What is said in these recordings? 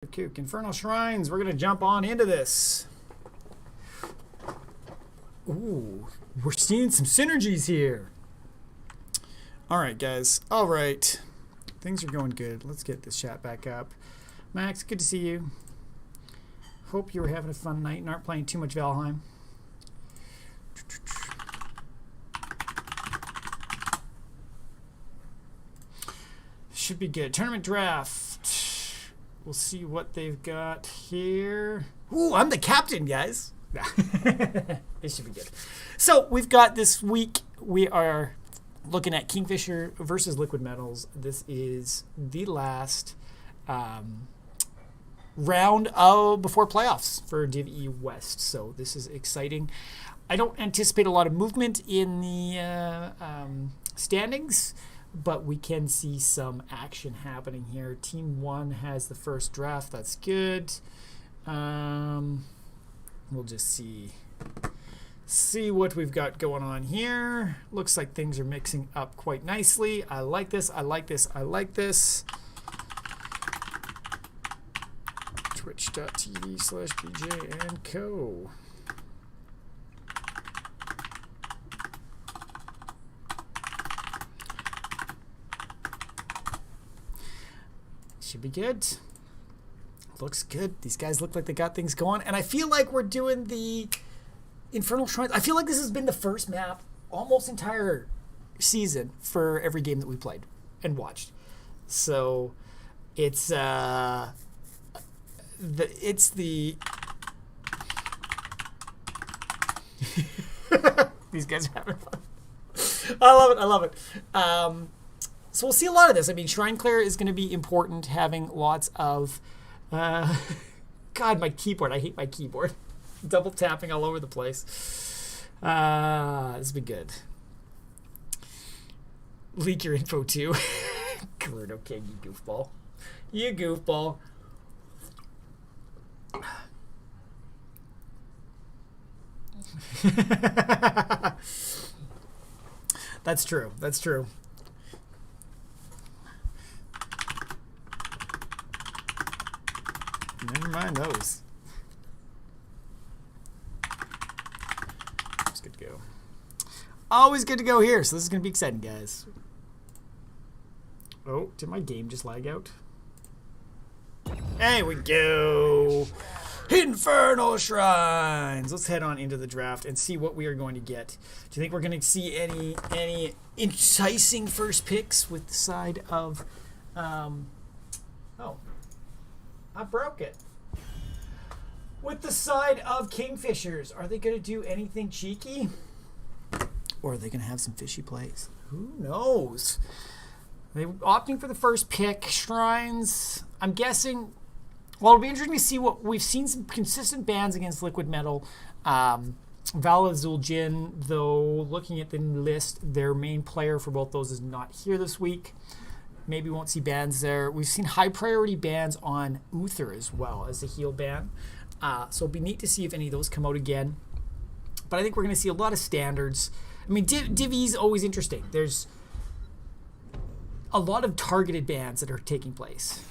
Kook, Infernal Shrines. We're going to jump on into this. Ooh, we're seeing some synergies here. All right, guys. All right. Things are going good. Let's get this chat back up. Max, good to see you. Hope you were having a fun night and aren't playing too much Valheim. Should be good. Tournament draft. We'll see what they've got here. Ooh, I'm the captain, guys. This should be good. So we've got this week, we are looking at Kingfisher versus Liquid Metals. This is the last round of before playoffs for Div E West. So this is exciting. I don't anticipate a lot of movement in the standings, but we can see some action happening here. Team 1 has the first draft. That's good. We'll just see what we've got going on here. Looks like things are mixing up quite nicely. I like this. I like this. I like this. Twitch.tv/BJ and Co. Should be good. Looks good. These guys look like they got things going. And I feel like we're doing the Infernal Shrines. I feel like this has been the first map almost entire season for every game that we played and watched. So it's the these guys are having fun. I love it. I love it. So we'll see a lot of this. I mean, Shrine Clear is going to be important, having lots of... God, my keyboard. I hate my keyboard. Double tapping all over the place. This will be good. Leak your info, too. Good, okay, you goofball. You goofball. That's true. That's true. Never mind those. It's good to go. Always good to go here. So this is going to be exciting, guys. Oh, did my game just lag out? There we go. Infernal Shrines. Let's head on into the draft and see what we are going to get. Do you think we're going to see any enticing first picks with the side of... oh. I broke it. With the side of Kingfishers, are they going to do anything cheeky? Or are they going to have some fishy plays? Who knows? They're opting for the first pick. Shrines, I'm guessing... Well, it'll be interesting to see what... We've seen some consistent bans against Liquid Metal. Val Azul Jin, though, looking at the list, their main player for both those is not here this week. Maybe we won't see bans there. We've seen high priority bans on Uther as well as a heal ban. So it'll be neat to see if any of those come out again. But I think we're going to see a lot of standards. I mean, Div E is always interesting. There's a lot of targeted bans that are taking place.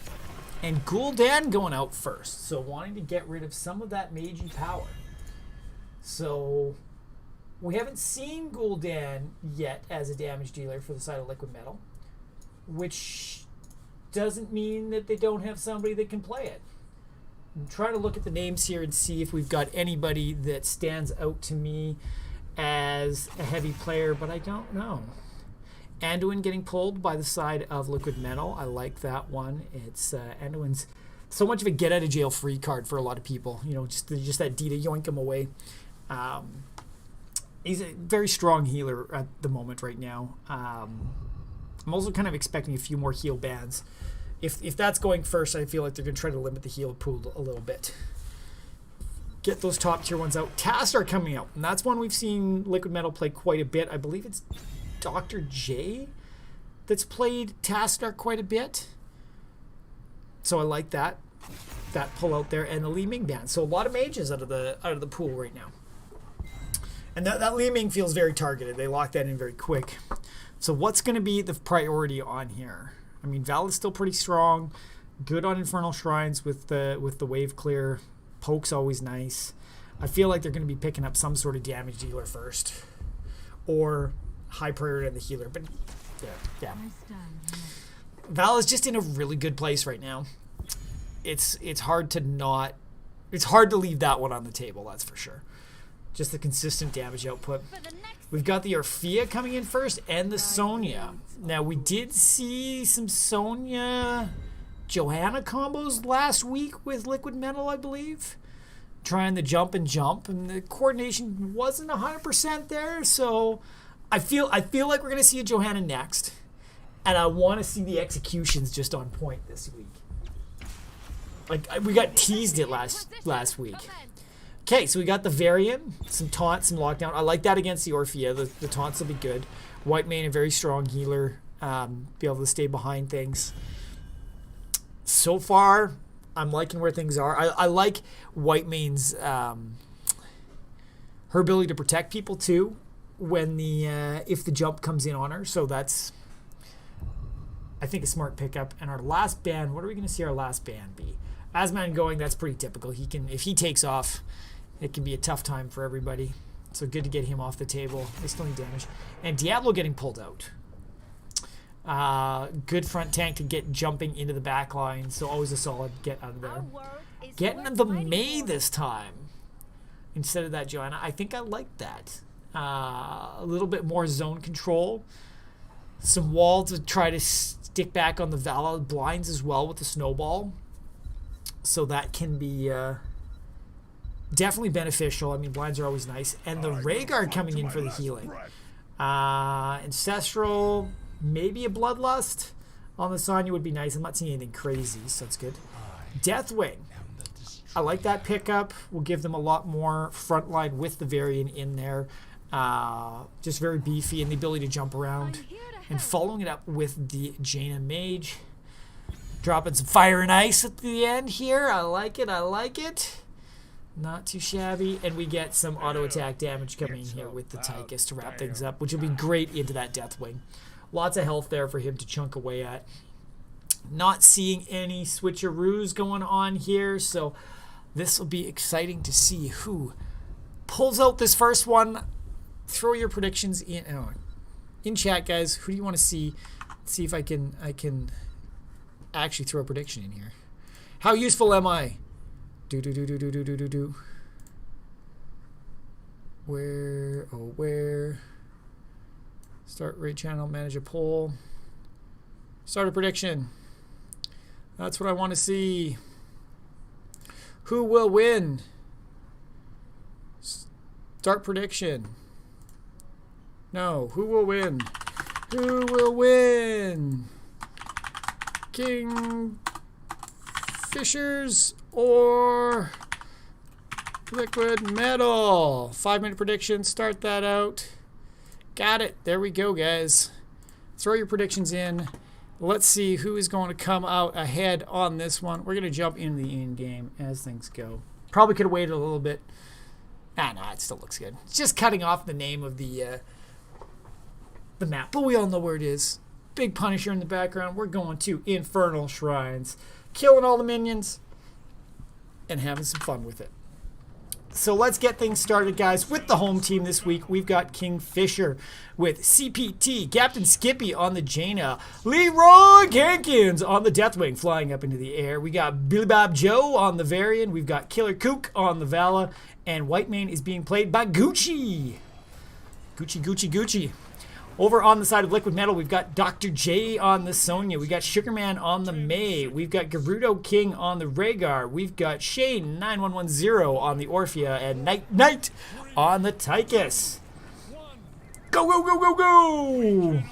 And Gul'dan going out first. So wanting to get rid of some of that magey power. So we haven't seen Gul'dan yet as a damage dealer for the side of Liquid Metal, which doesn't mean that they don't have somebody that can play it. I'm trying to look at the names here and see if we've got anybody that stands out to me as a heavy player, but I don't know. Anduin getting pulled by the side of Liquid Metal. I like that one. It's Anduin's so much of a get out of jail free card for a lot of people. You know, just that D to yoink him away. He's a very strong healer at the moment right now. I'm also kind of expecting a few more heal bans. If that's going first, I feel like they're going to try to limit the heal pool a little bit. Get those top tier ones out. Tastar coming out, and that's one we've seen Liquid Metal play quite a bit. I believe it's Dr. J that's played Tastar quite a bit. So I like that pull out there, and the Li Ming ban. So a lot of mages out of the pool right now. And that Li Ming feels very targeted. They lock that in very quick. So what's going to be the priority on here? I mean, Val is still pretty strong. Good on Infernal Shrines with the wave clear. Poke's always nice. I feel like they're going to be picking up some sort of damage dealer first. Or high priority on the healer. But yeah. Val is just in a really good place right now. It's hard to leave that one on the table, that's for sure. Just the consistent damage output. We've got the Orphea coming in first and the Sonya. Now, we did see some Sonya Johanna combos last week with Liquid Metal, I believe. Trying the jump, and the coordination wasn't 100% there, so I feel like we're going to see a Johanna next. And I want to see the executions just on point this week. Like, we got teased it last week. Okay, so we got the Varian, some taunts, some lockdown. I like that against the Orphea. The taunts will be good. White Mane, a very strong healer. Be able to stay behind things. So far, I'm liking where things are. I like White Mane's her ability to protect people too when if the jump comes in on her. So that's, I think, a smart pickup. And our last ban, what are we going to see our last ban be? Asman going, that's pretty typical. If he takes off, it can be a tough time for everybody. So good to get him off the table. They still need damage. And Diablo getting pulled out. Good front tank to get jumping into the back line. So always a solid get out of there. Getting the May this time instead of that Joanna. I think I like that. A little bit more zone control. Some wall to try to stick back on the Vala. Blinds as well with the snowball. So that can be definitely beneficial. I mean, blinds are always nice. And the Rhaegar coming in for the healing. Ancestral, maybe a Bloodlust on the Sonya would be nice. I'm not seeing anything crazy, so it's good. Deathwing. I like that pickup. We'll give them a lot more frontline with the Varian in there. Just very beefy and the ability to jump around. And following it up with the Jaina Mage. Dropping some fire and ice at the end here. I like it. Not too shabby. And we get some auto attack damage coming in here with the Tychus to wrap things up, which will be great into that Deathwing. Lots of health there for him to chunk away at. Not seeing any switcheroos going on here, so this will be exciting to see who pulls out this first one. Throw your predictions in chat, guys. Who do you want to see? Let's see if I can actually throw a prediction in here. How useful am I? Where? Start raid channel, manage a poll. Start a prediction. That's what I want to see. Who will win? Start prediction. No, who will win? Who will win? KingFishers or Liquid Metal? 5-minute prediction. Start that out. Got it. There we go, guys. Throw your predictions in. Let's see who is going to come out ahead on this one. We're going to jump in the in-game as things go. Probably could have waited a little bit. Nah, it still looks good. It's just cutting off the name of the map, but we all know where it is. Big Punisher in the background. We're going to Infernal Shrines, killing all the minions, and having some fun with it. So let's get things started, guys, with the home team this week. We've got KingFisher with CPT, Captain Skippy on the Jaina, Leroy Jenkins on the Deathwing flying up into the air. We got Billy Bob Joe on the Varian. We've got Killer Kook on the Vala, and White Mane is being played by Gucci. Gucci. Over on the side of Liquid Metal, we've got Dr. J on the Sonya. We've got Sugarman on the May. We've got Gerudo King on the Rhaegar. We've got Shane 9110 on the Orphea. And Knight on the Tychus. Go!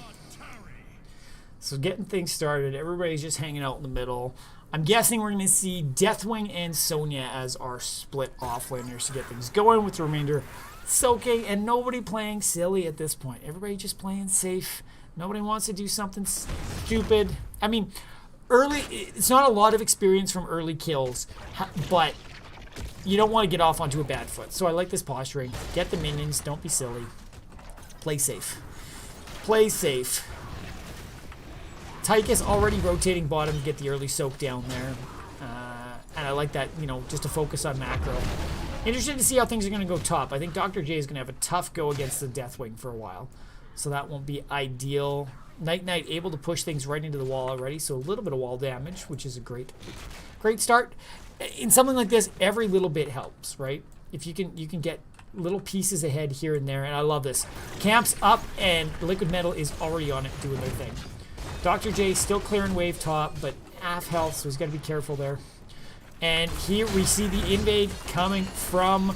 So getting things started. Everybody's just hanging out in the middle. I'm guessing we're going to see Deathwing and Sonya as our split offlaners to get things going, with the remainder soaking and nobody playing silly at this point. Everybody just playing safe. Nobody wants to do something stupid. I mean, it's not a lot of experience from early kills, but you don't want to get off onto a bad foot. So I like this posturing. Get the minions. Don't be silly. Play safe. Tychus already rotating bottom to get the early soak down there. And I like that, you know, just to focus on macro. Interested to see how things are going to go top. I think Dr. J is going to have a tough go against the Deathwing for a while. So that won't be ideal. Night able to push things right into the wall already. So a little bit of wall damage, which is a great start. In something like this, every little bit helps, right? If you can get little pieces ahead here and there. And I love this. Camp's up and Liquid Metal is already on it doing their thing. Dr. J still clearing wave top, but half health, so he's got to be careful there. And here we see the invade coming from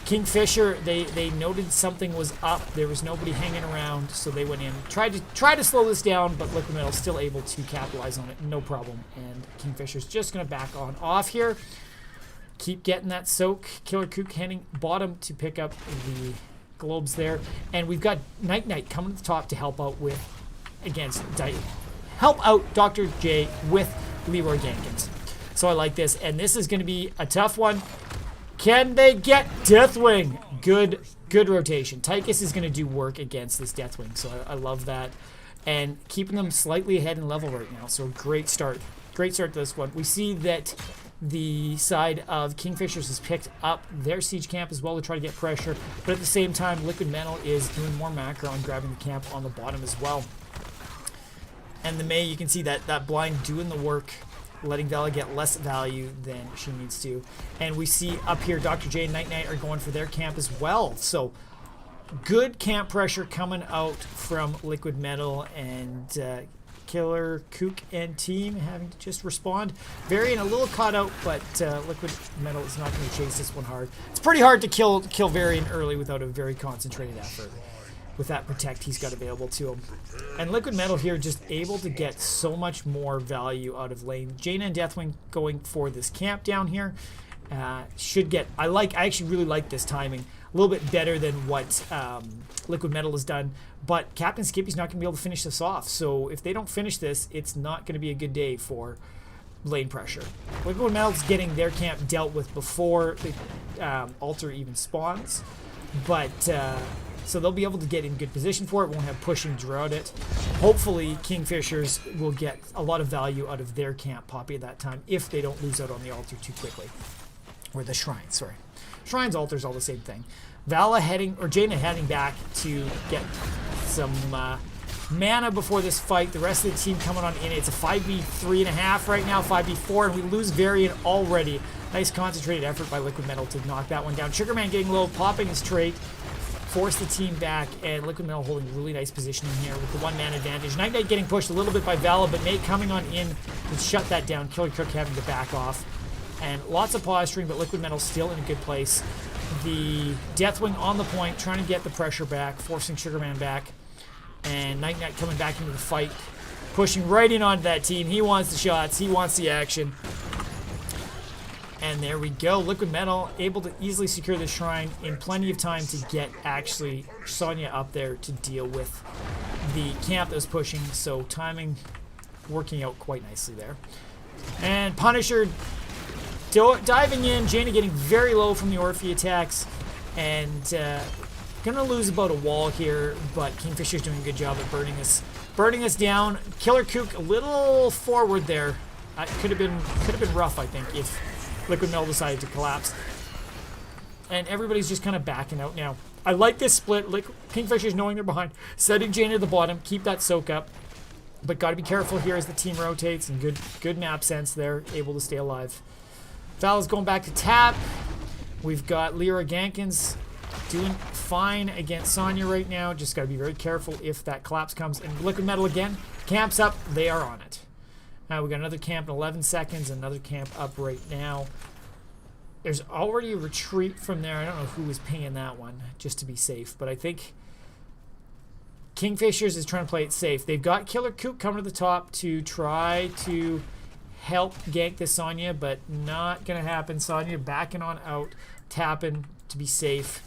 Kingfisher. They noted something was up. There was nobody hanging around, so they went in. Tried to slow this down, but Liquid Metal still able to capitalize on it, no problem. And Kingfisher's just going to back on off here. Keep getting that soak. Killer Kook heading bottom to pick up the globes there. And we've got Night coming to the top to help out Dr. J with Leroy Jenkins. So I like this, and this is going to be a tough one. Can they get Deathwing? Good rotation. Tychus is going to do work against this Deathwing, so I love that. And keeping them slightly ahead in level right now, so great start. Great start to this one. We see that the side of Kingfishers has picked up their siege camp as well to try to get pressure, but at the same time, Liquid Metal is doing more macro and grabbing the camp on the bottom as well. And the May, you can see that blind doing the work, letting Vala get less value than she needs to. And we see up here Dr. J and Night are going for their camp as well. So good camp pressure coming out from Liquid Metal, and Killer Kook and team having to just respond. Varian a little caught out, but Liquid Metal is not going to chase this one hard. It's pretty hard to kill Varian early without a very concentrated effort. With that protect he's got available to him. And Liquid Metal here just able to get so much more value out of lane. Jaina and Deathwing going for this camp down here. Should get, I actually really like this timing. A little bit better than what Liquid Metal has done. But Captain Skippy's not going to be able to finish this off. So if they don't finish this, it's not going to be a good day for lane pressure. Liquid Metal's getting their camp dealt with before the altar even spawns. But so they'll be able to get in good position for it. Won't have pushing throughout it. Hopefully, Kingfishers will get a lot of value out of their camp poppy at that time if they don't lose out on the altar too quickly. Or the shrine, sorry. Shrines, altars, all the same thing. Jaina heading back to get some mana before this fight. The rest of the team coming on in. It's a 5v3.5 right now, 5v4, and we lose Varian already. Nice concentrated effort by Liquid Metal to knock that one down. Sugarman getting low, popping his trait. Force the team back, and Liquid Metal holding really nice positioning here with the one-man advantage. Night getting pushed a little bit by Vala, but Nate coming on in to shut that down. Killer Cook having to back off. And lots of posturing, but Liquid Metal still in a good place. The Deathwing on the point, trying to get the pressure back, forcing Sugarman back. And Night coming back into the fight, pushing right in onto that team. He wants the shots, he wants the action. And there we go. Liquid Metal able to easily secure the shrine in plenty of time to get actually Sonya up there to deal with the camp that was pushing. So timing working out quite nicely there. And Punisher diving in. Jaina getting very low from the Orphe attacks. And gonna lose about a wall here, but Kingfisher's doing a good job at burning us down. Killer Kook a little forward there. Could have been rough, I think, if Liquid Metal decided to collapse. And everybody's just kind of backing out now. I like this split. Kingfishers knowing they're behind. Setting Jaina at the bottom. Keep that soak up. But got to be careful here as the team rotates. And good map sense there. Able to stay alive. Vala's going back to tap. We've got Leroy Jenkins doing fine against Sonya right now. Just got to be very careful if that collapse comes. And Liquid Metal again. Camp's up. They are on it. Now we got another camp in 11 seconds, another camp up right now. There's already a retreat from there. I don't know who was paying that one, just to be safe. But I think Kingfishers is trying to play it safe. They've got Killer Kook coming to the top to try to help gank this Sonya, but not going to happen. Sonya backing on out, tapping to be safe.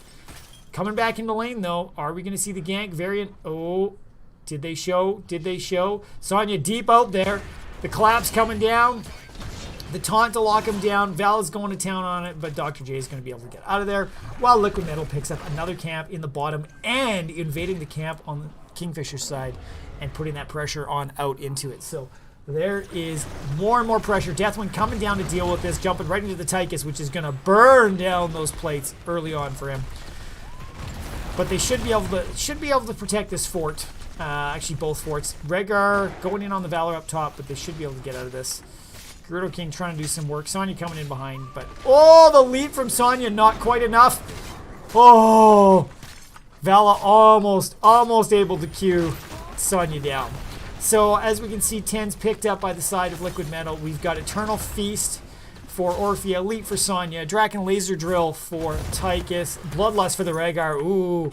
Coming back into lane, though. Are we going to see the gank variant? Oh, did they show? Did they show? Sonya deep out there. The collapse coming down. the taunt to lock him down. Val is going to town on it, but Dr. J is going to be able to get out of there, while Liquid Metal picks up another camp in the bottom and invading the camp on the Kingfisher side and putting that pressure on out into it. So there is more and more pressure. Deathwing coming down to deal with this, jumping right into the Tychus, which is going to burn down those plates early on for him. But they should be able to protect this fort. Actually, both forts. Rhaegar going in on the Valor up top, but they should be able to get out of this. Gerudo King trying to do some work. Sonya coming in behind, but oh, the lead from Sonya, not quite enough. Oh, Vala almost able to Q Sonya down. So as we can see, 10's picked up by the side of Liquid Metal. We've got Eternal Feast for Orphea, Elite for Sonya, Draken Laser Drill for Tychus, Bloodlust for the Rhaegar. Ooh,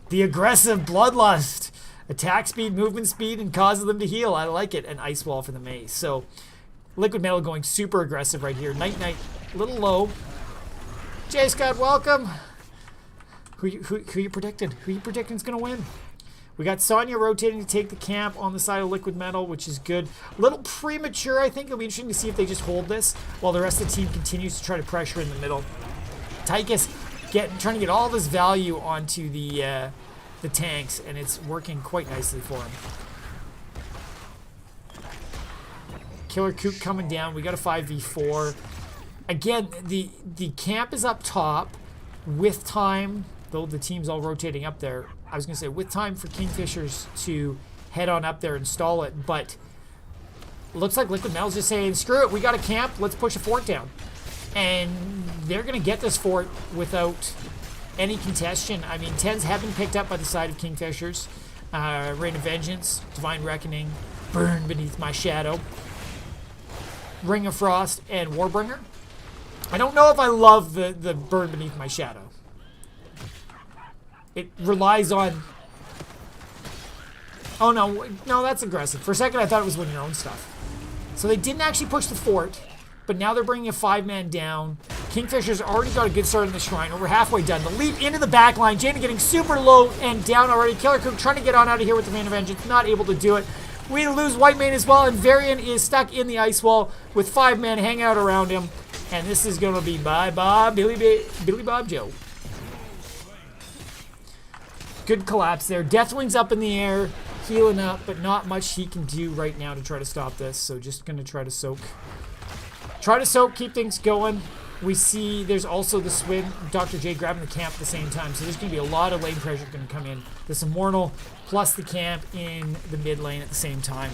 the aggressive Bloodlust. Attack speed, movement speed, and causes them to heal. I like it. And Ice Wall for the Maze. So Liquid Metal going super aggressive right here. Night, a little low. J. Scott, welcome. Who you predicting? Who you predicting is going to win? We got Sonya rotating to take the camp on the side of Liquid Metal, which is good. A little premature, I think. It'll be interesting to see if they just hold this while the rest of the team continues to try to pressure in the middle. Tychus trying to get all this value onto the tanks, and it's working quite nicely for him. Killer Kook coming down. We got a 5v4. Again, the camp is up top with time, though the team's all rotating up there. I was going to say with time for Kingfishers to head on up there and stall it, but it looks like Liquid Metal's just saying, screw it, we got a camp, let's push a fort down. And they're going to get this fort without any contention. I mean, 10s have been picked up by the side of Kingfishers. Rain of Vengeance, Divine Reckoning, Burn Beneath My Shadow, Ring of Frost, and Warbringer. I don't know if I love the Burn Beneath My Shadow. It relies on... Oh, no, that's aggressive. For a second, I thought it was winning your own stuff. So they didn't actually push the fort, but now they're bringing a 5-man down. Kingfisher's already got a good start in the shrine. Over halfway done. The leap into the back line. Jaina getting super low and down already. Killer Kook trying to get on out of here with the Rain of Vengeance. Not able to do it. We lose White Mane as well, and Varian is stuck in the ice wall with 5 men hanging out around him. And this is going to be bye-bye Billy Bob Joe. Good collapse there. Deathwing's up in the air, healing up, but not much he can do right now to try to stop this. So just going to try to soak. Keep things going. We see there's also the swing. Dr. J grabbing the camp at the same time. So there's going to be a lot of lane pressure going to come in. This Immortal plus the camp in the mid lane at the same time.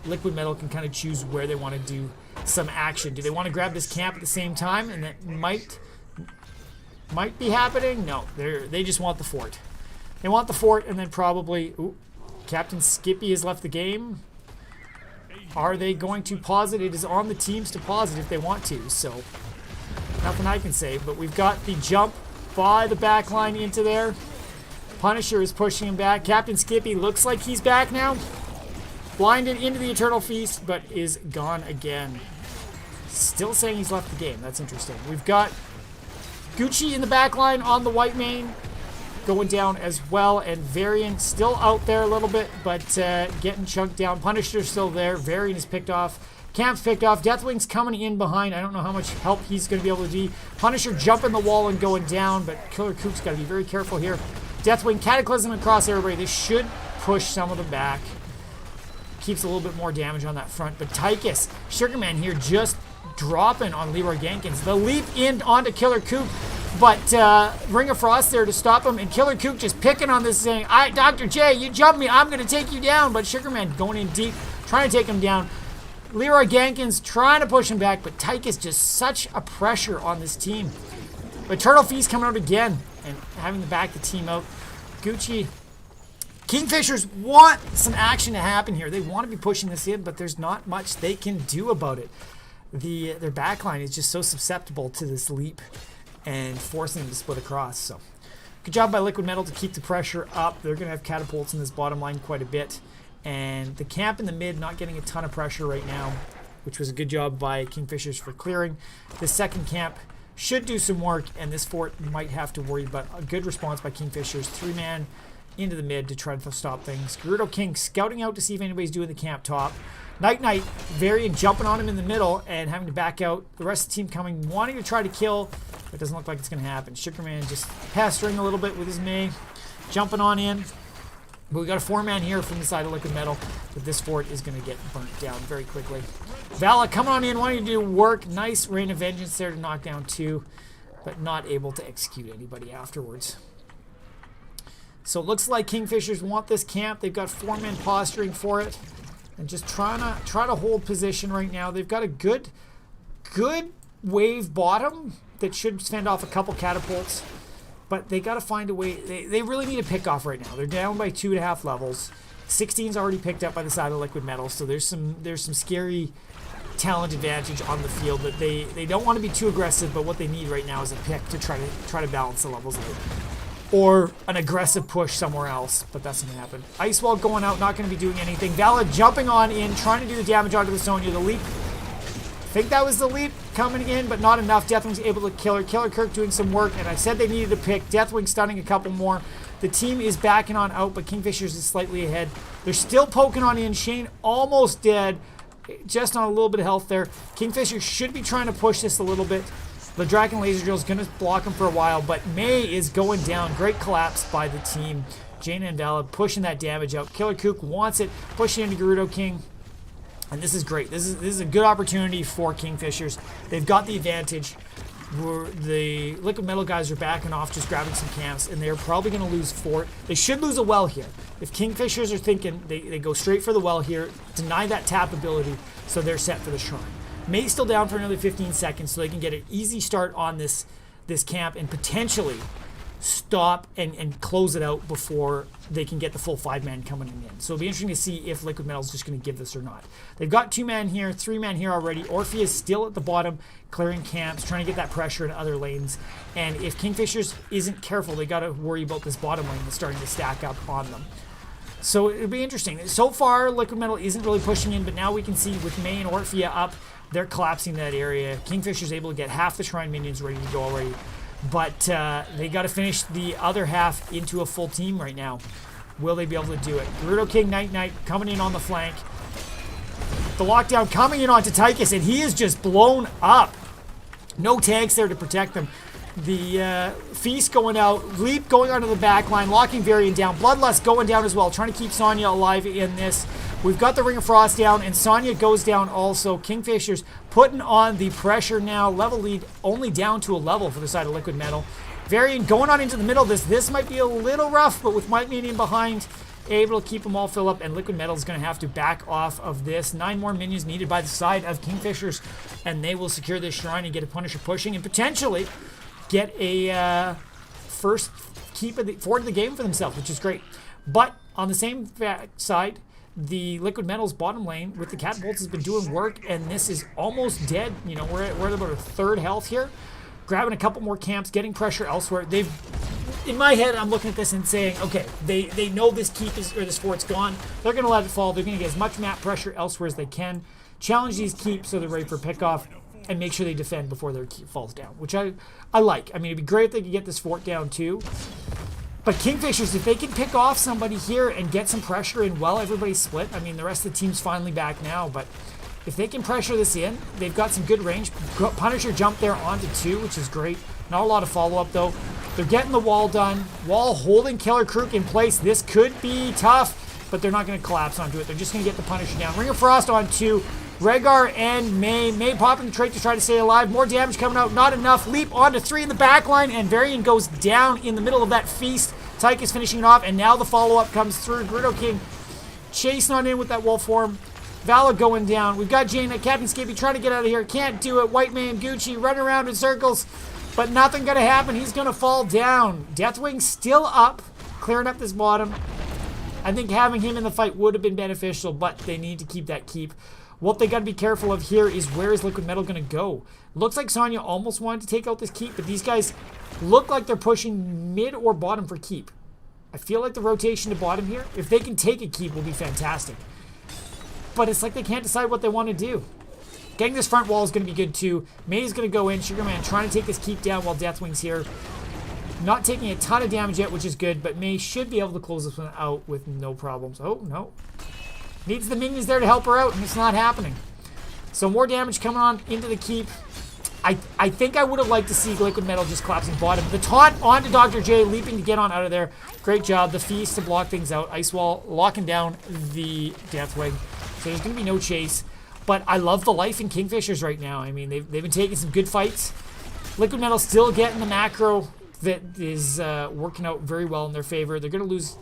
Liquid Metal can kind of choose where they want to do some action. Do they want to grab this camp at the same time? And that might be happening. No, they just want the fort. They want the fort, and then probably... Ooh, Captain Skippy has left the game. Are they going to pause it? It is on the teams to pause it if they want to, so nothing I can say. But we've got the jump by the back line into there. Punisher is pushing him back. Captain Skippy looks like he's back now. Blinded into the Eternal Feast, but is gone again. Still saying he's left the game. That's interesting. We've got Gucci in the back line on the White Mane. Going down as well, and Varian still out there a little bit, but getting chunked down. Punisher's still there. Varian is picked off. Camp's picked off. Deathwing's coming in behind. I don't know how much help he's going to be able to do. Punisher jumping the wall and going down, but Killer Kook's got to be very careful here. Deathwing Cataclysm across everybody. This should push some of them back. Keeps a little bit more damage on that front, but Tychus, Sugarman here just dropping on Leroy Jenkins. The leap in onto Killer Kook, but Ring of Frost there to stop him, and Killer Kook just picking on this thing. Dr. J, you jumped me, I'm going to take you down, but Sugarman going in deep, trying to take him down. Leroy Jenkins trying to push him back, but Tychus just such a pressure on this team. But Turtle Feast coming out again, and having to back the team out. Gucci, Kingfishers want some action to happen here. They want to be pushing this in, but there's not much they can do about it. Their backline is just so susceptible to this leap and forcing them to split across. So good job by Liquid Metal to keep the pressure up. They're going to have catapults in this bottom line quite a bit. And the camp in the mid not getting a ton of pressure right now, which was a good job by Kingfishers for clearing. The second camp should do some work, and this fort might have to worry about a good response by Kingfishers. 3-man into the mid to try to stop things. Gerudo King scouting out to see if anybody's doing the camp top. Night Varian jumping on him in the middle and having to back out. The rest of the team coming, wanting to try to kill. It doesn't look like it's going to happen. Sugarman just pestering a little bit with his May. Jumping on in. But we got a 4-man here from the side of Liquid Metal. But this fort is going to get burnt down very quickly. Vala coming on in, wanting to do work. Nice Rain of Vengeance there to knock down 2. But not able to execute anybody afterwards. So it looks like KingFishers want this camp. They've got 4-men posturing for it. And just try to hold position right now. They've got a good wave bottom that should fend off a couple catapults. But they got to find a way. They really need a pick off right now. They're down by 2.5 levels. 16's already picked up by the side of Liquid Metal. So there's some scary talent advantage on the field. But they don't want to be too aggressive. But what they need right now is a pick to try to balance the levels out. Or an aggressive push somewhere else, but that's not going to happen. Ice Wall going out, not going to be doing anything. Vala jumping on in, trying to do the damage onto the Sonya. The leap, I think that was the leap coming in, but not enough. Deathwing's able to kill her. Killer Kirk doing some work, and I said they needed a pick. Deathwing stunning a couple more. The team is backing on out, but KingFishers is slightly ahead. They're still poking on in. Shane almost dead, just on a little bit of health there. KingFishers should be trying to push this a little bit. The Dragon Laser Drill is going to block him for a while, but May is going down. Great collapse by the team. Jaina and Vala pushing that damage out. Killer Kook wants it, pushing into Gerudo King. And this is great. This is a good opportunity for KingFishers. They've got the advantage. The Liquid Metal guys are backing off, just grabbing some camps, and they're probably going to lose fort. They should lose a well here. If KingFishers are thinking, they go straight for the well here, deny that tap ability, so they're set for the shrine. May's still down for another 15 seconds, so they can get an easy start on this camp and potentially stop and close it out before they can get the full 5-man coming in. So it'll be interesting to see if Liquid Metal's just going to give this or not. They've got 2-man here, 3-man here already. Orpheus still at the bottom, clearing camps, trying to get that pressure in other lanes. And if KingFishers isn't careful, they got to worry about this bottom lane that's starting to stack up on them. So it'll be interesting. So far, Liquid Metal isn't really pushing in, but now we can see with May and Orphea up, they're collapsing that area. KingFisher's able to get half the Shrine minions ready to go already. But they got to finish the other half into a full team right now. Will they be able to do it? Gerudo King Night coming in on the flank. The lockdown coming in onto Tychus, and he is just blown up. No tanks there to protect them. The Feast going out. Leap going onto the back line, locking Varian down. Bloodlust going down as well, trying to keep Sonya alive in this. We've got the Ring of Frost down, and Sonya goes down also. KingFishers putting on the pressure now. Level lead only down to a level for the side of Liquid Metal. Varian going on into the middle of this. This might be a little rough, but with Might Minion behind, able to keep them all fill up, and Liquid Metal is going to have to back off of this. 9 more minions needed by the side of KingFishers, and they will secure this shrine and get a Punisher pushing, and potentially get a first keep of the fort of the game for themselves, which is great. But on the same side, the Liquid Metal's bottom lane with the catapults has been doing work, and this is almost dead. You know, we're at about a third health here. Grabbing a couple more camps, getting pressure elsewhere. They've, in my head, I'm looking at this and saying, okay, they know this keep is, or this fort's gone. They're going to let it fall. They're going to get as much map pressure elsewhere as they can. Challenge these keeps so they're ready for pickoff, and make sure they defend before their keep falls down, which I like. I mean, it'd be great if they could get this fort down too. But KingFishers, if they can pick off somebody here and get some pressure in while everybody's split, I mean, the rest of the team's finally back now, but if they can pressure this in, they've got some good range. Punisher jumped there onto 2, which is great. Not a lot of follow-up, though. They're getting the wall done. Wall holding Killer Krook in place. This could be tough, but they're not going to collapse onto it. They're just going to get the Punisher down. Ring of Frost on 2. Rhaegar and May. May popping the trait to try to stay alive. More damage coming out. Not enough. Leap onto 3 in the back line, and Varian goes down in the middle of that feast. Tychus finishing it off, and now the follow-up comes through. Gerudo King chasing on in with that wolf form. Vala going down. We've got Jaina, Captain Skippy trying to get out of here. Can't do it. White Man, Gucci running around in circles, but nothing going to happen. He's going to fall down. Deathwing still up, clearing up this bottom. I think having him in the fight would have been beneficial, but they need to keep that keep. What they got to be careful of here is where is Liquid Metal going to go? Looks like Sonya almost wanted to take out this keep, but these guys look like they're pushing mid or bottom for keep. I feel like the rotation to bottom here, if they can take a keep, will be fantastic. But it's like they can't decide what they want to do. Getting this front wall is going to be good too. May's going to go in. Sugarman trying to take this keep down while Deathwing's here. Not taking a ton of damage yet, which is good, but May should be able to close this one out with no problems. Oh, no. Needs the minions there to help her out, and it's not happening. So more damage coming on into the keep. I think I would have liked to see Liquid Metal just collapsing bottom. The taunt onto Dr. J, leaping to get on out of there. Great job. The Feast to block things out. Ice Wall locking down the Deathwing. So there's going to be no chase. But I love the life in KingFishers right now. I mean, they've been taking some good fights. Liquid Metal still getting the macro that is working out very well in their favor. They're going to lose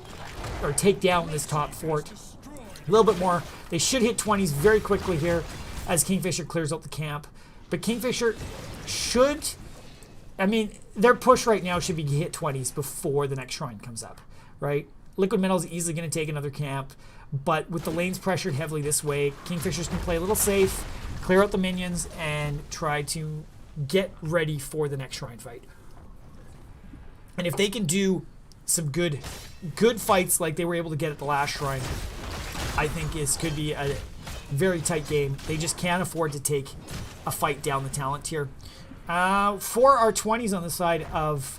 or take down this top fort a little bit more. They should hit 20s very quickly here as Kingfisher clears out the camp. But Kingfisher should, I mean, their push right now should be hit 20s before the next shrine comes up, right? Liquid Metal is easily going to take another camp, but with the lanes pressured heavily this way, Kingfishers can play a little safe, clear out the minions, and try to get ready for the next shrine fight. And if they can do some good fights like they were able to get at the last shrine, I think this could be a very tight game. They just can't afford to take a fight down the talent tier. For our 20s on the side of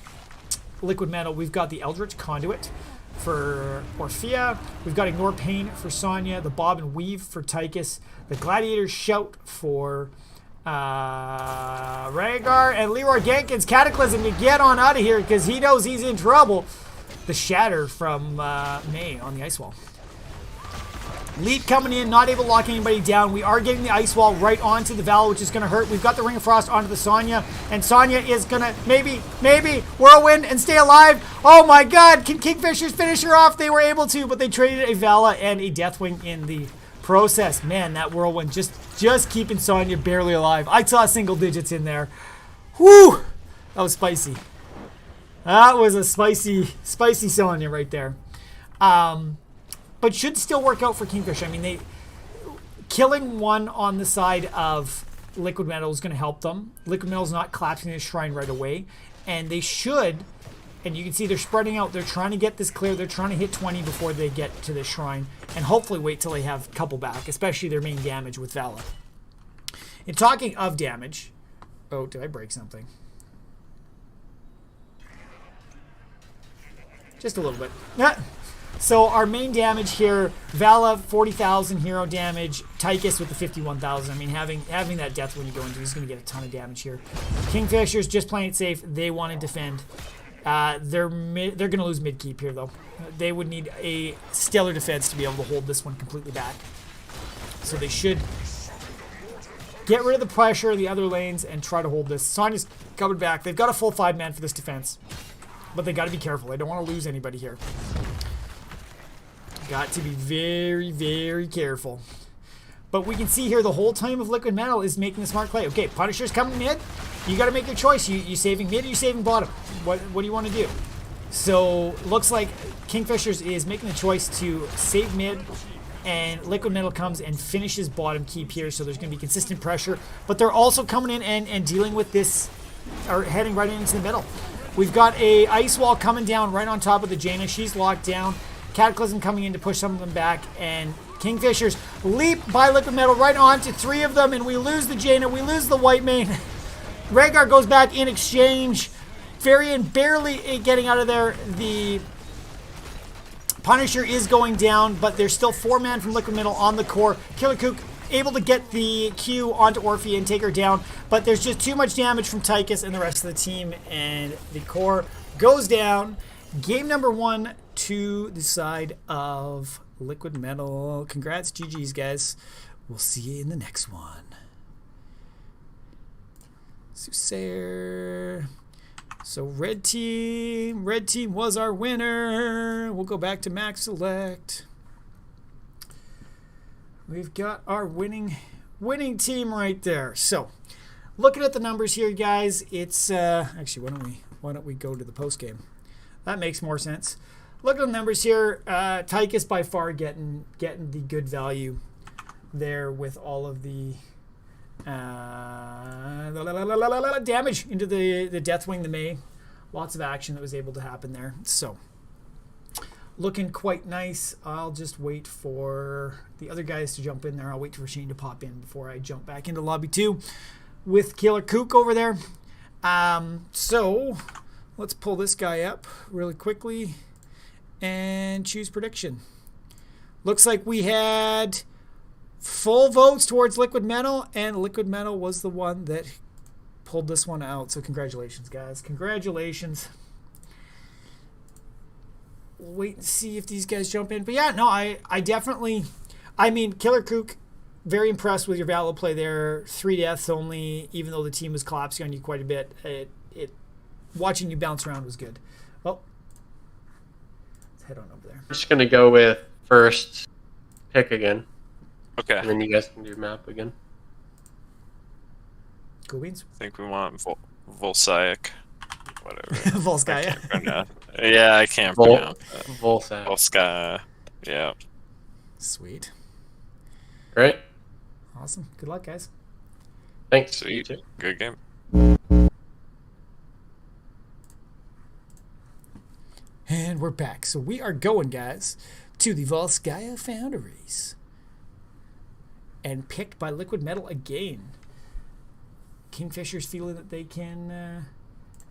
Liquid Metal, we've got the Eldritch Conduit for Orphea. We've got Ignore Pain for Sonya, the Bob and Weave for Tychus, the Gladiator's Shout for Rhaegar, and Leroy Jenkins Cataclysm to get on out of here because he knows he's in trouble. The Shatter from May on the Ice Wall. Leap coming in, not able to lock anybody down. We are getting the Ice Wall right onto the Val, which is going to hurt. We've got the Ring of Frost onto the Sonya, and Sonya is going to maybe whirlwind and stay alive. Oh my god, can Kingfishers finish her off? They were able to, but they traded a Vala and a Deathwing in the process. Man, that whirlwind just keeping Sonya barely alive. I saw single digits in there. Whew! That was spicy. That was a spicy Sonya right there. But should still work out for Kingfisher. I mean, killing one on the side of Liquid Metal is going to help them. Liquid Metal is not collapsing his shrine right away. And they should, and you can see they're spreading out. They're trying to get this clear. They're trying to hit 20 before they get to the shrine. And hopefully wait till they have a couple back, especially their main damage with Vala. And talking of damage... Oh, did I break something? Just a little bit. So our main damage here, Vala 40,000 hero damage, Tychus with the 51,000. I mean, having that death when you go into, he's going to get a ton of damage here. Kingfishers just playing it safe. They want to defend. They're going to lose mid keep here though. They would need a stellar defense to be able to hold this one completely back. So they should get rid of the pressure of the other lanes and try to hold this. Sonya's coming back. They've got a full 5-man for this defense, but they got to be careful. They don't want to lose anybody here. Got to be very, very careful. But we can see here the whole time of Liquid Metal is making the smart play. Okay, Punisher's coming mid. You got to make your choice. You saving mid or you saving bottom? What do you want to do? So looks like Kingfishers is making the choice to save mid, and Liquid Metal comes and finishes bottom keep here. So there's going to be consistent pressure. But they're also coming in and dealing with this, or heading right into the middle. We've got a Ice Wall coming down right on top of the Jaina. She's locked down. Cataclysm coming in to push some of them back, and Kingfishers leap by Liquid Metal right onto 3 of them, and we lose the Jaina, we lose the White Mane. Rhaegar goes back in exchange. Varian barely getting out of there. The Punisher is going down, but there's still 4-man from Liquid Metal on the core. Killer Kook able to get the Q onto Orphea and take her down, but there's just too much damage from Tychus and the rest of the team, and the core goes down. Game number 1 to the side of Liquid Metal. Congrats, GG's, guys. We'll see you in the next one. Soothsayer. So red team was our winner. We'll go back to max select. We've got our winning team right there. So looking at the numbers here, guys, it's actually why don't we go to the post game? That makes more sense. Look at the numbers here. Tychus by far getting the good value there with all of the damage into the Deathwing, the May. Lots of action that was able to happen there. So looking quite nice. I'll just wait for the other guys to jump in there. I'll wait for Shane to pop in before I jump back into lobby 2 with Killer Kook over there. So Let's pull this guy up really quickly and choose prediction. Looks like we had full votes towards Liquid Metal, and Liquid Metal was the one that pulled this one out. So congratulations, guys. Congratulations. We'll wait and see if these guys jump in. But yeah, no, I definitely, I mean, Killer Kook, very impressed with your Valor play there. 3 deaths only, even though the team was collapsing on you quite a bit. Watching you bounce around was good. Well, let's head on over there. I'm just going to go with first pick again. Okay. And then you guys can do map again. Cool beans. I think we want Volsaic. Whatever. Volskaya. Yeah, I can't pronounce that. Volsaic. Volskaya. Yeah. Sweet. Right? Awesome. Good luck, guys. Thanks. Sweet. Good game. And we're back. So we are going, guys, to the Volskaya Foundries. And picked by Liquid Metal again. KingFishers feeling that they can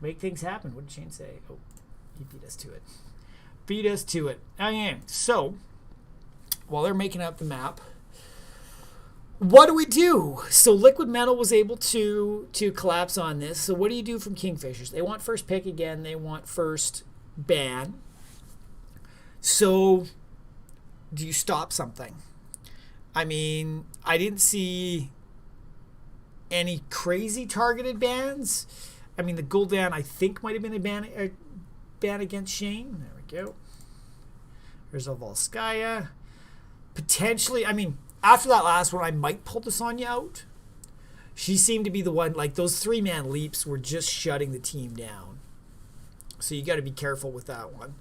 make things happen. What did Shane say? Oh, he beat us to it. Beat us to it. Okay, so while they're making up the map, what do we do? So Liquid Metal was able to collapse on this. So what do you do from KingFishers? They want first pick again. They want first ban. So do you stop something? I mean, I didn't see any crazy targeted bans. I mean, the Gul'dan, I think, might have been a ban against Shane. There we go. There's a Volskaya. Potentially, I mean, after that last one, I might pull the Sonya out. She seemed to be the one, like, those 3-man leaps were just shutting the team down. So you got to be careful with that one.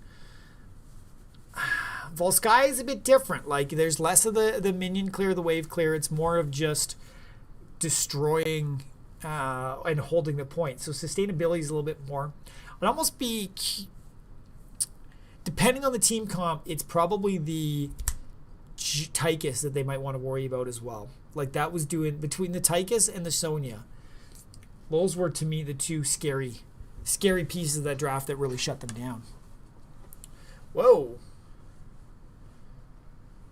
Volskaya is a bit different. Like, there's less of the minion clear, the wave clear. It's more of just destroying and holding the point. So sustainability is a little bit more. It'd almost be, depending on the team comp, it's probably the Tychus that they might want to worry about as well. Like that was doing between the Tychus and the Sonya. Those were to me the two scary pieces of that draft that really shut them down. Whoa.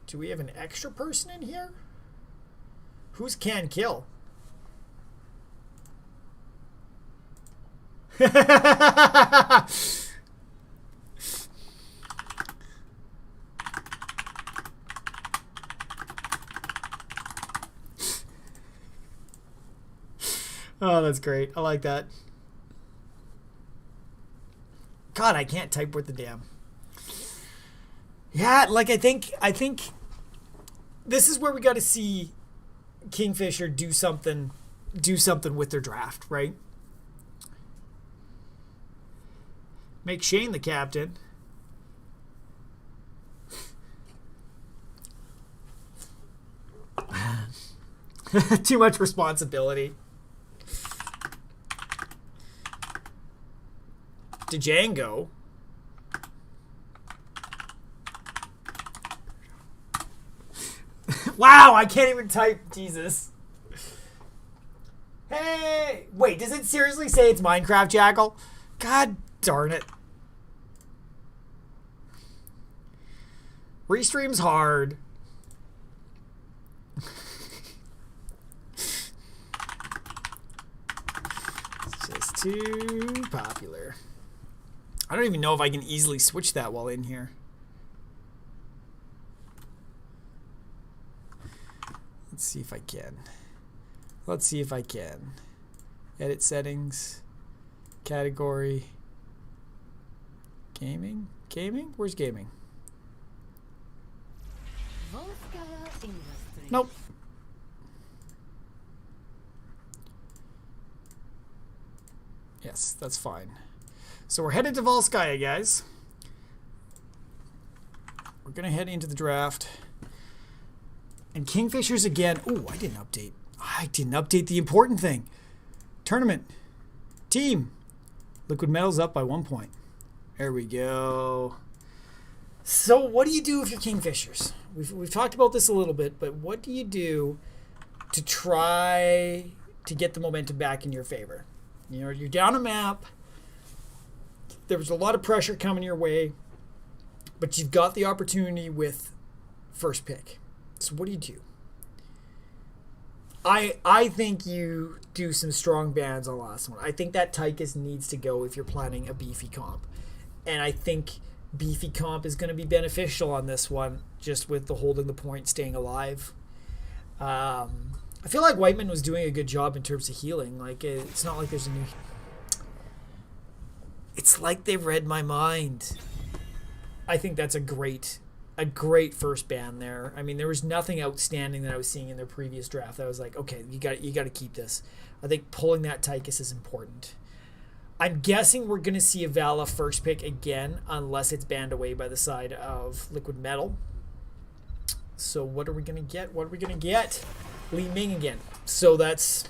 Do we have an extra person in here? Who's can kill? Oh, that's great. I like that. God, I can't type with the damn. Yeah, like I think this is where we got to see Kingfisher do something with their draft, right? Make Shane the captain. Too much responsibility. Django. Wow, I can't even type. Jesus. Hey! Wait, does it seriously say it's Minecraft Jackal? God darn it. Restream's hard. It's just too popular. I don't even know if I can easily switch that while in here. Let's see if I can. Let's see if I can. Edit settings. Category. Gaming? Gaming? Where's gaming? Nope. Yes, that's fine. So we're headed to Volskaya, guys. We're going to head into the draft. And KingFishers again. Ooh, I didn't update. I didn't update the important thing. Tournament. Team. Liquid Metal's up by 1 point. There we go. So what do you do if you're KingFishers? We've talked about this a little bit, but what do you do to try to get the momentum back in your favor? You know, you're down a map. there was a lot of pressure coming your way, but you've got the opportunity with first pick. So what do? I think you do some strong bans on the last one. I think that Tychus needs to go if you're planning a beefy comp. And I think beefy comp is going to be beneficial on this one, just with the holding the point, staying alive. I feel like Whiteman was doing a good job in terms of healing. Like, it's not like there's a new... It's like they read my mind. I think that's a great first ban there. I mean, there was nothing outstanding that I was seeing in their previous draft that I was like, okay, you got to keep this. I think pulling that Tychus is important. I'm guessing we're going to see a Vala first pick again, unless it's banned away by the side of Liquid Metal. So what are we going to get? What are we going to get? Li Ming again. So that's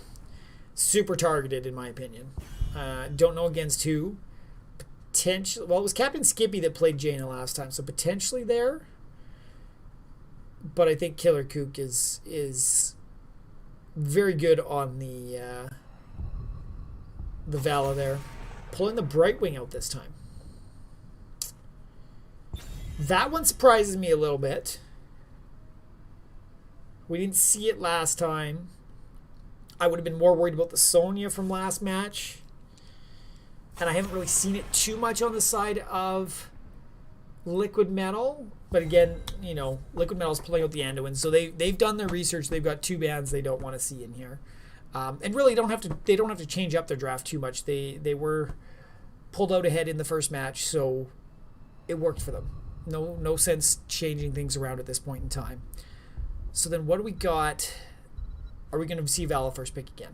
super targeted, in my opinion. Don't know against who. Potentially, well, it was Captain Skippy that played Jaina last time, so potentially there. But I think Killer Kook is very good on the Vala there. Pulling the Brightwing out this time. That one surprises me a little bit. We didn't see it last time. I would have been more worried about the Sonya from last match. And I haven't really seen it too much on the side of Liquid Metal. But again, you know, Liquid Metal's pulling out the Anduin. So they've done their research. They've got 2 bands they don't want to see in here. And really they don't have to change up their draft too much. They were pulled out ahead in the first match, so it worked for them. No sense changing things around at this point in time. So then what do we got? Are we going to see Vala first pick again?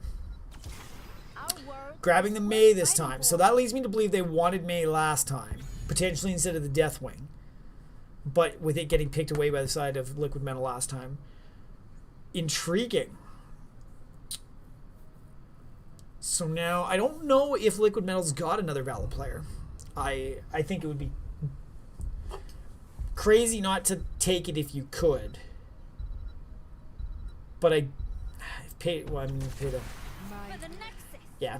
Grabbing the Mei this time. So that leads me to believe they wanted Mei last time, potentially instead of the Deathwing. But with it getting picked away by the side of Liquid Metal last time. Intriguing. So now, I don't know if Liquid Metal's got another Vala player. I think it would be crazy not to take it if you could. But I paid, well, I mean, paid a... Yeah.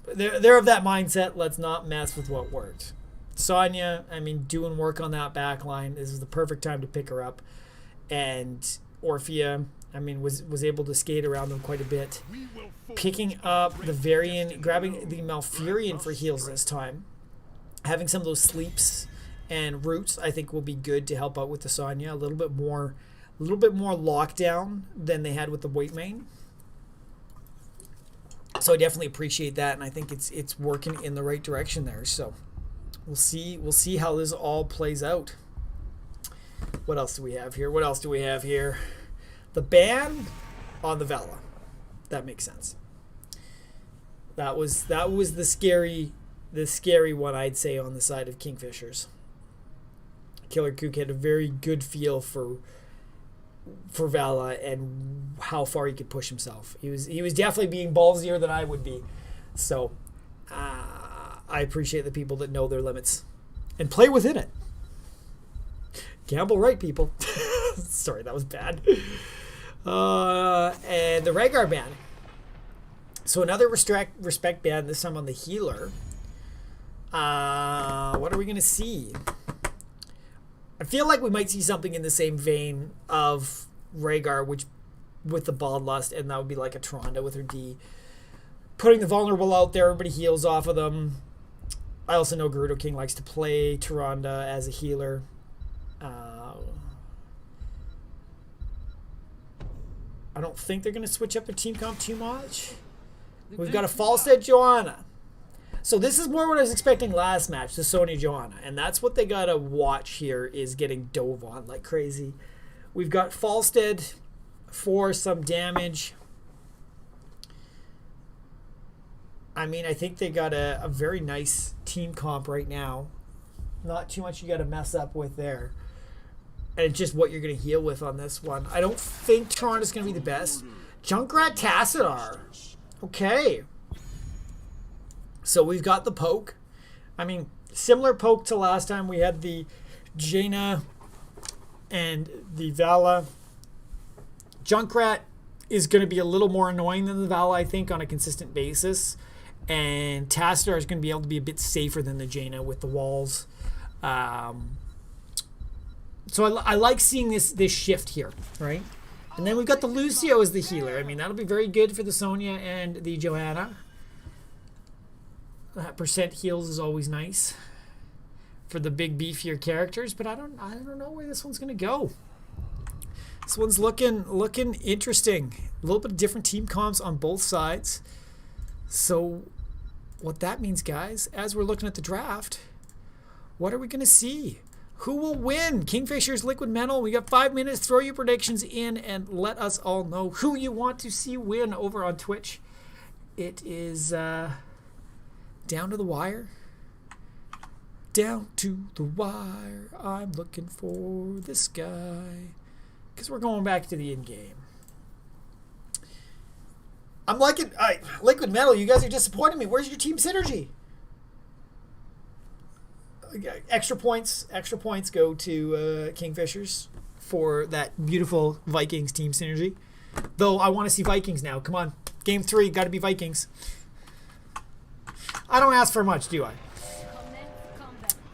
They're of that mindset, let's not mess with what worked. Sonya, I mean, doing work on that back line. This is the perfect time to pick her up. And Orphea, I mean, was able to skate around them quite a bit. Picking up the Varian, grabbing the Malfurion for heals this time. Having some of those sleeps and roots, I think, will be good to help out with the Sonya. A little bit more lockdown than they had with the Whitemane. So I definitely appreciate that, and I think it's working in the right direction there. So we'll see how this all plays out. What else do we have here? The ban on the Vala. That makes sense. That was the scary one, I'd say, on the side of KingFishers. Killer Kook had a very good feel for Vala and how far he could push himself. He was definitely being ballsier than I would be. So I appreciate the people that know their limits and play within it. Gamble right, people. Sorry, that was bad. And the Rhaegar ban. So another respect ban, this time on the healer. What are we going to see? I feel like we might see something in the same vein of Rhaegar, which with the Bald Lust, and that would be like a Tyrande with her D. Putting the vulnerable out there, everybody heals off of them. I also know Gerudo King likes to play Tyrande as a healer. I don't think they're going to switch up their team comp too much. We've got a Falstead Joanna. So this is more what I was expecting last match, the Sonya Joanna. And that's what they got to watch here, is getting dove on like crazy. We've got Falstead for some damage. I mean, I think they got a very nice team comp right now. Not too much you got to mess up with there. And it's just what you're going to heal with on this one. I don't think Toronto's going to be the best. Junkrat Tassadar. Okay. So we've got the poke. I mean, similar poke to last time. We had the Jaina and the Vala. Junkrat is going to be a little more annoying than the Vala, I think, on a consistent basis. And Tassadar is going to be able to be a bit safer than the Jaina with the walls. So I like seeing this shift here, right? And then we've got the Lucio as the healer. I mean, that'll be very good for the Sonya and the Johanna. That percent heals is always nice for the big beefier characters, but I don't know where this one's going to go. This one's looking interesting. A little bit of different team comps on both sides. So what that means, guys, as we're looking at the draft, what are we going to see? Who will win? KingFishers, Liquid Metal. We got 5 minutes. Throw your predictions in and let us all know who you want to see win over on Twitch. It is down to the wire. Down to the wire. I'm looking for this guy. Because we're going back to the in-game. I'm liking Liquid Metal. You guys are disappointing me. Where's your team synergy? Extra points go to KingFishers for that beautiful Vikings team synergy. Though I want to see Vikings now. Come on. Game 3, got to be Vikings. I don't ask for much, do I?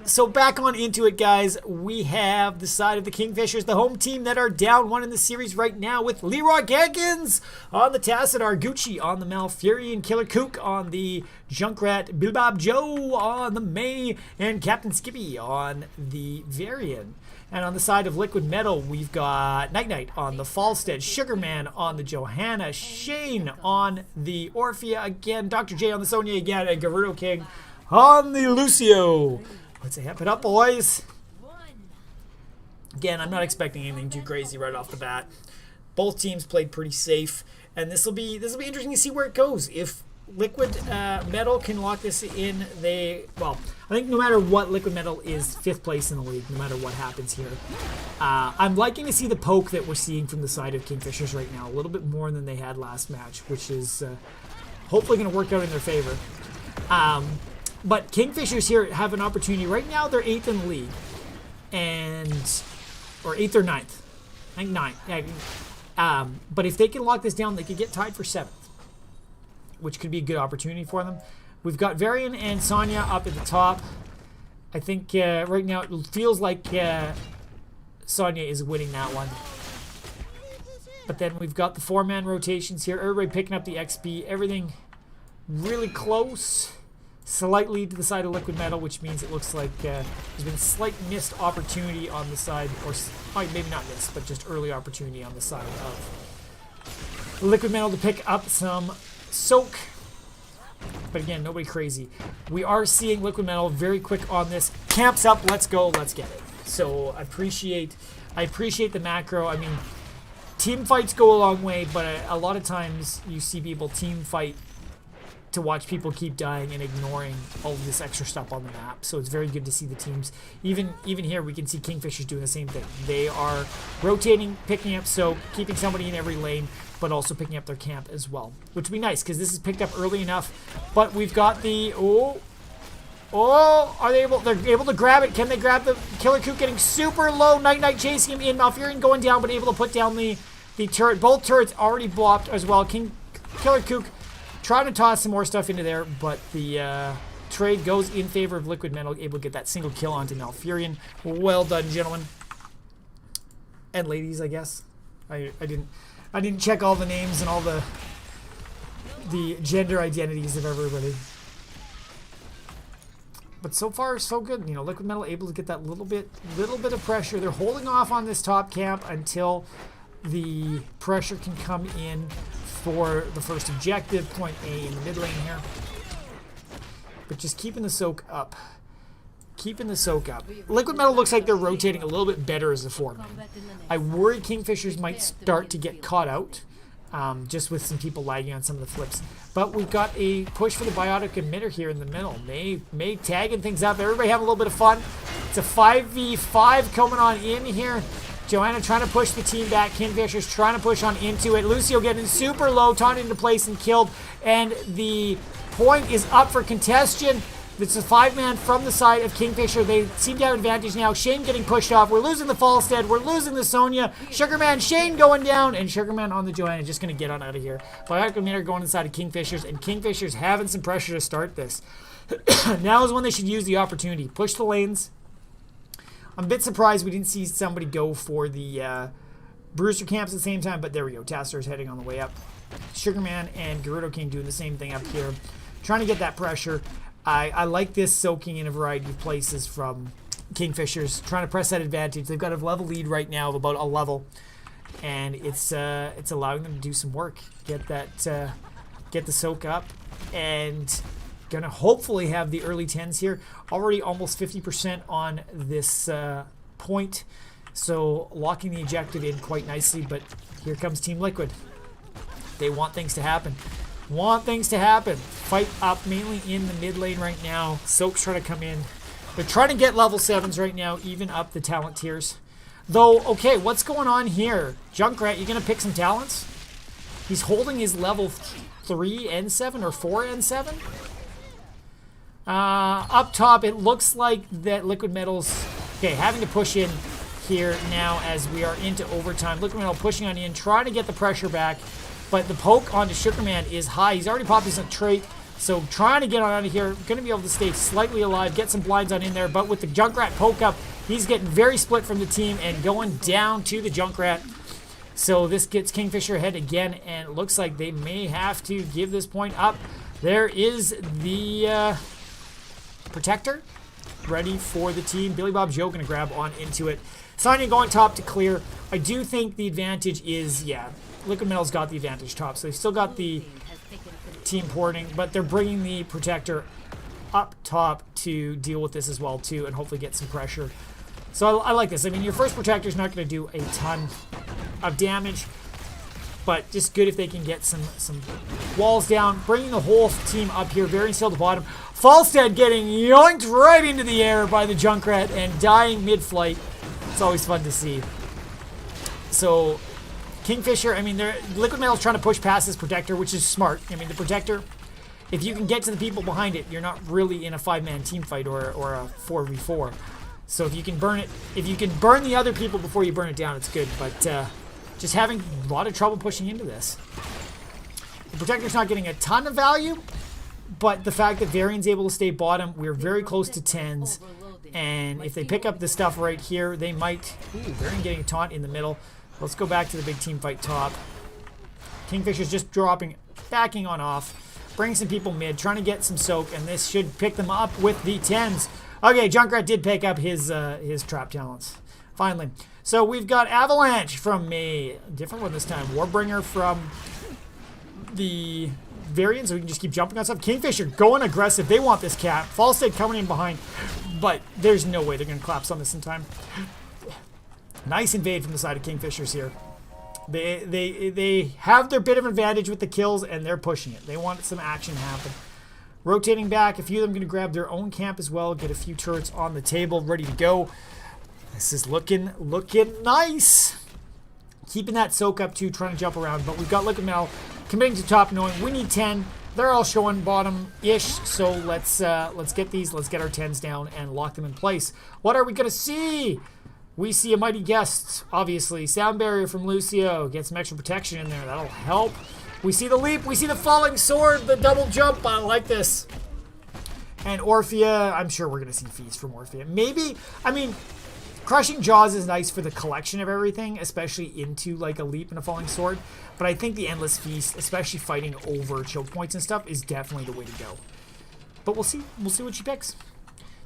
So back on into it, guys. We have the side of the KingFishers, the home team that are down 1 in the series right now with Leroy Gankins on the Tassadar, Gucci on the Malfurion, Killer Kook on the Junkrat, Bilbob Joe on the May, and Captain Skippy on the Varian. And on the side of Liquid Metal, we've got Night Knight on the Falstead, Sugarman on the Johanna, Shane on the Orphea again, Dr. J on the Sonya again, and Garudo King on the Lucio. Let's amp it up, boys. Again, I'm not expecting anything too crazy right off the bat. Both teams played pretty safe, and this will be interesting to see where it goes. If Liquid Metal can lock this in, I think no matter what, Liquid Metal is 5th place in the league, no matter what happens here. I'm liking to see the poke that we're seeing from the side of KingFishers right now, a little bit more than they had last match, which is hopefully going to work out in their favor. But KingFishers here have an opportunity. Right now, they're 8th in the league. Or 8th or 9th. I think 9th. Yeah. But if they can lock this down, they could get tied for 7th. Which could be a good opportunity for them. We've got Varian and Sonya up at the top. I think right now it feels like Sonya is winning that one. But then we've got the 4-man rotations here. Everybody picking up the XP. Everything really close. Slightly to the side of Liquid Metal, which means it looks like there's been a slight missed opportunity on the side, or maybe not missed, but just early opportunity on the side of Liquid Metal to pick up some soak. But again, nobody crazy. We are seeing Liquid Metal very quick on this. Camps up, let's go, let's get it. So I appreciate the macro. I mean, team fights go a long way, but a lot of times you see people team fight to watch people keep dying and ignoring all of this extra stuff on the map. So it's very good to see the teams. Even here, we can see KingFishers doing the same thing. They are rotating, picking up soak, keeping somebody in every lane, but also picking up their camp as well, which would be nice because this is picked up early enough. But we've got the are they able? They're able to grab it. Can they grab the Killer Kook? Getting super low. Night Knight chasing him in. Malfurion going down, but able to put down the turret. Both turrets already blocked as well. Killer Kook trying to toss some more stuff into there, but the trade goes in favor of Liquid Metal, able to get that single kill onto Malfurion. Well done, gentlemen and ladies. I guess I didn't check all the names and all the gender identities of everybody. But so far, so good. You know, Liquid Metal able to get that little bit of pressure. They're holding off on this top camp until the pressure can come in for the first objective, point A in the mid lane here. But just keeping the soak up. Liquid Metal looks like they're rotating a little bit better as a 4-man. I worry KingFishers might start to get caught out, just with some people lagging on some of the flips. But we've got a push for the biotic emitter here in the middle. May tagging things up. Everybody having a little bit of fun. It's a 5v5 coming on in here. Johanna trying to push the team back. KingFishers trying to push on into it. Lucio getting super low, taunted into place and killed. And the point is up for contention. It's a 5-man from the side of Kingfisher. They seem to have advantage now. Shane getting pushed off. We're losing the Falstead. We're losing the Sonia. Sugarman, Shane going down, and Sugarman on the Joanna just going to get on out of here. Biotic Emitter going inside of Kingfishers, and Kingfishers having some pressure to start this. Now is when they should use the opportunity. Push the lanes. I'm a bit surprised we didn't see somebody go for the Brewster camps at the same time, but there we go. Tasser's heading on the way up. Sugarman and Gerudo King doing the same thing up here. Trying to get that pressure. I like this soaking in a variety of places from Kingfishers. Trying to press that advantage. They've got a level lead right now of about a level. And it's allowing them to do some work. Get the soak up. And going to hopefully have the early 10s here. Already almost 50% on this point. So locking the objective in quite nicely. But here comes Team Liquid. They want things to happen. Fight up mainly in the mid lane right now. Soak's trying to come in. They're trying to get level 7s right now, even up the talent tiers. Though, okay, what's going on here? Junkrat, you going to pick some talents? He's holding his level 3 N7 or 4 N7. Up top, it looks like that Liquid Metal's, okay, having to push in here now as we are into overtime. Liquid Metal pushing on in, trying to get the pressure back. But the poke onto Sugarman is high. He's already popped his trait. So trying to get on out of here. Going to be able to stay slightly alive. Get some blinds on in there. But with the Junkrat poke up, he's getting very split from the team and going down to the Junkrat. So this gets Kingfisher ahead again. And it looks like they may have to give this point up. There is the Protector ready for the team. Billy Bob Joe going to grab on into it. Sonya going top to clear. I do think the advantage is, yeah, Liquid Metal's got the advantage top, so they've still got the team porting, but they're bringing the Protector up top to deal with this as well, too, and hopefully get some pressure. So I like this. I mean, your first Protector's not going to do a ton of damage, but just good if they can get some walls down, bringing the whole team up here, very still at the bottom. Falstead getting yoinked right into the air by the Junkrat and dying mid-flight. It's always fun to see. So Kingfisher, I mean, Liquid Metal's trying to push past this Protector, which is smart. I mean, the Protector, if you can get to the people behind it, you're not really in a 5-man team fight or a 4v4. So if you can burn it, if you can burn the other people before you burn it down, it's good. But just having a lot of trouble pushing into this. The Protector's not getting a ton of value, but the fact that Varian's able to stay bottom, we're very close to 10s. And if they pick up the stuff right here, they might... Ooh, Varian getting a taunt in the middle. Let's go back to the big team fight top. Kingfisher's just backing on off. Bring some people mid, trying to get some soak, and this should pick them up with the 10s. Okay, Junkrat did pick up his trap talents. Finally. So we've got Avalanche from a different one this time. Warbringer from the Varian, so we can just keep jumping on stuff. Kingfisher going aggressive. They want this cap. Falstead coming in behind, but there's no way they're going to collapse on this in time. Nice invade from the side of Kingfishers here. They have their bit of advantage with the kills, and they're pushing it. They want some action to happen. Rotating back, a few of them going to grab their own camp as well, get a few turrets on the table, ready to go. This is looking nice. Keeping that soak up too, trying to jump around, but we've got Liquid Metal committing to top, knowing we need 10. They're all showing bottom-ish, so let's get these, let's get our 10s down and lock them in place. What are we going to see? We see a Mighty Guest, obviously. Sound Barrier from Lucio. Get some extra protection in there. That'll help. We see the leap. We see the falling sword. The double jump. I like this. And Orphea. I'm sure we're going to see Feast from Orphea. Maybe. I mean, Crushing Jaws is nice for the collection of everything, especially into like a leap and a falling sword. But I think the Endless Feast, especially fighting over choke points and stuff, is definitely the way to go. But we'll see. We'll see what she picks.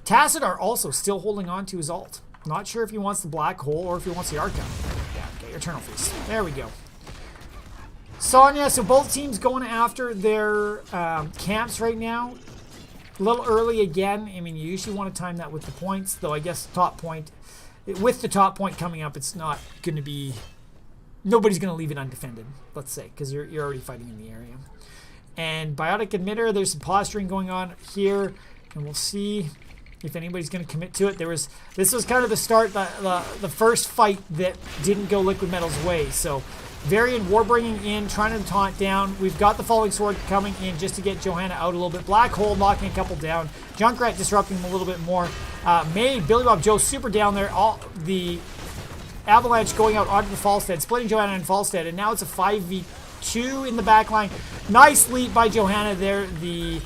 Tassadar also still holding on to his ult. Not sure if he wants the black hole or if he wants the arc gun. Yeah, okay, Eternal Feast. There we go. Sonya, so both teams going after their camps right now. A little early again. I mean, you usually want to time that with the points, though I guess top point, with the top point coming up, it's not going to be, nobody's going to leave it undefended, let's say, because you're already fighting in the area. And Biotic Emitter, there's some posturing going on here, and we'll see if anybody's going to commit to it. This was kind of the start, the first fight that didn't go Liquid Metal's way. So Varian Warbringing in, trying to taunt down. We've got the Falling Sword coming in just to get Johanna out a little bit. Black Hole knocking a couple down. Junkrat disrupting him a little bit more. May, Billy Bob Joe super down there. All the Avalanche going out onto the Falstead, splitting Johanna and Falstead, and now it's a 5v2 in the back line. Nice lead by Johanna there. The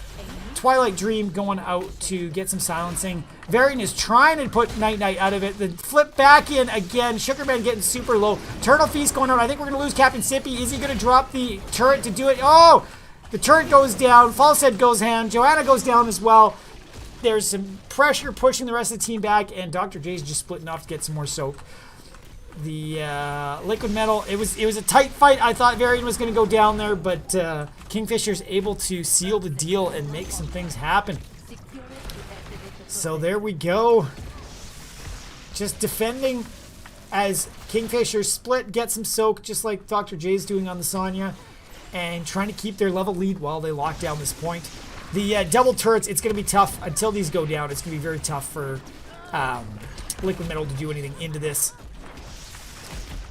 Twilight Dream going out to get some silencing. Varian is trying to put Night Knight out of it. Then flip back in again. Sugarman getting super low. Turtle Feast going out. I think we're going to lose Captain Sippy. Is he going to drop the turret to do it? Oh! The turret goes down. Falstead goes down. Johanna goes down as well. There's some pressure pushing the rest of the team back, and Dr. J's just splitting off to get some more soak. The Liquid Metal, it was a tight fight. I thought Varian was going to go down there, but KingFishers able to seal the deal and make some things happen. So there we go. Just defending as KingFishers split, get some soak, just like Dr. J's doing on the Sonya, and trying to keep their level lead while they lock down this point. The double turrets, it's going to be tough until these go down. It's going to be very tough for Liquid Metal to do anything into this.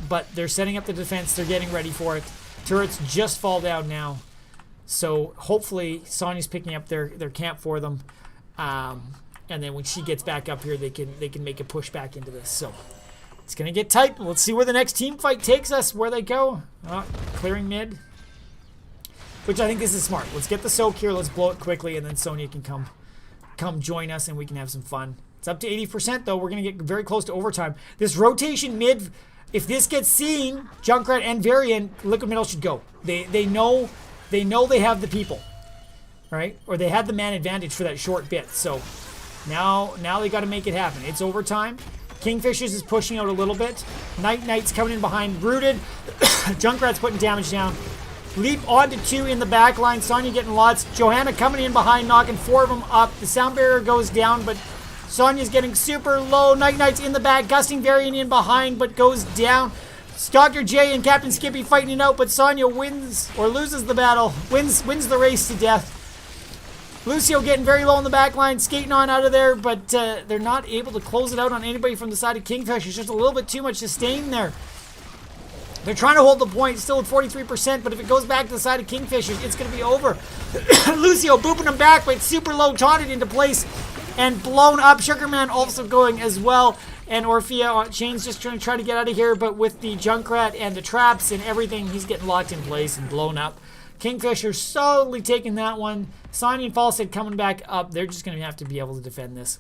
But they're setting up the defense. They're getting ready for it. Turrets just fall down now. So hopefully Sonya's picking up their camp for them. And then when she gets back up here, they can make a push back into this. So it's going to get tight. Let's see where the next team fight takes us, where they go. Clearing mid. Which I think this is smart. Let's get the soak here. Let's blow it quickly. And then Sonya can come join us and we can have some fun. It's up to 80% though. We're going to get very close to overtime. This rotation mid... If this gets seen, Junkrat and Varian, Liquid Metal should go. They know they have the people, right? Or they had the man advantage for that short bit. So now they got to make it happen. It's overtime. KingFishers is pushing out a little bit. Night Knight's coming in behind, rooted. Junkrat's putting damage down. Leap onto 2 in the back line. Sonya getting lots. Johanna coming in behind, knocking 4 of them up. The sound barrier goes down, but Sonya's getting super low. Night Knight's in the back. Gusting Varian in behind, but goes down. Dr. J and Captain Skippy fighting it out, but Sonya wins, or loses the battle. Wins the race to death. Lucio getting very low in the back line, skating on out of there, but they're not able to close it out on anybody from the side of KingFishers. Just a little bit too much sustain there. They're trying to hold the point, still at 43%, but if it goes back to the side of KingFishers, it's going to be over. Lucio booping him back, but super low, taunted into place. And blown up. Sugarman also going as well. And Orphea, Shane's just trying to get out of here. But with the Junkrat and the traps and everything, he's getting locked in place and blown up. KingFisher solely taking that one. Sonya and Falstead coming back up. They're just going to have to be able to defend this.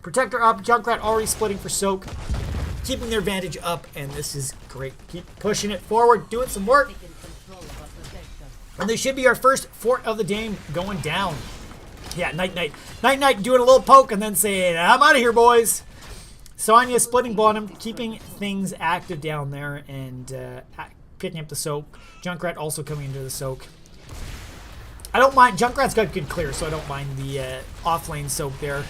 Protector up. Junkrat already splitting for soak. Keeping their advantage up. And this is great. Keep pushing it forward. Doing some work. And this should be our first fort of the game going down. Yeah, Night Knight doing a little poke and then saying, I'm out of here, boys. Sonya splitting bottom, keeping things active down there and picking up the soak. Junkrat also coming into the soak. I don't mind. Junkrat's got good clear, so I don't mind the off-lane soak there.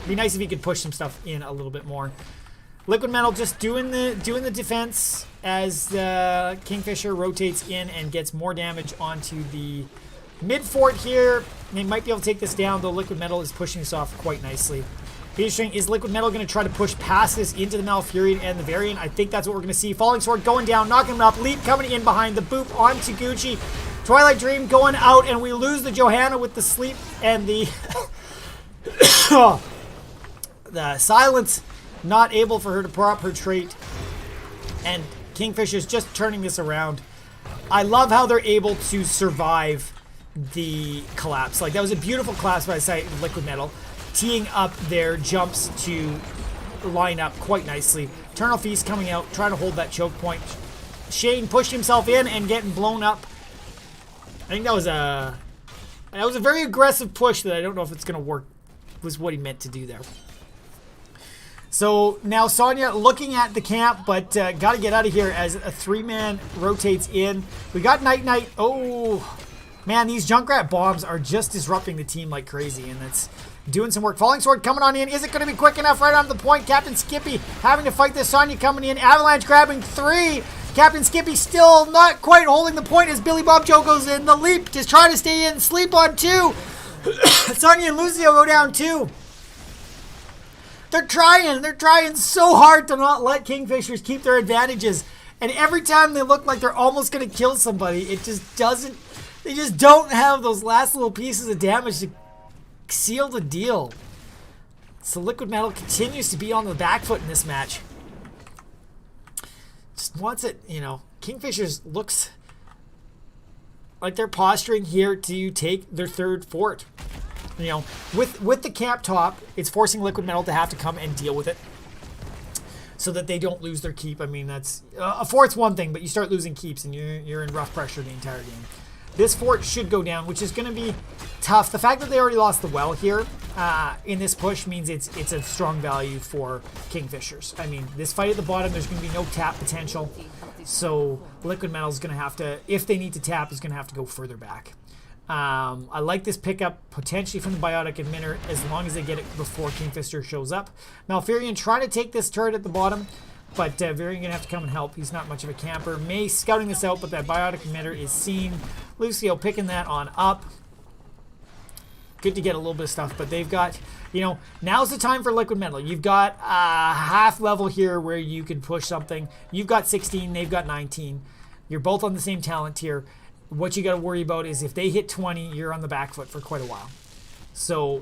Be nice if he could push some stuff in a little bit more. Liquid Metal just doing the defense as KingFisher rotates in and gets more damage onto the mid fort here. They might be able to take this down, though Liquid Metal is pushing this off quite nicely. Interesting, is Liquid Metal going to try to push past this into the Malfurion and the Varian? I think that's what we're going to see. Falling Sword going down, knocking him up. Leap coming in behind the boop onto Gucci. Twilight Dream going out, and we lose the Johanna with the sleep and the the silence. Not able for her to prop her trait. And KingFisher's just turning this around. I love how they're able to survive the collapse. Like, that was a beautiful collapse by the side of Liquid Metal, teeing up their jumps to line up quite nicely. Eternal Feast coming out, trying to hold that choke point. Shane pushed himself in and getting blown up. I think that was a very aggressive push that I don't know if it's going to work, was what he meant to do there. So now Sonya looking at the camp, but got to get out of here as a 3-man rotates in. We got Night Knight. Oh, man, these Junkrat bombs are just disrupting the team like crazy, and that's doing some work. Falling Sword coming on in. Is it going to be quick enough right on the point? Captain Skippy having to fight this. Sonya coming in. Avalanche grabbing 3. Captain Skippy still not quite holding the point as Billy Bob Joe goes in. The leap just trying to stay in. Sleep on 2. Sonya and Lucio go down 2. They're trying so hard to not let KingFishers keep their advantages. And every time they look like they're almost going to kill somebody, it just doesn't... They just don't have those last little pieces of damage to seal the deal. So Liquid Metal continues to be on the back foot in this match. Just wants it, you know. KingFishers looks like they're posturing here to take their third fort. You know, with the camp top, it's forcing Liquid Metal to have to come and deal with it so that they don't lose their keep. I mean, that's a fort's one thing, but you start losing keeps and you're in rough pressure the entire game. This fort should go down, which is going to be tough. The fact that they already lost the well here in this push means it's a strong value for KingFishers. I mean, this fight at the bottom, there's going to be no tap potential. So Liquid Metal is going to have to, if they need to tap, is going to have to go further back. I like this pickup potentially from the Biotic Emitter as long as they get it before KingFisher shows up. Malfurion trying to take this turret at the bottom, but Varian going to have to come and help. He's not much of a camper. May scouting this out, but that Biotic Emitter is seen. Lucio picking that on up. Good to get a little bit of stuff, but they've got, you know, now's the time for Liquid Metal. You've got a half level here where you can push something. You've got 16, they've got 19. You're both on the same talent tier. What you got to worry about is if they hit 20, you're on the back foot for quite a while. So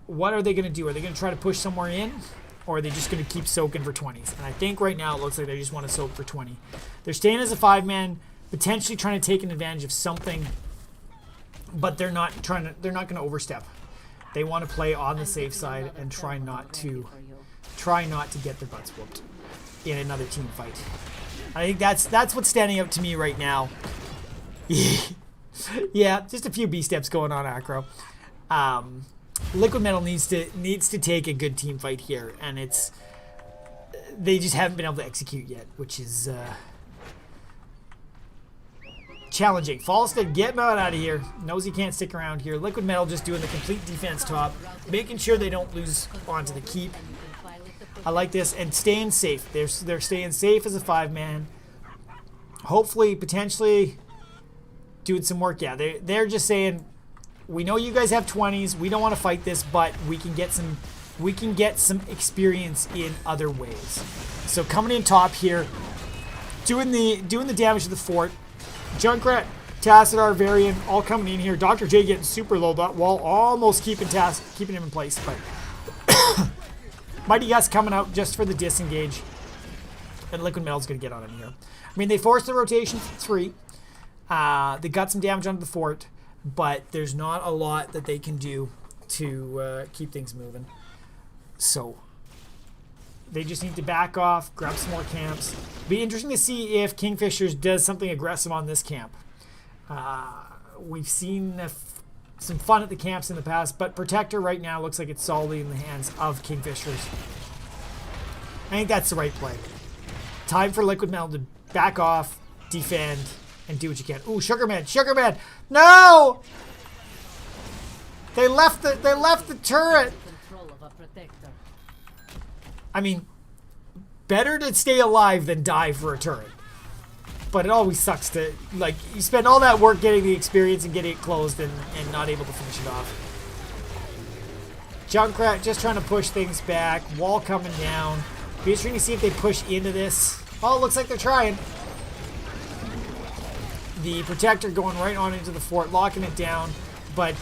what are they going to do? Are they going to try to push somewhere in? Or are they just going to keep soaking for 20s? And I think right now it looks like they just want to soak for 20. They're staying as a 5-man, potentially trying to take an advantage of something, but they're not going to overstep. They want to play on the safe side and try not to get their butts whooped in another team fight. I think that's what's standing out to me right now. Yeah, just a few B steps going on, Acro. Liquid Metal needs to take a good team fight here, and they just haven't been able to execute yet, which is challenging. Falstead getting on out of here. Knows he can't stick around here. Liquid Metal just doing the complete defense top, making sure they don't lose onto the keep. I like this, and staying safe. They're staying safe as a 5-man. Hopefully, potentially doing some work. Yeah, they're just saying, we know you guys have 20s. We don't want to fight this, but we can get some experience in other ways. So coming in top here, doing the damage to the fort. Junkrat, Tassadar, Varian, all coming in here. Dr. J getting super low, but while almost keeping him in place. But Mighty Gus coming out just for the disengage. And Liquid Metal's going to get on him here. I mean, they forced the rotation for 3. They got some damage onto the fort, but there's not a lot that they can do to keep things moving. So they just need to back off, grab some more camps. Be interesting to see if KingFishers does something aggressive on this camp. We've seen some fun at the camps in the past, but Protector right now looks like it's solidly in the hands of KingFishers. I think that's the right play. Time for Liquid Metal to back off, defend, and do what you can. Ooh, Sugarman! No! They left the turret. I mean, better to stay alive than die for a turret. But it always sucks to, like, you spend all that work getting the experience and getting it closed and not able to finish it off. Junkrat just trying to push things back. Wall coming down. Be interesting to see if they push into this. Oh, it looks like they're trying. The Protector going right on into the fort, locking it down. But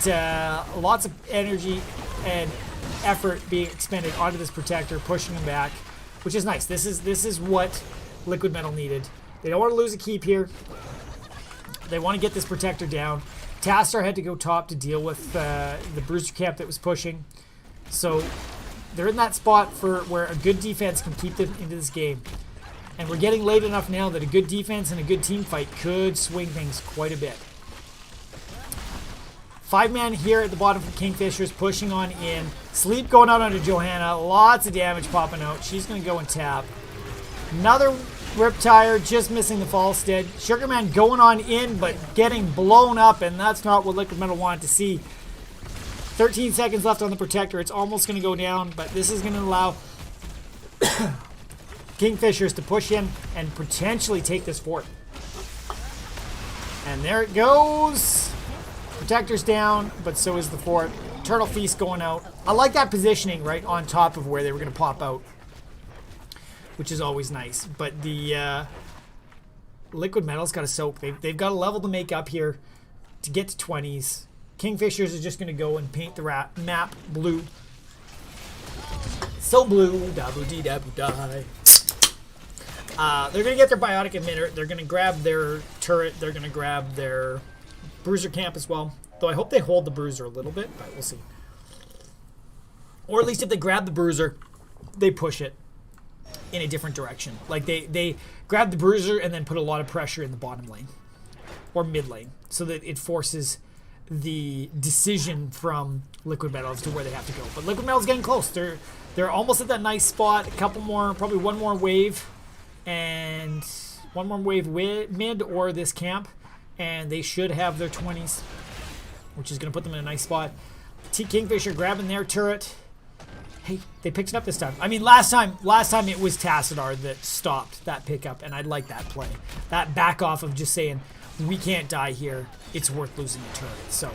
lots of energy and effort being expended onto this Protector, pushing him back, which is nice. This is what Liquid Metal needed. They don't want to lose a keep here. They want to get this Protector down. Tastar had to go top to deal with the Bruiser camp that was pushing. So they're in that spot for where a good defense can keep them into this game. And we're getting late enough now that a good defense and a good team fight could swing things quite a bit. 5-man here at the bottom for KingFishers, pushing on in. Sleep going out onto Johanna. Lots of damage popping out. She's going to go and tap. Another Riptire, just missing the Falstead. Sugarman going on in, but getting blown up, and that's not what Liquid Metal wanted to see. 13 seconds left on the Protector. It's almost going to go down, but this is going to allow KingFishers to push in and potentially take this fort. And there it goes. Protector's down, but so is the fort. Turtle Feast going out. I like that positioning right on top of where they were going to pop out. which is always nice. But the Liquid Metal's got to soak. They've got a level to make up here to get to 20s. KingFishers is just going to go and paint the map blue. So blue, da-boo-dee-da-boo-die. They're going to get their biotic emitter. They're going to grab their turret. They're going to grab their bruiser camp as well. Though I hope they hold the bruiser a little bit, but we'll see. Or at least if they grab the bruiser, they push it in a different direction. Like they grab the bruiser and then put a lot of pressure in the bottom lane or mid lane so that it forces the decision from Liquid Metal as to where they have to go. But Liquid Metal's getting close. They're almost at that nice spot. A couple more, probably one more wave, and one more wave mid or this camp, and they should have their 20s, which is going to put them in a nice spot. KingFisher grabbing their turret. Hey, they picked it up this time. I mean, last time it was Tassadar that stopped that pickup, and I'd like that play. That back off of just saying, we can't die here. It's worth losing the turret. So,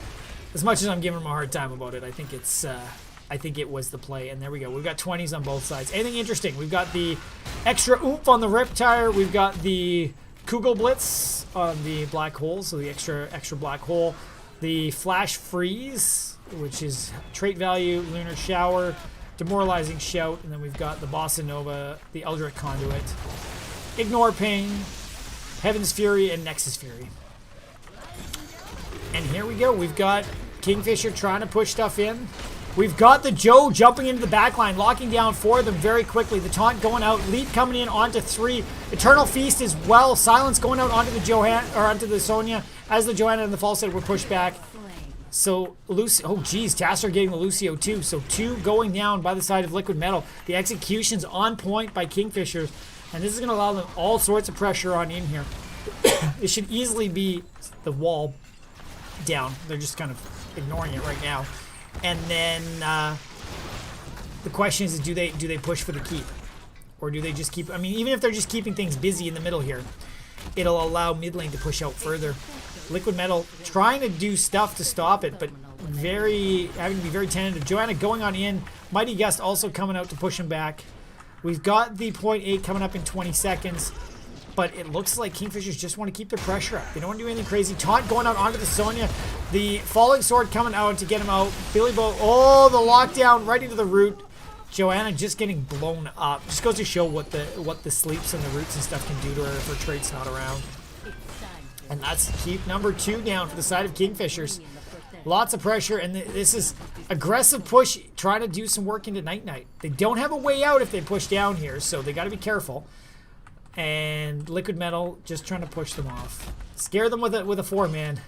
as much as I'm giving him a hard time about it, I think it was the play. And there we go. We've got 20s on both sides. Anything interesting? We've got the extra oomph on the Riptire. We've got the Kugel Blitz on the black hole, so the extra black hole. The Flash Freeze, which is trait value, Lunar Shower, Demoralizing Shout, and then we've got the Bossa Nova, the Eldritch Conduit, Ignore Pain, Heaven's Fury, and Nexus Fury. And here we go. We've got KingFisher trying to push stuff in. We've got the Joe jumping into the backline, locking down 4 of them very quickly. The taunt going out, Leap coming in onto 3. Eternal Feast as well. Silence going out onto the onto the Sonya as the Johanna and the Falset were pushed back. So Lucio, oh geez, Tassadar getting the Lucio too. So 2 going down by the side of Liquid Metal. The execution's on point by KingFishers, and this is going to allow them all sorts of pressure on in here. It should easily be the wall down. They're just kind of ignoring it right now. And then the question is do they push for the keep? Or do they just keep... I mean, even if they're just keeping things busy in the middle here, it'll allow mid lane to push out further. Liquid Metal trying to do stuff to stop it, but having to be very tentative. Johanna going on in. Mighty Gust also coming out to push him back. We've got the 0.8 coming up in 20 seconds. But it looks like KingFishers just want to keep their pressure up. They don't want to do anything crazy. Taunt going out onto the Sonya. The Falling Sword coming out to get him out. Billy Bo, oh, the lockdown right into the root. Johanna just getting blown up. Just goes to show what the sleeps and the roots and stuff can do to her if her trait's not around. And that's keep number 2 down for the side of KingFishers. Lots of pressure, and this is aggressive push, trying to do some work into Night. They don't have a way out if they push down here, so they got to be careful. And Liquid Metal just trying to push them off. Scare them with a 4-man.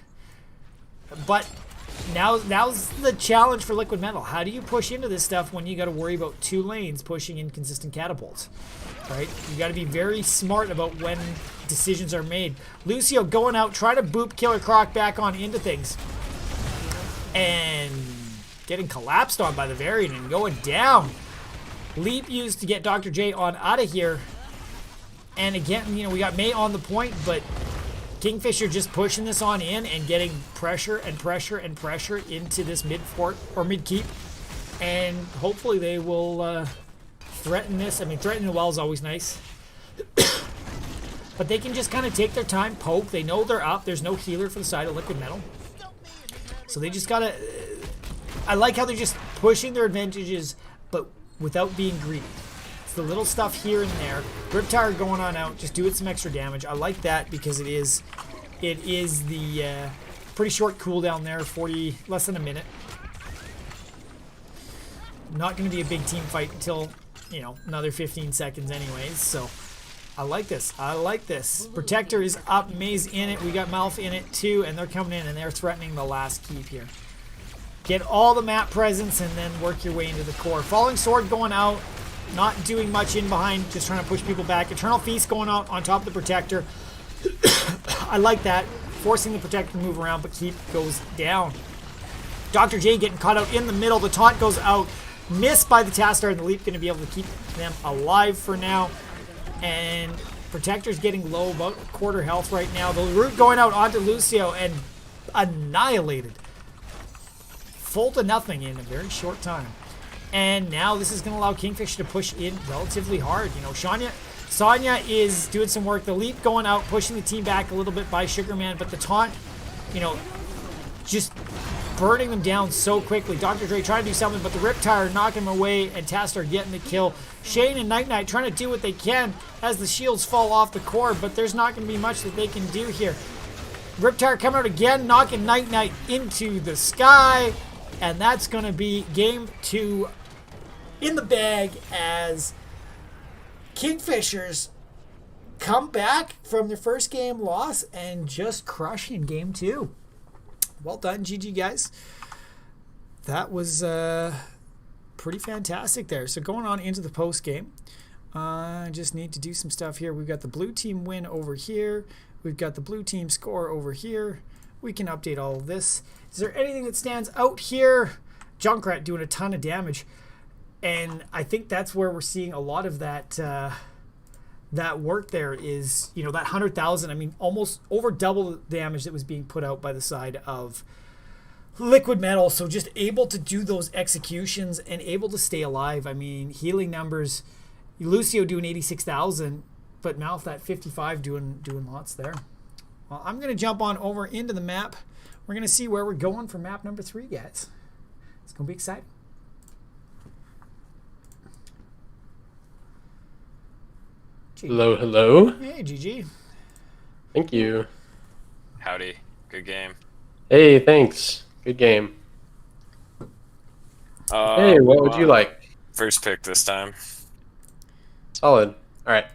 But now's the challenge for Liquid Metal. How do you push into this stuff when you got to worry about 2 lanes pushing inconsistent catapults? Right? You got to be very smart about when decisions are made. Lucio going out, trying to boop Killer Croc back on into things. And getting collapsed on by the Variant and going down. Leap used to get Dr. J on out of here. And again, you know, we got May on the point, but KingFisher just pushing this on in and getting pressure and pressure and pressure into this mid-fort or mid-keep. And hopefully they will threaten this. I mean, threatening the well is always nice. But they can just kind of take their time, poke. They know they're up. There's no healer for the side of Liquid Metal. So they just got to... I like how they're just pushing their advantages, but without being greedy. It's the little stuff here and there. Riptire going on out, just doing some extra damage. I like that because it is the pretty short cooldown there, less than a minute. Not going to be a big team fight until, you know, another 15 seconds anyways, so I like this. I like this. Protector is up, May's in it, we got Malf in it too, and they're coming in and they're threatening the last keep here. Get all the map presence and then work your way into the core. Falling Sword going out. Not doing much in behind, just trying to push people back. Eternal Feast going out on top of the Protector. I like that. Forcing the Protector to move around, but keep goes down. Dr. J getting caught out in the middle. The taunt goes out. Missed by the Tassadar, and the Leap going to be able to keep them alive for now. And Protector's getting low, about a quarter health right now. The root going out onto Lucio and annihilated. Full to nothing in a very short time. And now this is going to allow KingFisher to push in relatively hard. You know, Sonya is doing some work. The leap going out, pushing the team back a little bit by Sugarman, but the taunt, just burning them down so quickly. Dr. Dre trying to do something, but the Riptire knocking him away, and Tastar getting the kill. Shane and Night Knight trying to do what they can as the shields fall off the core, but there's not going to be much that they can do here. Riptire coming out again, knocking Night Knight into the sky, and that's going to be game 2 in the bag as KingFishers come back from their first game loss and just crush in game 2. Well done, GG guys. That was pretty fantastic there. So going on into the post game, I just need to do some stuff here. We've got the blue team win over here. We've got the blue team score over here. We can update all of this. Is there anything that stands out here? Junkrat doing a ton of damage, and I think that's where we're seeing a lot of that that work there is, that 100,000, I mean, almost over double the damage that was being put out by the side of Liquid Metal. So just able to do those executions and able to stay alive. I mean, healing numbers, Lucio doing 86,000, but Mouth at 55 doing lots there. Well, I'm going to jump on over into the map. We're going to see where we're going for map number 3, guys. It's going to be exciting. Hello, hello. Hey, GG. Thank you. Howdy. Good game. Hey, thanks. Good game. Hey, what would you like? First pick this time. Solid. All right.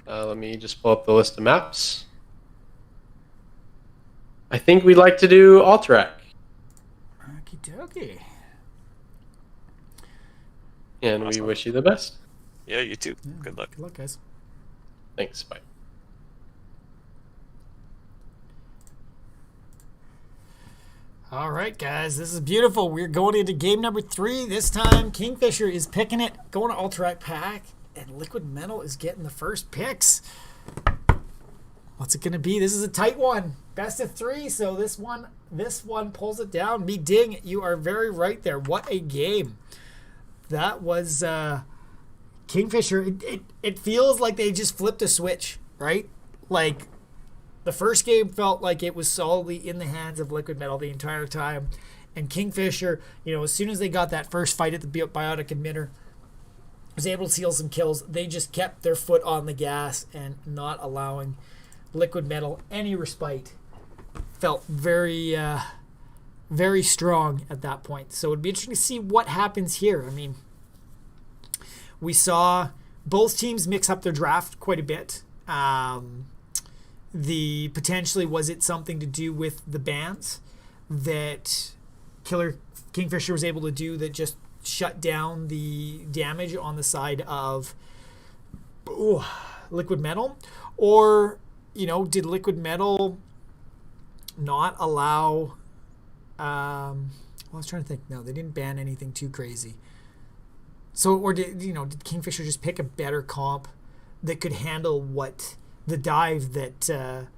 Let me just pull up the list of maps. I think we'd like to do Alterac. Okie dokie. And Awesome. we wish you the best. Yeah, you too. Yeah, Good luck. Good luck, guys. Thanks. Bye. All right, guys, this is beautiful. We're going into game number 3. This time, Kingfisher is picking it, going to Alterac Pack, and Liquid Metal is getting the first picks. What's it going to be? This is a tight one. Best of 3, so this one pulls it down. Me ding, you are very right there. What a game. That was Kingfisher. It feels like they just flipped a switch, right? Like, the first game felt like it was solidly in the hands of Liquid Metal the entire time. And Kingfisher, as soon as they got that first fight at the biotic emitter, was able to seal some kills. They just kept their foot on the gas and not allowing Liquid Metal any respite. Felt very, very strong at that point. So it'd be interesting to see what happens here. I mean, we saw both teams mix up their draft quite a bit. Potentially, was it something to do with the bans that Kingfisher was able to do that just shut down the damage on the side of Liquid Metal? Or, did Liquid Metal not allow... I was trying to think. No, they didn't ban anything too crazy. So, or did Kingfisher just pick a better comp that could handle what... the dive that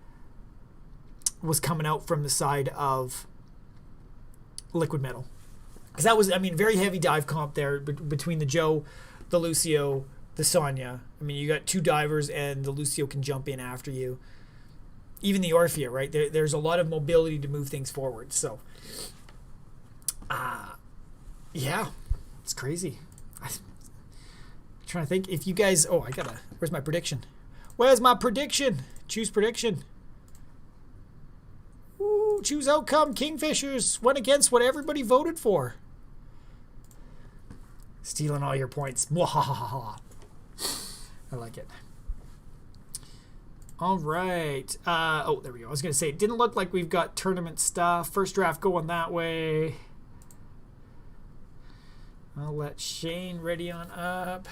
was coming out from the side of Liquid Metal? Because that was, very heavy dive comp there between the Joe, the Lucio, the Sonya. You got 2 divers and the Lucio can jump in after you. Even the Orphea, right? There's a lot of mobility to move things forward. So, yeah, it's crazy. I'm trying to think if you guys... where's my prediction? Where's my prediction? Choose prediction. Ooh, choose outcome. Kingfishers went against what everybody voted for. Stealing all your points. Mwahaha. I like it. All right. There we go. I was going to say, it didn't look like we've got tournament stuff. First draft going that way. I'll let Shane ready on up.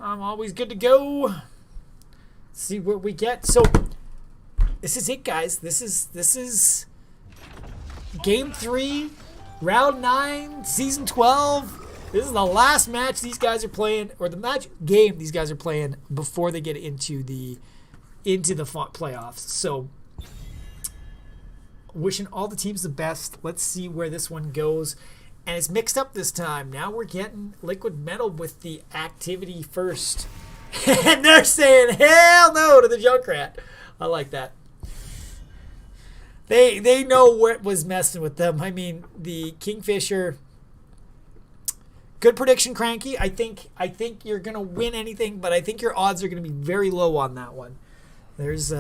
I'm always good to go. See what we get. So this is it, guys. This is game 3, round 9, season 12. This is the last match these guys are playing, or the match game these guys are playing before they get into the playoffs. So wishing all the teams the best. Let's see where this one goes. And it's mixed up this time. Now we're getting Liquid Metal with the activity first. And they're saying hell no to the Junkrat. I like that. They know what was messing with them. I mean, the Kingfisher. Good prediction, Cranky. I think you're gonna win anything, but I think your odds are gonna be very low on that one. There's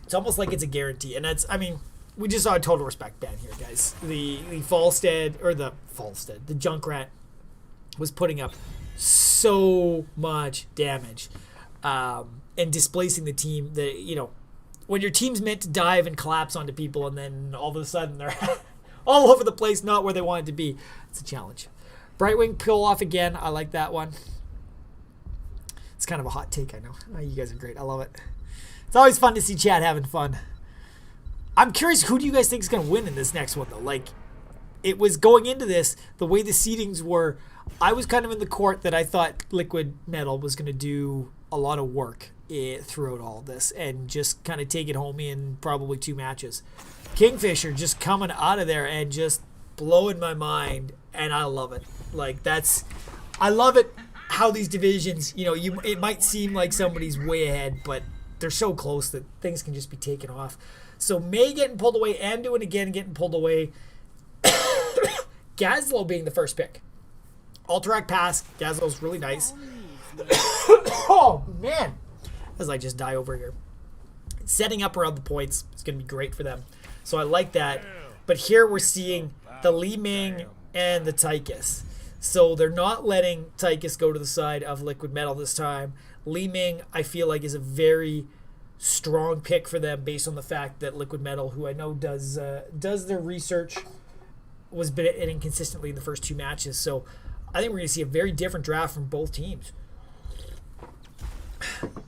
it's almost like it's a guarantee, and that's, I mean, we just saw a total respect ban here, guys. The Junkrat was putting up so much damage and displacing the team that, you know, when your team's meant to dive and collapse onto people and then all of a sudden they're all over the place, not where they wanted to be. It's a challenge. Brightwing pull off again. I like that one. It's kind of a hot take, I know. Oh, you guys are great. I love it. It's always fun to see chat having fun. I'm curious, who do you guys think is going to win in this next one, though? Like, it was going into this, the way the seedings were, I was kind of in the court that I thought Liquid Metal was going to do a lot of work throughout all this and just kind of take it home in probably 2 matches. Kingfisher just coming out of there and just blowing my mind, and I love it. Like, I love it how these divisions, you know, it might seem like somebody's way ahead, but they're so close that things can just be taken off. So May getting pulled away, and doing again getting pulled away. Gazlo being the first pick. Alterac pass. Gazlo's really nice. Oh, man. As I just die over here. Setting up around the points is going to be great for them. So I like that. But here we're seeing the Li Ming and the Tychus. So they're not letting Tychus go to the side of Liquid Metal this time. Li Ming, I feel like, is a very strong pick for them based on the fact that Liquid Metal, who I know does their research, was bidding consistently in the first 2 matches. So I think we're going to see a very different draft from both teams.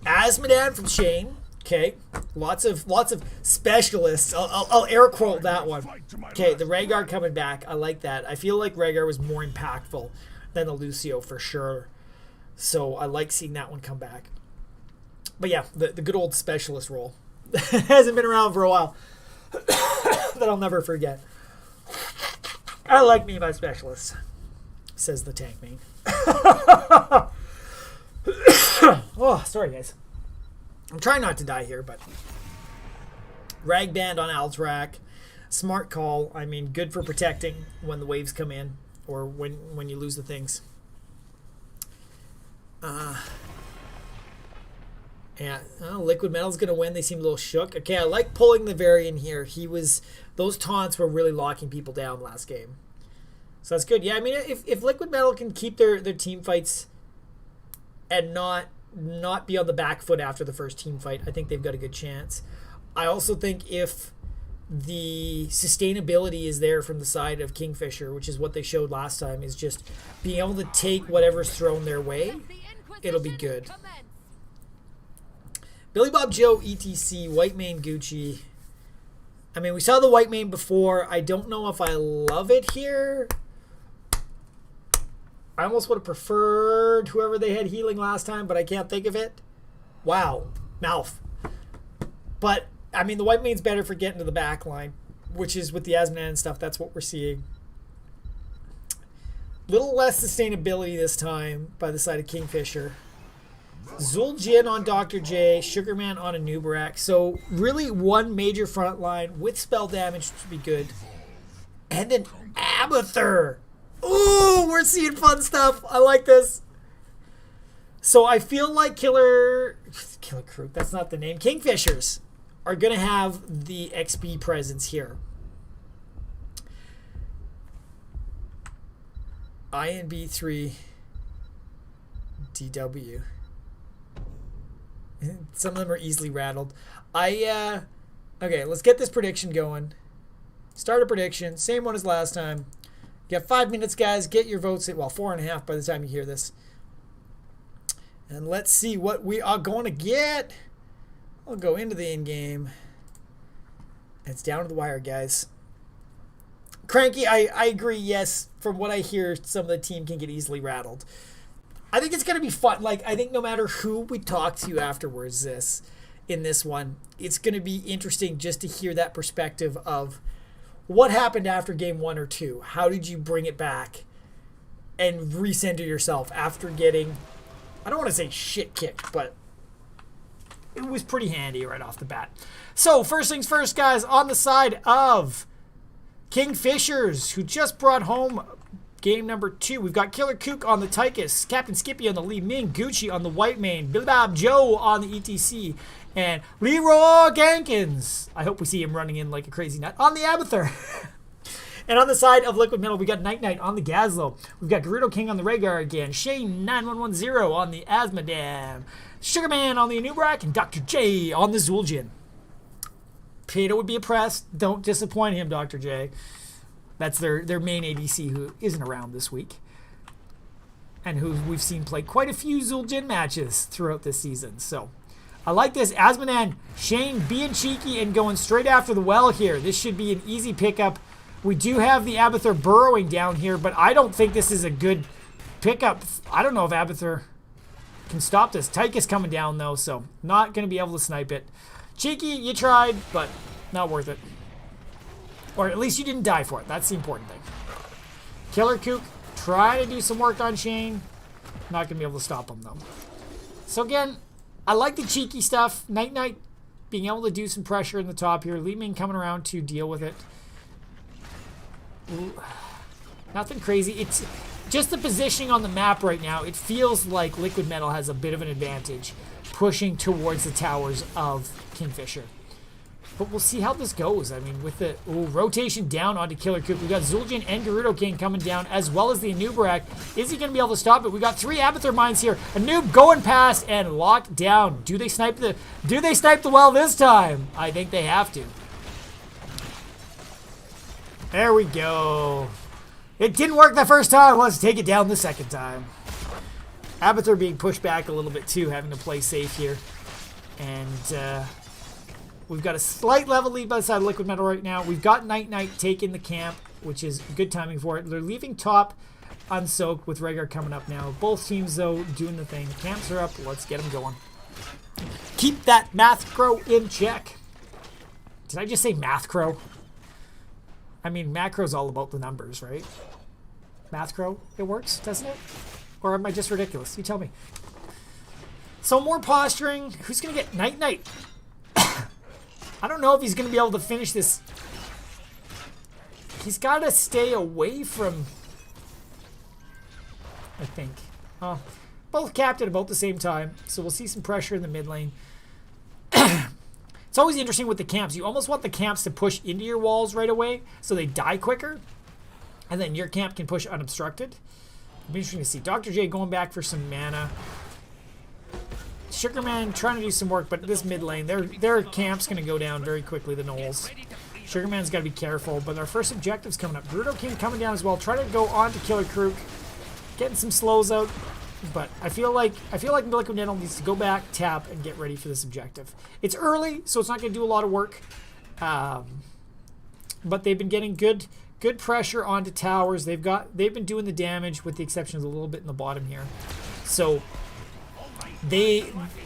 Asmodan from Shane. Okay, lots of specialists. I'll air quote that one. Okay, the Rhaegar coming back. I like that. I feel like Rhaegar was more impactful than the Lucio for sure. So I like seeing that one come back. But yeah, the good old specialist role hasn't been around for a while. That I'll never forget. I like me my specialist, says the tank main. Oh, sorry guys. I'm trying not to die here, but Ragband on Alterac. Smart call. I mean, good for protecting when the waves come in or when you lose the things. Yeah, Liquid Metal's going to win. They seem a little shook. Okay, I like pulling the Varian here. Those taunts were really locking people down last game. So that's good. Yeah, I mean, if Liquid Metal can keep their team fights and not be on the back foot after the first team fight, I think they've got a good chance. I also think if the sustainability is there from the side of Kingfisher, which is what they showed last time, is just being able to take whatever's thrown their way, it'll be good. Billy Bob Joe, ETC, White Mane Gucci. I mean, we saw the White Mane before. I don't know if I love it here. I almost would have preferred whoever they had healing last time, but I can't think of it. Wow. Mouth. But, I mean, the White Mane's better for getting to the back line, which is with the Asmodan and stuff. That's what we're seeing. Little less sustainability this time by the side of Kingfisher. Zul'jin on Dr. J, Sugarman on a Nubarak. So really one major front line with spell damage would be good. And then Abathur. Ooh, we're seeing fun stuff. I like this. So I feel like Killer Crew, that's not the name. Kingfishers are going to have the XP presence here. INB3 DW. Some of them are easily rattled. Okay, let's get this prediction going. Start a prediction. Same one as last time. You got 5 minutes, guys. Get your votes in. Well, 4.5 by the time you hear this. And let's see what we are going to get. I'll go into the in-game. It's down to the wire, guys. Cranky, I agree, yes. From what I hear, some of the team can get easily rattled. I think it's going to be fun. Like, I think no matter who we talk to afterwards in this one, it's going to be interesting just to hear that perspective of What happened after game 1 or 2? How did you bring it back and recenter yourself after getting, I don't want to say shit kicked, but it was pretty handy right off the bat. So first things first, guys, on the side of KingFishers, who just brought home game number 2. We've got Killer Kook on the Tychus, Captain Skippy on the Lee Ming, Gucci on the White Mane, Billy Bob Joe on the ETC, and Leroy Gankins. I hope we see him running in like a crazy nut on the Abathur. And on the side of Liquid Metal, we got Night Knight on the Gazlo. We've got Gerudo King on the Rhaegar again, Shane 9110 on the Asmodam, Sugarman on the Anubrak, and Dr. J on the Zul'jin. Peter would be impressed. Don't disappoint him, Dr. J. That's their main ADC who isn't around this week. And who we've seen play quite a few Zul'jin matches throughout this season. So I like this. Asmodan, Shane being cheeky and going straight after the well here. This should be an easy pickup. We do have the Abathur burrowing down here, but I don't think this is a good pickup. I don't know if Abathur can stop this. Tychus coming down, though, so not going to be able to snipe it. Cheeky, you tried, but not worth it. Or at least you didn't die for it. That's the important thing. Killer Kook, try to do some work on Shane. Not going to be able to stop him, though. So again, I like the cheeky stuff. Night Knight being able to do some pressure in the top here. Li Ming coming around to deal with it. Ooh, nothing crazy. It's just the positioning on the map right now. It feels like Liquid Metal has a bit of an advantage pushing towards the towers of KingFisher. But we'll see how this goes. I mean, with the rotation down onto Killer Kook, we've got Zul'jin and Gerudo King coming down, as well as the Anubrak. Is he going to be able to stop it? We've got 3 Abathur mines here. Anub going past and locked down. Do they snipe the well this time? I think they have to. There we go. It didn't work the first time. Let's take it down the second time. Abathur being pushed back a little bit too, having to play safe here. And we've got a slight level lead by the side of Liquid Metal right now. We've got Night Knight taking the camp, which is good timing for it. They're leaving top unsoaked with Rhaegar coming up now. Both teams, though, doing the thing. Camps are up. Let's get them going. Keep that Math Crow in check. Did I just say Math Crow? I mean, Macro's all about the numbers, right? Math Crow, it works, doesn't it? Or am I just ridiculous? You tell me. So more posturing. Who's going to get Night Knight? I don't know if he's going to be able to finish this. He's got to stay away from, I think. Both capped at about the same time, so we'll see some pressure in the mid lane. It's always interesting with the camps. You almost want the camps to push into your walls right away so they die quicker, and then your camp can push unobstructed. It'll be interesting to see. Dr. J going back for some mana. Sugarman trying to do some work, but this mid lane, their camp's going to go down very quickly, the Knolls. Sugarman's got to be careful, but our first objective's coming up. Gerudo King coming down as well, trying to go on to Killer Kook, getting some slows out, but I feel like Liquid Metal needs to go back, tap, and get ready for this objective. It's early, so it's not going to do a lot of work, but they've been getting good pressure onto towers. They've been doing the damage, with the exception of a little bit in the bottom here. So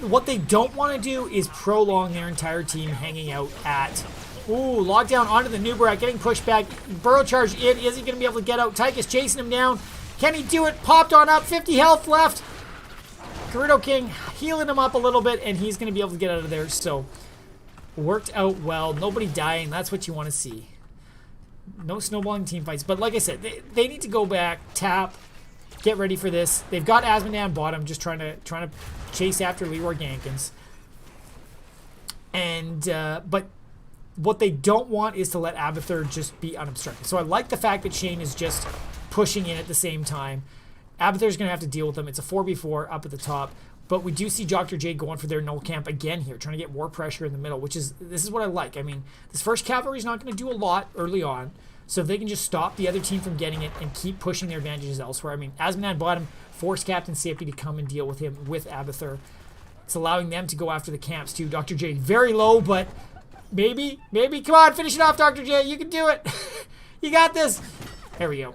what they don't want to do is prolong their entire team hanging out at. Ooh, lockdown onto the Nubarak, getting pushed back. Burrow charge in. Is he going to be able to get out? Tychus chasing him down. Can he do it? Popped on up. 50 health left. Gerudo King healing him up a little bit, and he's going to be able to get out of there. So, worked out well. Nobody dying. That's what you want to see. No snowballing team fights. But like I said, they need to go back, tap, get ready for this. They've got Asmodan bottom, just trying to chase after Leroy Gankins. And but what they don't want is to let Abathur just be unobstructed. So I like the fact that Shane is just pushing in at the same time. Abathur's going to have to deal with them. It's a 4v4 up at the top. But we do see Dr. J going for their null camp again here, trying to get more pressure in the middle, this is what I like. I mean, this first cavalry is not going to do a lot early on. So if they can just stop the other team from getting it and keep pushing their advantages elsewhere. I mean, Asmodan bottom, force Captain Safety to come and deal with him with Abathur. It's allowing them to go after the camps too. Dr. J very low, but maybe, come on, finish it off, Dr. J. You can do it. You got this. There we go.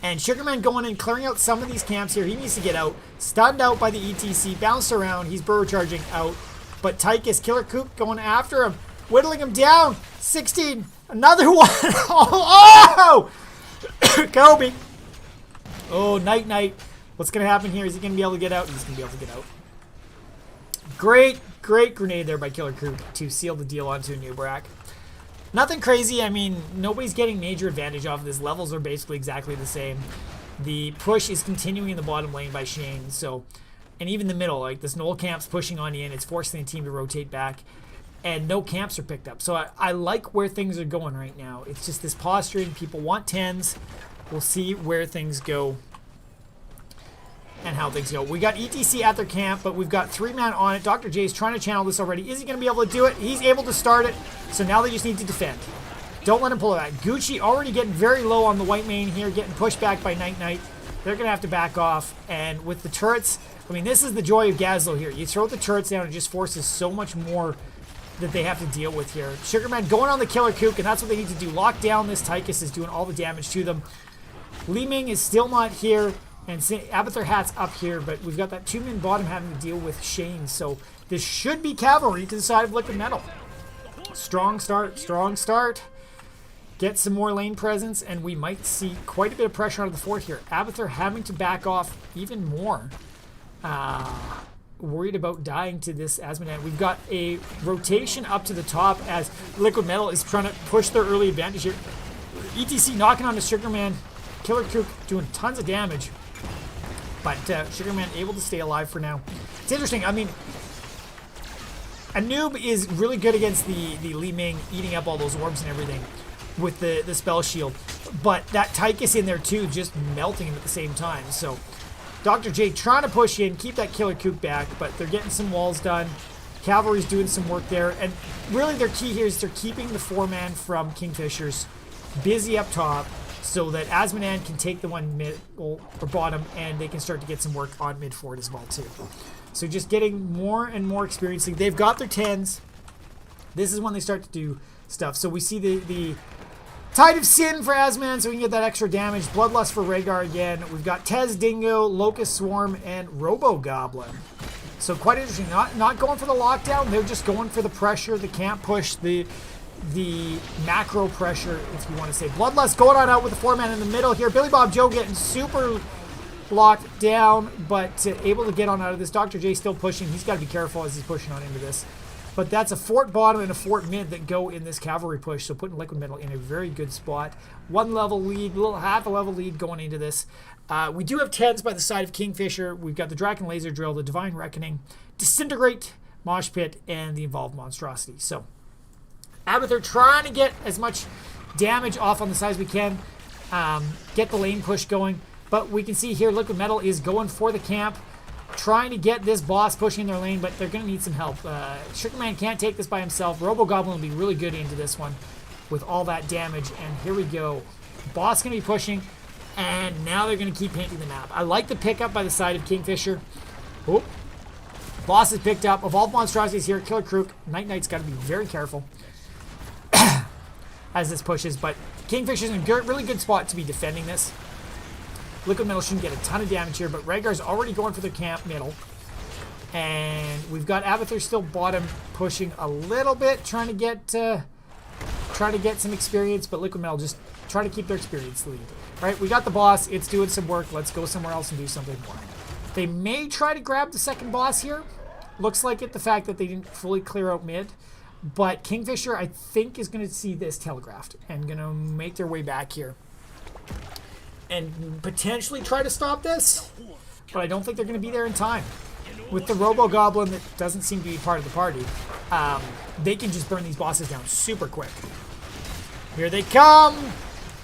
And Sugarman going in, clearing out some of these camps here. He needs to get out. Stunned out by the ETC. Bounced around. He's burrow charging out. But Tychus, Killer Kook going after him. Whittling him down. 16. Another one. Oh! Kobe. Oh, night. What's going to happen here? Is he going to be able to get out? He's going to be able to get out. Great grenade there by Killer Kook to seal the deal onto a Nubrak. Nothing crazy. I mean, nobody's getting major advantage off of this. Levels are basically exactly the same. The push is continuing in the bottom lane by Shane. So, and even the middle, like this Knoll camp's pushing on in. It's forcing the team to rotate back. And no camps are picked up. So I like where things are going right now. It's just this posturing. People want 10s. We'll see where things go and how things go. We got ETC at their camp, but we've got 3-man on it. Dr. J is trying to channel this already. Is he going to be able to do it? He's able to start it. So now they just need to defend. Don't let him pull it back. Gucci already getting very low on the white main here, getting pushed back by Night. They're going to have to back off. And with the turrets, I mean, this is the joy of Gazlo here. You throw the turrets down, it just forces so much more that they have to deal with here. Sugarman going on the Killer Kook, and that's what they need to do. Lock down this Tychus is doing all the damage to them. Li Ming is still not here, and Abathur Hat's up here, but we've got that 2-man bottom having to deal with Shane, so this should be cavalry to the side of Liquid Metal. Strong start. Get some more lane presence, and we might see quite a bit of pressure out of the fort here. Abathur having to back off even more. Worried about dying to this Asmodan. We've got a rotation up to the top as Liquid Metal is trying to push their early advantage here. ETC knocking on the Sugarman. Killer Kook doing tons of damage. But Sugarman able to stay alive for now. It's interesting. I mean, a noob is really good against the Li Ming eating up all those orbs and everything with the spell shield. But that Tychus in there too, just melting him at the same time. So Dr. J trying to push in, keep that Killer Kook back, but they're getting some walls done. Cavalry's doing some work there, and really their key here is they're keeping the 4-man from KingFishers busy up top so that Asmodan can take the one mid or bottom, and they can start to get some work on mid fort as well too. So just getting more and more experience. They've got their 10s. This is when they start to do stuff. So we see the Tide of Sin for Asman, so we can get that extra damage. Bloodlust for Rhaegar again. We've got Tez Dingo, Locust Swarm, and Robo Goblin. So quite interesting. Not going for the lockdown. They're just going for the pressure, the camp push, the macro pressure, if you want to say. Bloodlust going on out with the 4-man in the middle here. Billy Bob Joe getting super locked down, but able to get on out of this. Dr. J still pushing. He's got to be careful as he's pushing on into this. But that's a fort bottom and a fort mid that go in this cavalry push, so putting Liquid Metal in a very good spot. 1 level lead, half a level lead going into this. We do have 10s by the side of Kingfisher. We've got the Draken Laser Drill, the Divine Reckoning, Disintegrate, Mosh Pit, and the Involved Monstrosity. So Abathur trying to get as much damage off on the side as we can, get the lane push going. But we can see here Liquid Metal is going for the camp, trying to get this boss pushing their lane, but they're going to need some help. Sugarman can't take this by himself. Robo Goblin will be really good into this one with all that damage. And here we go. Boss going to be pushing, and now they're going to keep painting the map. I like the pickup by the side of Kingfisher. Oh, boss is picked up. Evolved Monstrosities here. Killer Krook. Knight's got to be very careful as this pushes, but Kingfisher's in a really good spot to be defending this. Liquid Metal shouldn't get a ton of damage here, but Rhaegar's already going for the camp middle. And we've got Abathur still bottom pushing a little bit, trying to get some experience, but Liquid Metal just trying to keep their experience lead. All right, we got the boss. It's doing some work. Let's go somewhere else and do something more. They may try to grab the second boss here. Looks like it, the fact that they didn't fully clear out mid. But Kingfisher, I think, is going to see this telegraphed and going to make their way back here and potentially try to stop this, but I don't think they're going to be there in time. With the Robo Goblin that doesn't seem to be part of the party, they can just burn these bosses down super quick. Here they come,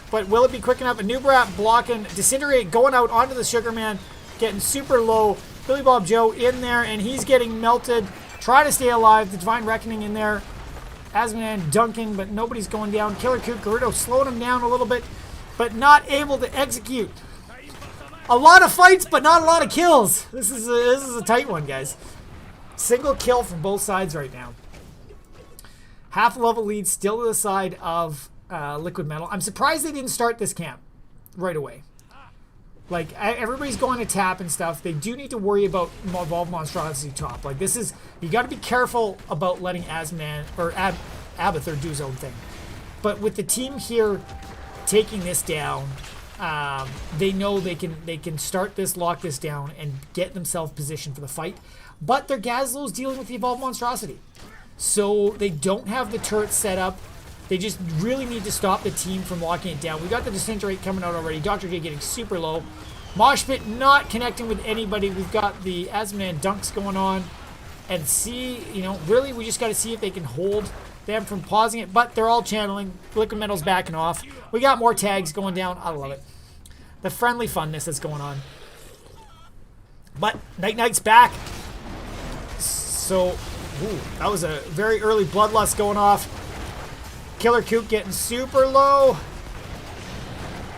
but will it be quick enough? A Nubrat blocking, Disintegrate going out onto the Sugarman, getting super low. Billy Bob Joe in there, and he's getting melted. Try to stay alive. The Divine Reckoning in there. Asmodan dunking, but nobody's going down. Killer Kook, Gerudo slowing him down a little bit, but not able to execute. A lot of fights, but not a lot of kills. This is a tight one, guys. Single kill from both sides right now. Half level lead still to the side of Liquid Metal. I'm surprised they didn't start this camp right away. Like, everybody's going to tap and stuff. They do need to worry about Evolved Monstrosity top. Like, this is, you got to be careful about letting Asman or Abathur do his own thing. But with the team here taking this down, they know they can start this, lock this down, and get themselves positioned for the fight. But their Gazlo's dealing with the Evolved Monstrosity. So they don't have the turret set up. They just really need to stop the team from locking it down. We got the Disintegrate coming out already. Dr. J getting super low. Mosh Pit not connecting with anybody. We've got the Asmodan dunks going on. And see, you know, really we just got to see if they can hold them from pausing it. But they're all channeling. Liquid Metal's backing off. We got more tags going down. I love it. The friendly funness that's going on. But Night Knight's back. So, ooh, that was a very early Bloodlust going off. Killer Kook getting super low.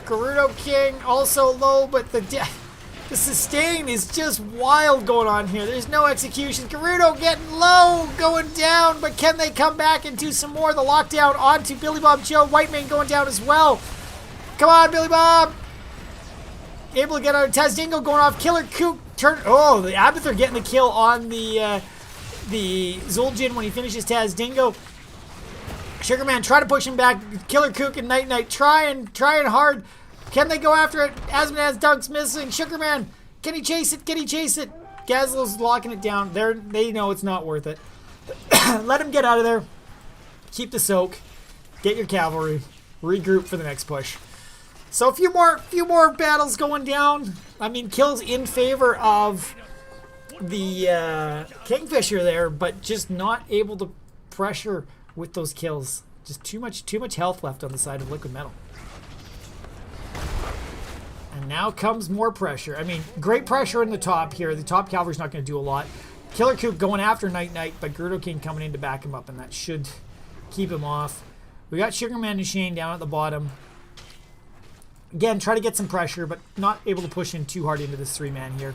Gerudo King also low, but the sustain is just wild going on here. There's no execution. Gerudo getting low, going down, but can they come back and do some more? The lockdown onto Billy Bob Joe. Whitemane going down as well. Come on, Billy Bob. Able to get out of Tazdingo going off. Killer Kook turn. Oh, the Abathur getting the kill on the Zul'jin when he finishes Tazdingo. Sugarman try to push him back. Killer Kook and Night Knight trying hard. Can they go after it? Asmodan's dunk's missing. Sugarman, can he chase it? Can he chase it? Gazlo's locking it down. They know it's not worth it. Let him get out of there. Keep the soak. Get your cavalry. Regroup for the next push. So a few more battles going down. I mean, kills in favor of the Kingfisher there, but just not able to pressure with those kills. Just too much health left on the side of Liquid Metal. And now comes more pressure. I mean, great pressure in the top here. The top cavalry's not going to do a lot. Killer Kook going after Night Knight, but Gerudo King coming in to back him up, and that should keep him off. We got Sugarman and Shane down at the bottom. Again, try to get some pressure, but not able to push in too hard into this three-man here.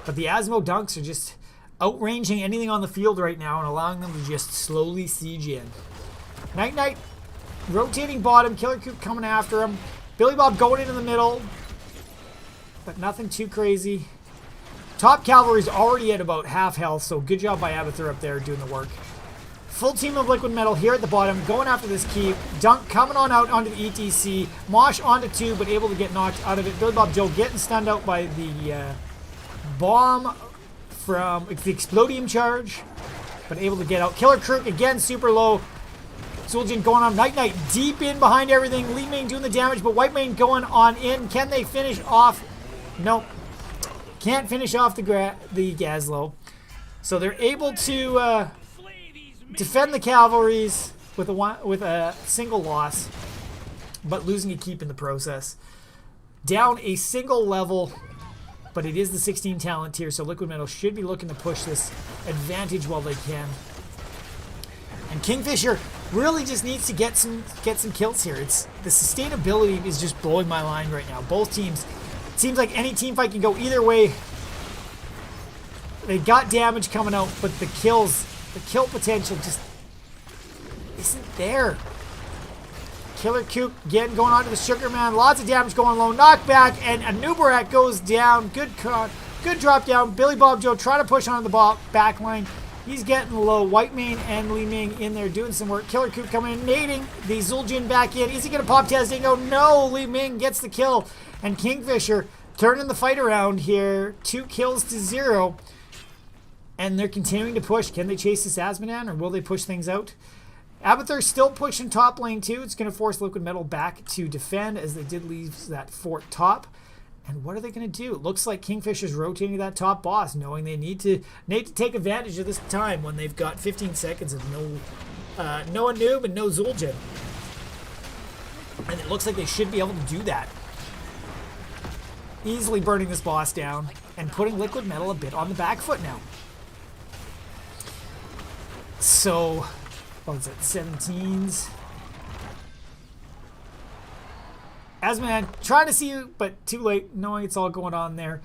But the Asmo dunks are just outranging anything on the field right now and allowing them to just slowly siege in. Night Knight rotating bottom. Killer Kook coming after him. Billy Bob going into the middle, but nothing too crazy. Top cavalry's already at about half health, so good job by Abathur up there doing the work. Full team of Liquid Metal here at the bottom, going after this keep. Dunk coming on out onto the ETC. Mosh onto two, but able to get knocked out of it. Billy Bob Joe getting stunned out by the bomb from the Explodium charge, but able to get out. Killer Kook again, super low. Zul'jin going on. Night Knight deep in behind everything. Li Ming doing the damage, but Whitemane going on in. Can they finish off? Nope. Can't finish off the Gazlo. So they're able to defend the cavalries with a single loss, but losing a keep in the process. Down a single level, but it is the 16 talent tier, so Liquid Metal should be looking to push this advantage while they can. And Kingfisher really just needs to get some kills here. It's the sustainability is just blowing my mind right now. Both teams, it seems like any team fight can go either way. They got damage coming out, but the kill potential just isn't there. Killer Kook again going on to the Sugarman. Lots of damage going low. Knockback, and Anubarak goes down. Good drop down. Billy Bob Joe trying to push onto the back line. He's getting low. Whitemane and Li Ming in there doing some work. Killer Kook coming in, nading the Zul'jin back in. Is he going to pop Tazdingo? No, Li Ming gets the kill. And Kingfisher turning the fight around here. 2 kills to 0. And they're continuing to push. Can they chase this Asmodan, or will they push things out? Abathur still pushing top lane too. It's going to force Liquid Metal back to defend, as they did leave that fort top. And what are they going to do? It looks like Kingfisher's rotating that top boss, knowing they need to take advantage of this time when they've got 15 seconds of no Anub and no Zul'jin. And it looks like they should be able to do that. Easily burning this boss down and putting Liquid Metal a bit on the back foot now. So, what was it, 17s? Asmodan trying to see you, but too late, knowing it's all going on there.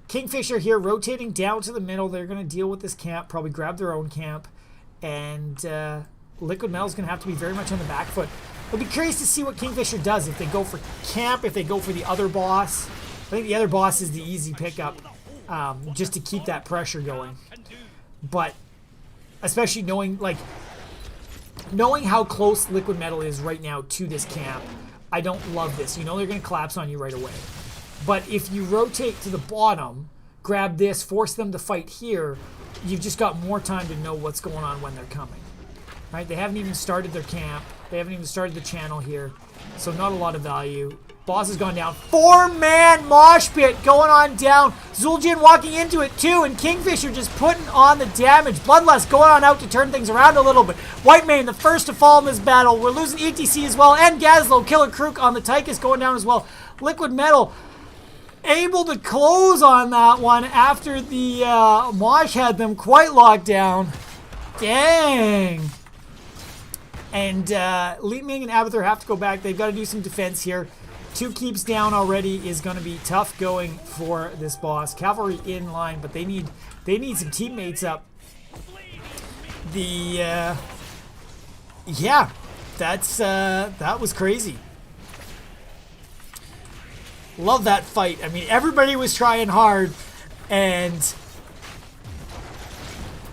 Kingfisher here rotating down to the middle. They're going to deal with this camp, probably grab their own camp. And Liquid Metal's going to have to be very much on the back foot. I'll be curious to see what Kingfisher does. If they go for camp, if they go for the other boss. I think the other boss is the easy pickup, just to keep that pressure going. But especially knowing, like, knowing how close Liquid Metal is right now to this camp, I don't love this. You know they're going to collapse on you right away. But if you rotate to the bottom, grab this, force them to fight here, you've just got more time to know what's going on when they're coming. Right? They haven't even started their camp. They haven't even started the channel here. So not a lot of value. Boss has gone down. 4-man mosh pit going on down. Zul'jin walking into it too, and Kingfisher just putting on the damage. Bloodlust going on out to turn things around a little bit. Whitemane, the first to fall in this battle. We're losing ETC as well, and Gazlo, Killer Krook on the Tychus going down as well. Liquid Metal able to close on that one after the mosh had them quite locked down. Dang. And Li Ming and Abathur have to go back. They've got to do some defense here. 2 keeps down already is going to be tough going for this boss. Cavalry in line, but they need some teammates up. Yeah, that was crazy. Love that fight. I mean, everybody was trying hard, and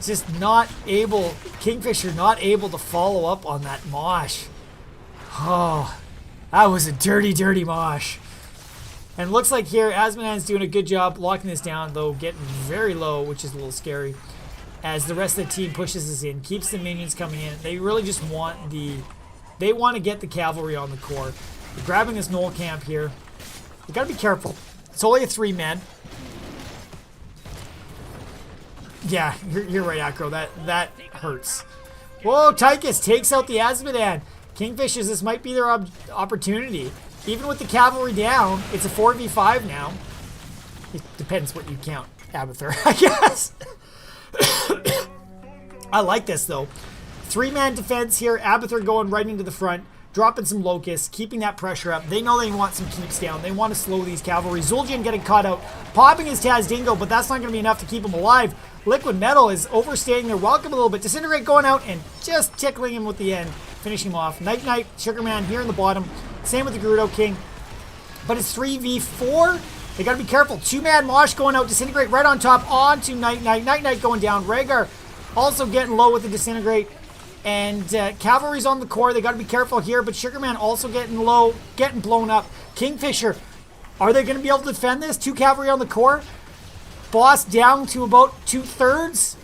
just not able. Kingfisher not able to follow up on that mosh. Oh. That was a dirty, dirty mosh. And looks like here, Asmodean's doing a good job locking this down, though getting very low, which is a little scary. As the rest of the team pushes this in, keeps the minions coming in. They really just want they want to get the cavalry on the core. They're grabbing this Knoll camp here. You gotta be careful. It's only a 3-man. Yeah, you're right, Acro. That hurts. Whoa, Tychus takes out the Asmodean. Kingfishers, this might be their opportunity. Even with the cavalry down, it's a 4v5 now. It depends what you count, Abathur, I guess. I like this, though. 3-man defense here. Abathur going right into the front, dropping some locusts, keeping that pressure up. They know they want some keeps down. They want to slow these cavalry. Zul'jin getting caught out, popping his Taz Dingo, but that's not going to be enough to keep him alive. Liquid Metal is overstaying their welcome a little bit. Disintegrate going out and just tickling him with the end. Finishing him off. Night Knight, Sugarman here in the bottom. Same with the Gerudo King. But it's 3v4. They got to be careful. 2-man mosh going out. Disintegrate right on top onto Night Knight. Night Knight going down. Rhaegar also getting low with the Disintegrate. And Cavalry's on the core. They got to be careful here. But Sugarman also getting low. Getting blown up. Kingfisher. Are they going to be able to defend this? 2 Cavalry on the core. Boss down to about 2/3.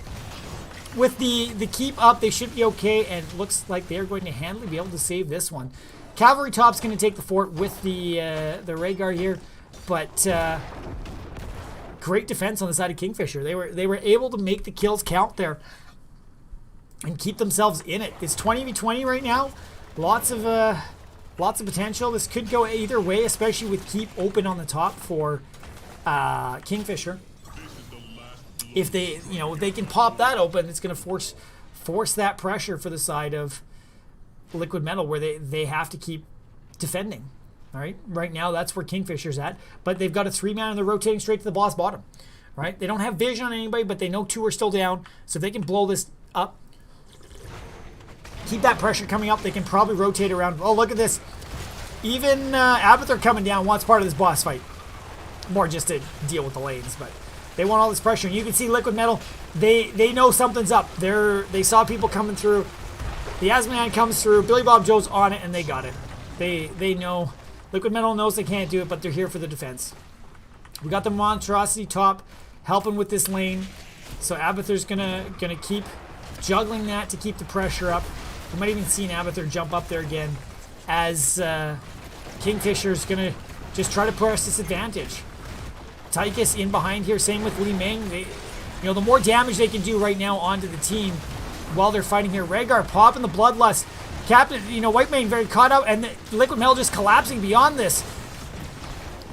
With the keep up, they should be okay, and looks like they're going to handily be able to save this one. Cavalry top's going to take the fort with the Rhaegar here, but great defense on the side of Kingfisher. They were able to make the kills count there and keep themselves in it. It's 20v20 right now. Lots of potential. This could go either way, especially with keep open on the top for Kingfisher. If they, if they can pop that open, it's going to force that pressure for the side of Liquid Metal, where they have to keep defending. All right, right now that's where Kingfisher's at, but they've got a 3-man and they're rotating straight to the boss bottom. Right, they don't have vision on anybody, but they know 2 are still down, so if they can blow this up, keep that pressure coming up, they can probably rotate around. Oh, look at this! Even Abathur coming down wants part of this boss fight, more just to deal with the lanes, but. They want all this pressure. And you can see Liquid Metal, they know something's up. They saw people coming through. The Asmodean comes through. Billy Bob Joe's on it, and they got it. They know. Liquid Metal knows they can't do it, but they're here for the defense. We got the Monstrosity top helping with this lane. So Abathur's gonna keep juggling that to keep the pressure up. We might even see an Abathur jump up there again as Kingfisher's gonna just try to press this advantage. Tychus in behind here, same with Li Ming. The more damage they can do right now onto the team while they're fighting here. Rhaegar popping the Bloodlust. Captain, Whitemane very caught out, and the Liquid Metal just collapsing beyond this.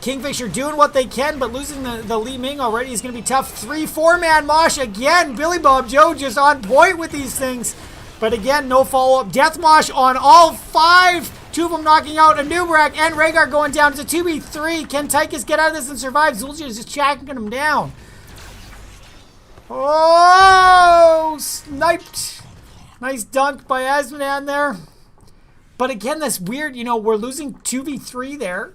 Kingfisher doing what they can, but losing the Li Ming already is going to be tough. 3-4-man mosh again. Billy Bob Joe just on point with these things. But again, no follow-up. Death mosh on all 5. 2 of them knocking out Anubrak and Rhaegar going down. It's a 2v3. Can Tychus get out of this and survive? Zul'jin is just chacking him down. Oh, sniped. Nice dunk by Asmodean there. But again, that's weird. We're losing 2v3 there.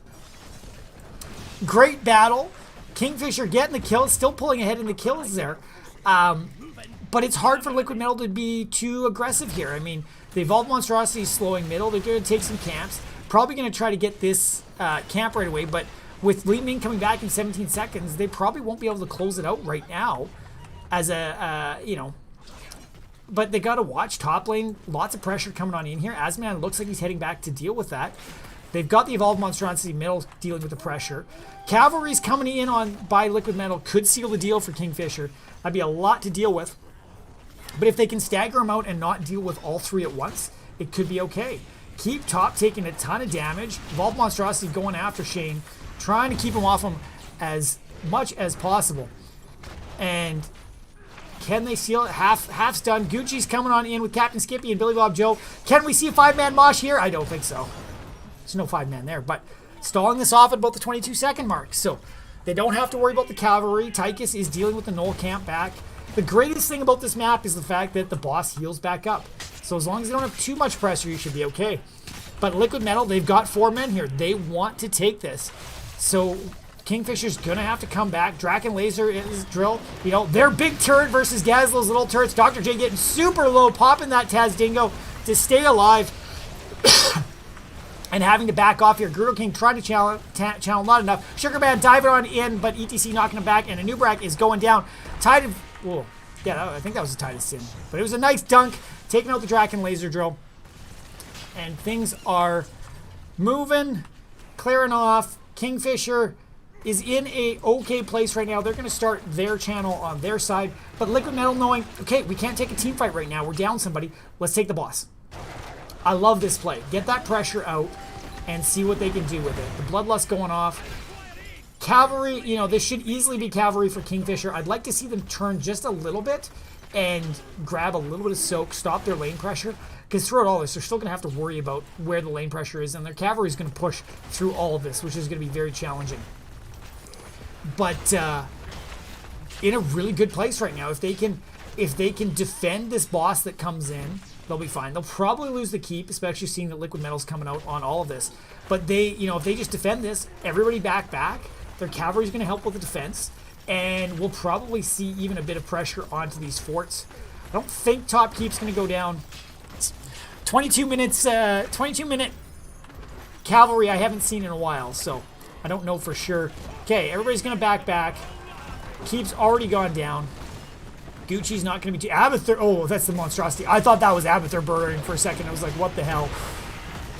Great battle. Kingfisher getting the kill. Still pulling ahead in the kills there. But it's hard for Liquid Metal to be too aggressive here. I mean, The Evolved Monstrosity is slowing middle. They're going to take some camps. Probably going to try to get this camp right away, but with Li Ming coming back in 17 seconds, they probably won't be able to close it out right now as a, you know. But they got to watch top lane. Lots of pressure coming on in here. Asmodan looks like he's heading back to deal with that. They've got the Evolved Monstrosity middle dealing with the pressure. Cavalry's coming in on by Liquid Metal. Could seal the deal for Kingfisher. That'd be a lot to deal with. But if they can stagger them out and not deal with all three at once, it could be okay. Keep top taking a ton of damage. Evolved Monstrosity going after Shane, trying to keep him off him as much as possible. And can they seal it? Half stun. Gucci's coming on in with Captain Skippy and Billy Bob Joe. Can we see a 5-man mosh here? I don't think so. There's no 5-man there, but stalling this off at about the 22-second mark. So they don't have to worry about the cavalry. Tychus is dealing with the Knoll camp back. The greatest thing about this map is the fact that the boss heals back up. So as long as they don't have too much pressure, you should be okay. But Liquid Metal, they've got 4 men here. They want to take this. So Kingfisher's going to have to come back. Draken Laser is drill. You know, their big turret versus Gazlo's little turrets. Dr. J getting super low, popping that Taz Dingo to stay alive. And having to back off here. Gerudo King trying to channel not enough. Sugarman diving on in, but ETC knocking him back. And Anubrak is going down. Tide of... Whoa. Yeah, I think that was a Tide of Sin. But it was a nice dunk. Taking out the Draken Laser drill. And things are moving. Clearing off. Kingfisher is in a okay place right now. They're going to start their channel on their side. But Liquid Metal knowing, okay, we can't take a team fight right now. We're down somebody. Let's take the boss. I love this play. Get that pressure out and see what they can do with it. The Bloodlust going off. Cavalry, you know, this should easily be cavalry for Kingfisher. I'd like to see them turn just a little bit and grab a little bit of soak, stop their lane pressure. Because throughout all this, they're still going to have to worry about where the lane pressure is, and their cavalry is going to push through all of this, which is going to be very challenging. But in a really good place right now. If they can defend this boss that comes in, they'll be fine. They'll probably lose the keep, especially seeing that Liquid Metal's coming out on all of this. But they, you know, if they just defend this, everybody back, their cavalry's going to help with the defense, and we'll probably see even a bit of pressure onto these forts. I don't think top keep's going to go down. 22 minute cavalry I haven't seen in a while, so I don't know for sure. Okay, everybody's going to back. Keep's already gone down. Gucci's not going to be too... Abathur... Oh, that's the monstrosity. I thought that was Abathur burrowing for a second. I was like, what the hell?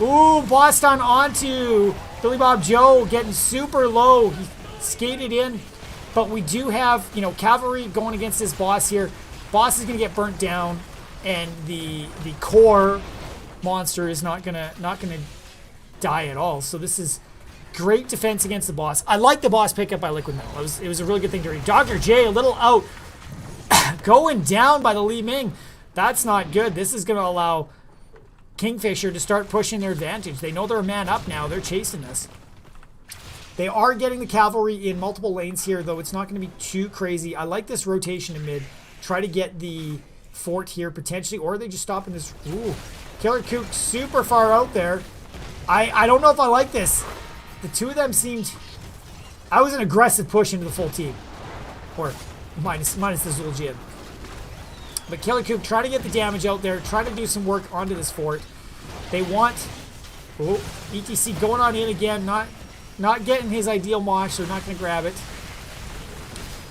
Ooh, Boston onto Billy Bob Joe getting super low. He skated in. But we do have, you know, cavalry going against this boss here. Boss is going to get burnt down. And the core monster is not gonna die at all. So this is great defense against the boss. I like the boss pickup by Liquid Metal. It was a really good thing to read. Dr. J a little out. Going down by the Li Ming. That's not good. This is going to allow Kingfisher to start pushing their advantage. They know they're a man up now. They're chasing this. They are getting the cavalry in multiple lanes here, though it's not going to be too crazy. I like this rotation in mid. Try to get the fort here potentially, or they just stop in this. Ooh, Killer Kook super far out there. I don't know if I like this. The two of them seemed... I was an aggressive push into the full team. Or... Minus this little Jin. But Killer Kook trying to get the damage out there, trying to do some work onto this fort. They want... Oh, ETC going on in again, not getting his ideal mosh, so they're not going to grab it.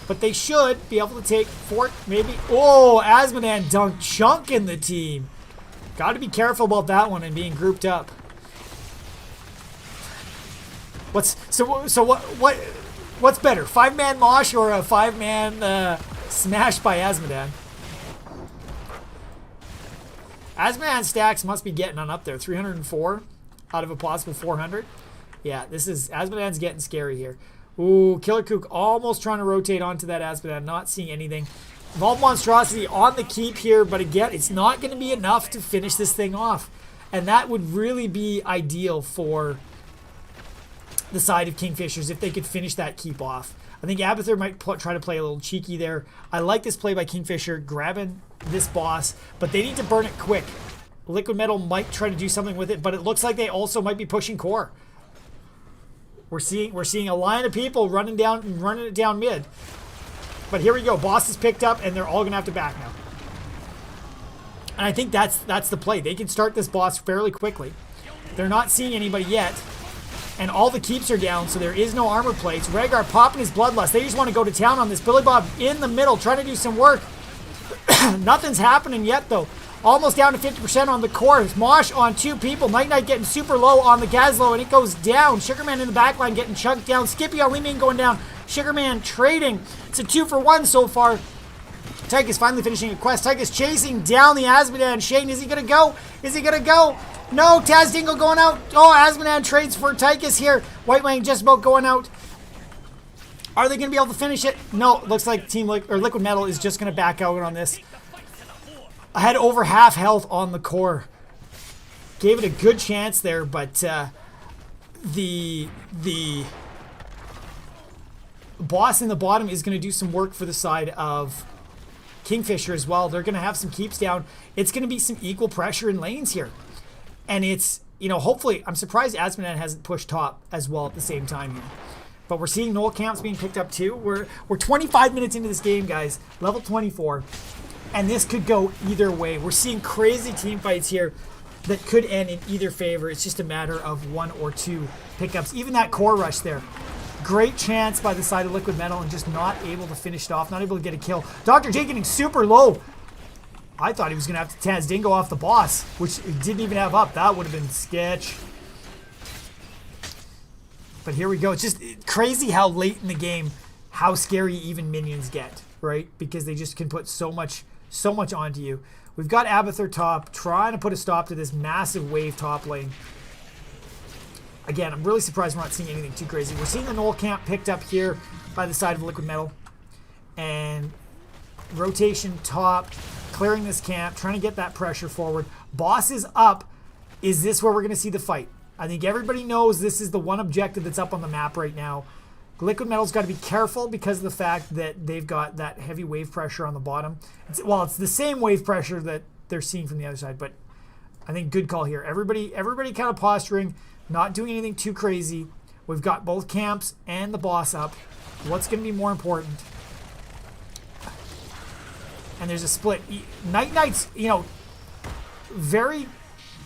But they should be able to take fort, maybe. Oh, Asmodan dunk chunking the team. Got to be careful about that one and being grouped up. What's better, 5-man mosh or a 5-man smash by Asmodan? Asmodan stacks must be getting on up there. 304 out of a possible 400. Yeah, Asmodan's getting scary here. Ooh, Killer Kook almost trying to rotate onto that Asmodan, not seeing anything. Evolved Monstrosity on the keep here, but again, it's not going to be enough to finish this thing off. And that would really be ideal for the side of Kingfishers if they could finish that keep off. I think Abathur might try to play a little cheeky there. I like this play by Kingfisher, grabbing this boss, but they need to burn it quick. Liquid Metal might try to do something with it, but it looks like they also might be pushing core. We're seeing a line of people running it down mid. But here we go. Boss is picked up, and they're all gonna have to back now. And I think that's the play. They can start this boss fairly quickly. They're not seeing anybody yet. And all the keeps are down, so there is no armor plates. Rhaegar popping his bloodlust. They just want to go to town on this. Billy Bob in the middle, trying to do some work. Nothing's happening yet, though. Almost down to 50% on the core. Mosh on 2 people. Night Knight getting super low on the Gazlowe, and it goes down. Sugarman in the backline getting chunked down. Skippy on Li Ming going down. Sugarman trading. It's a 2-for-1 so far. Tychus finally finishing a quest. Tychus chasing down the Azmodan. Shane, is he going to go? Is he going to go? No, Taz Dingle going out. Oh, Azmodan trades for Tychus here. White Wang just about going out. Are they going to be able to finish it? No, looks like Liquid Metal is just going to back out on this. I had over half health on the core. Gave it a good chance there, but the boss in the bottom is going to do some work for the side of Kingfisher as well. They're going to have some keeps down. It's going to be some equal pressure in lanes here. And it's, hopefully, I'm surprised Azmodan hasn't pushed top as well at the same time here. But we're seeing Knoll camps being picked up too. We're 25 minutes into this game, guys. Level 24. And this could go either way. We're seeing crazy team fights here that could end in either favor. It's just a matter of 1 or 2 pickups. Even that core rush there. Great chance by the side of Liquid Metal and just not able to finish it off. Not able to get a kill. Dr. J getting super low. I thought he was going to have to Taz Dingo off the boss, which he didn't even have up. That would have been sketch. But here we go. It's just crazy how late in the game, how scary even minions get, right? Because they just can put so much onto you. We've got Abathur top, trying to put a stop to this massive wave top lane. Again, I'm really surprised we're not seeing anything too crazy. We're seeing the Knoll camp picked up here by the side of Liquid Metal. And rotation top, clearing this camp, trying to get that pressure forward. Boss is up. Is this where we're going to see the fight? I think everybody knows this is the one objective that's up on the map right now. Liquid Metal's got to be careful because of the fact that they've got that heavy wave pressure on the bottom. It's the same wave pressure that they're seeing from the other side, but I think good call here. Everybody kind of posturing, not doing anything too crazy. We've got both camps and the boss up. What's going to be more important? And there's a split. Night Knight's, very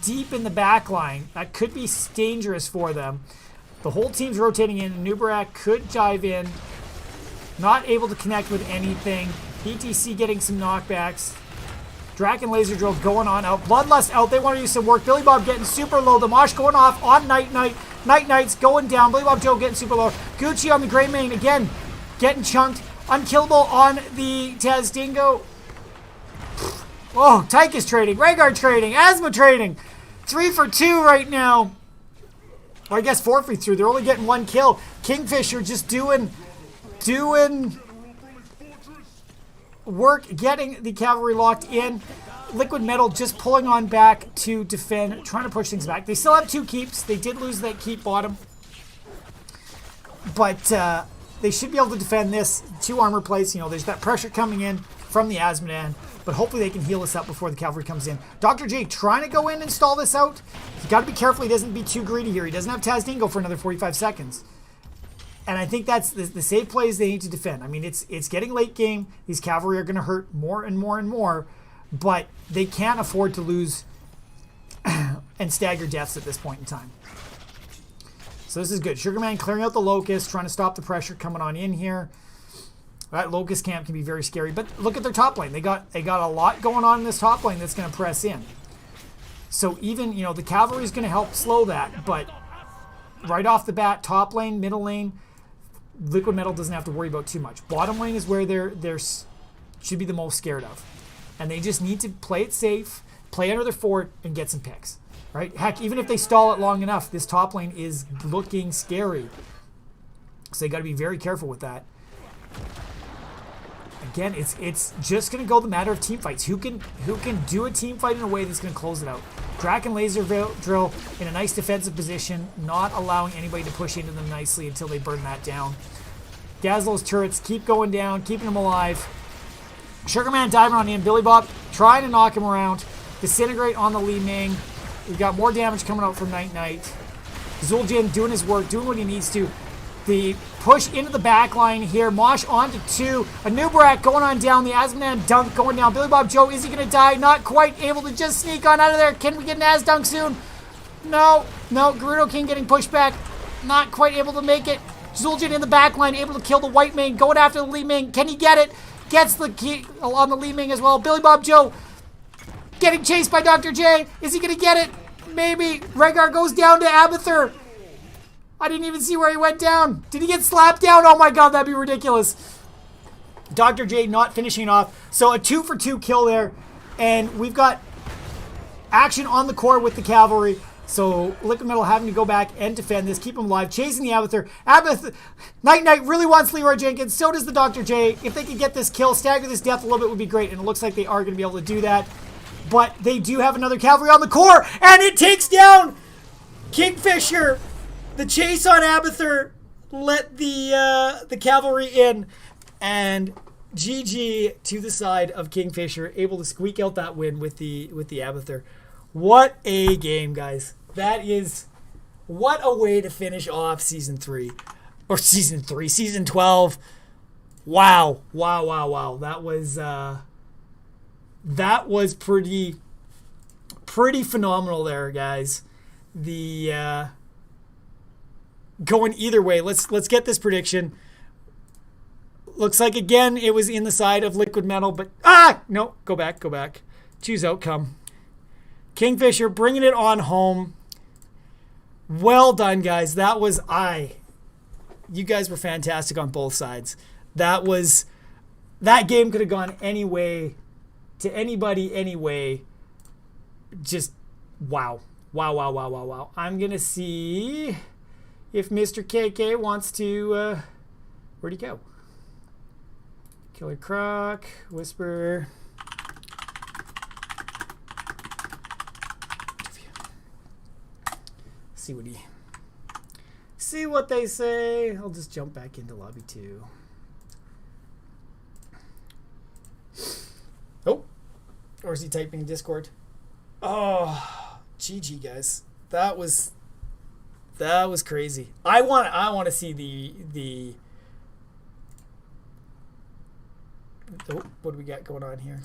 deep in the back line. That could be dangerous for them. The whole team's rotating in. Nubarak could dive in. Not able to connect with anything. BTC getting some knockbacks. Draken Laser Drill going on out. Bloodlust out. They want to do some work. Billy Bob getting super low. The Mosh going off on Night Knight. Night Knight's going down. Billy Bob Joe getting super low. Gucci on the Grey Mane again. Getting chunked. Unkillable on the Taz Dingo. Oh, Tychus trading. Rhaegar trading. Asthma trading. 3 for 2 right now. Or I guess 4 for 3. They're only getting 1 kill. Kingfisher just doing work, getting the cavalry locked in. Liquid Metal just pulling on back to defend, trying to push things back. They still have 2 keeps. They did lose that keep bottom. But they should be able to defend this. 2 armor plates. There's that pressure coming in from the Azmodan. But hopefully they can heal us up before the cavalry comes in. Dr. J trying to go in and stall this out. He's got to be careful he doesn't be too greedy here. He doesn't have Taz Dingo for another 45 seconds. And I think that's the safe plays they need to defend. I mean, it's getting late game. These cavalry are going to hurt more and more and more. But they can't afford to lose and stagger deaths at this point in time. So this is good. Sugarman clearing out the Locust, trying to stop the pressure coming on in here. That Locust camp can be very scary. But look at their top lane. They got a lot going on in this top lane that's going to press in. So even, the cavalry is going to help slow that. But right off the bat, top lane, middle lane, Liquid Metal doesn't have to worry about too much. Bottom lane is where they're should be the most scared of. And they just need to play it safe, play under their fort, and get some picks. Right? Heck, even if they stall it long enough, this top lane is looking scary. So they got to be very careful with that. Again, it's just going to go the matter of team fights. Who can do a team fight in a way that's going to close it out? Draken Laser Drill in a nice defensive position, not allowing anybody to push into them nicely until they burn that down. Gazlowe's turrets keep going down, keeping them alive. Sugarman diving on in. Billy Bob trying to knock him around. Disintegrate on the Li Ming. We've got more damage coming out from Night Knight. Zul'jin doing his work, doing what he needs to. The push into the back line here. Mosh onto 2. A Nubarak going on down. The Asmodan dunk going down. Billy Bob Joe, is he going to die? Not quite able to just sneak on out of there. Can we get an Az dunk soon? No. Gerudo King getting pushed back. Not quite able to make it. Zul'jin in the back line, able to kill the white main. Going after the Li Ming. Can he get it? Gets the key on the Li Ming as well. Billy Bob Joe getting chased by Dr. J. Is he going to get it? Maybe. Rhaegar goes down to Abathur. I didn't even see where he went down. Did he get slapped down? Oh my god, that'd be ridiculous. Dr. J not finishing off. So a 2-for-2 kill there. And we've got action on the core with the cavalry. So Liquid Metal having to go back and defend this. Keep him alive. Chasing the Abathur. Night really wants Leroy Jenkins. So does the Dr. J. If they could get this kill, stagger this death a little bit would be great. And it looks like they are going to be able to do that. But they do have another cavalry on the core. And it takes down Kingfisher. The chase on Abathur let the cavalry in, and GG to the side of Kingfisher, able to squeak out that win with the Abathur. What a game, guys! What a way to finish off season 12. Wow! That was pretty phenomenal there, guys. The going either way. Let's get this prediction. Looks like again it was in the side of Liquid Metal, but no, go back. Choose outcome. Kingfisher bringing it on home. Well done, guys. You guys were fantastic on both sides. That game could have gone any way to anybody anyway. Just wow. I'm gonna see if Mr. KK wants to, where'd he go? Killer Croc, Whisper. See what they say. I'll just jump back into lobby 2. Oh, or is he typing in Discord? Oh, GG, guys. That was crazy. I want to see the what do we got going on here?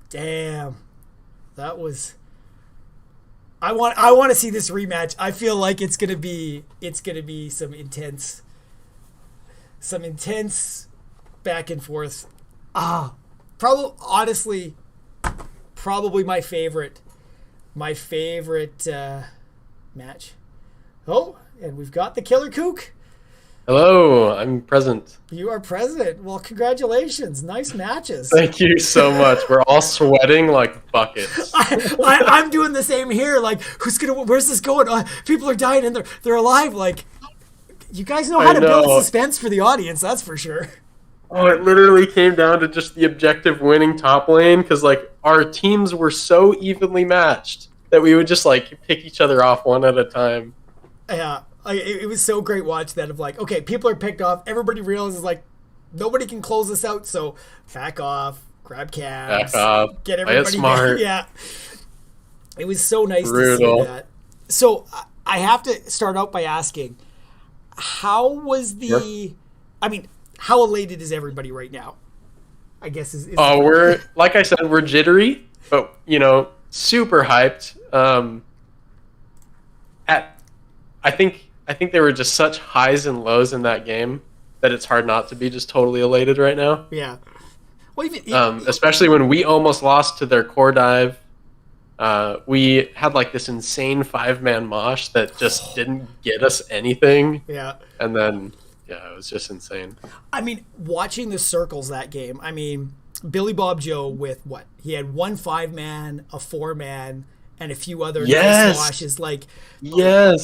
Damn. That was. I want to see this rematch. I feel like it's gonna be some intense back and forth. Probably my favorite match. Oh, and we've got the Killer Kook. Hello, I'm present. You are present. Well, congratulations. Nice matches. Thank you so much. We're all sweating like buckets. I'm doing the same here. Like, where's this going? People are dying and they're alive. Like, you guys know how to build suspense for the audience, that's for sure. Oh, it literally came down to just the objective winning top lane because, like, our teams were so evenly matched that we would just, like, pick each other off one at a time. Yeah. It was so great watching that of like, okay, people are picked off. Everybody realizes like nobody can close this out, so back off, grab cabs, get everybody smart. Yeah, it was so nice to see that. So I have to start out by asking, how was the? Sure. I mean, how elated is everybody right now? I guess is we're like I said, we're jittery, but super hyped. I think there were just such highs and lows in that game that it's hard not to be just totally elated right now. Yeah. Well, especially when we almost lost to their core dive. We had like this insane 5-man mosh that just didn't get us anything. Yeah. And then, it was just insane. I mean, watching the circles that game, I mean, Billy Bob Joe with what? He had 1 5-man, a 4-man, and a few other nice washes,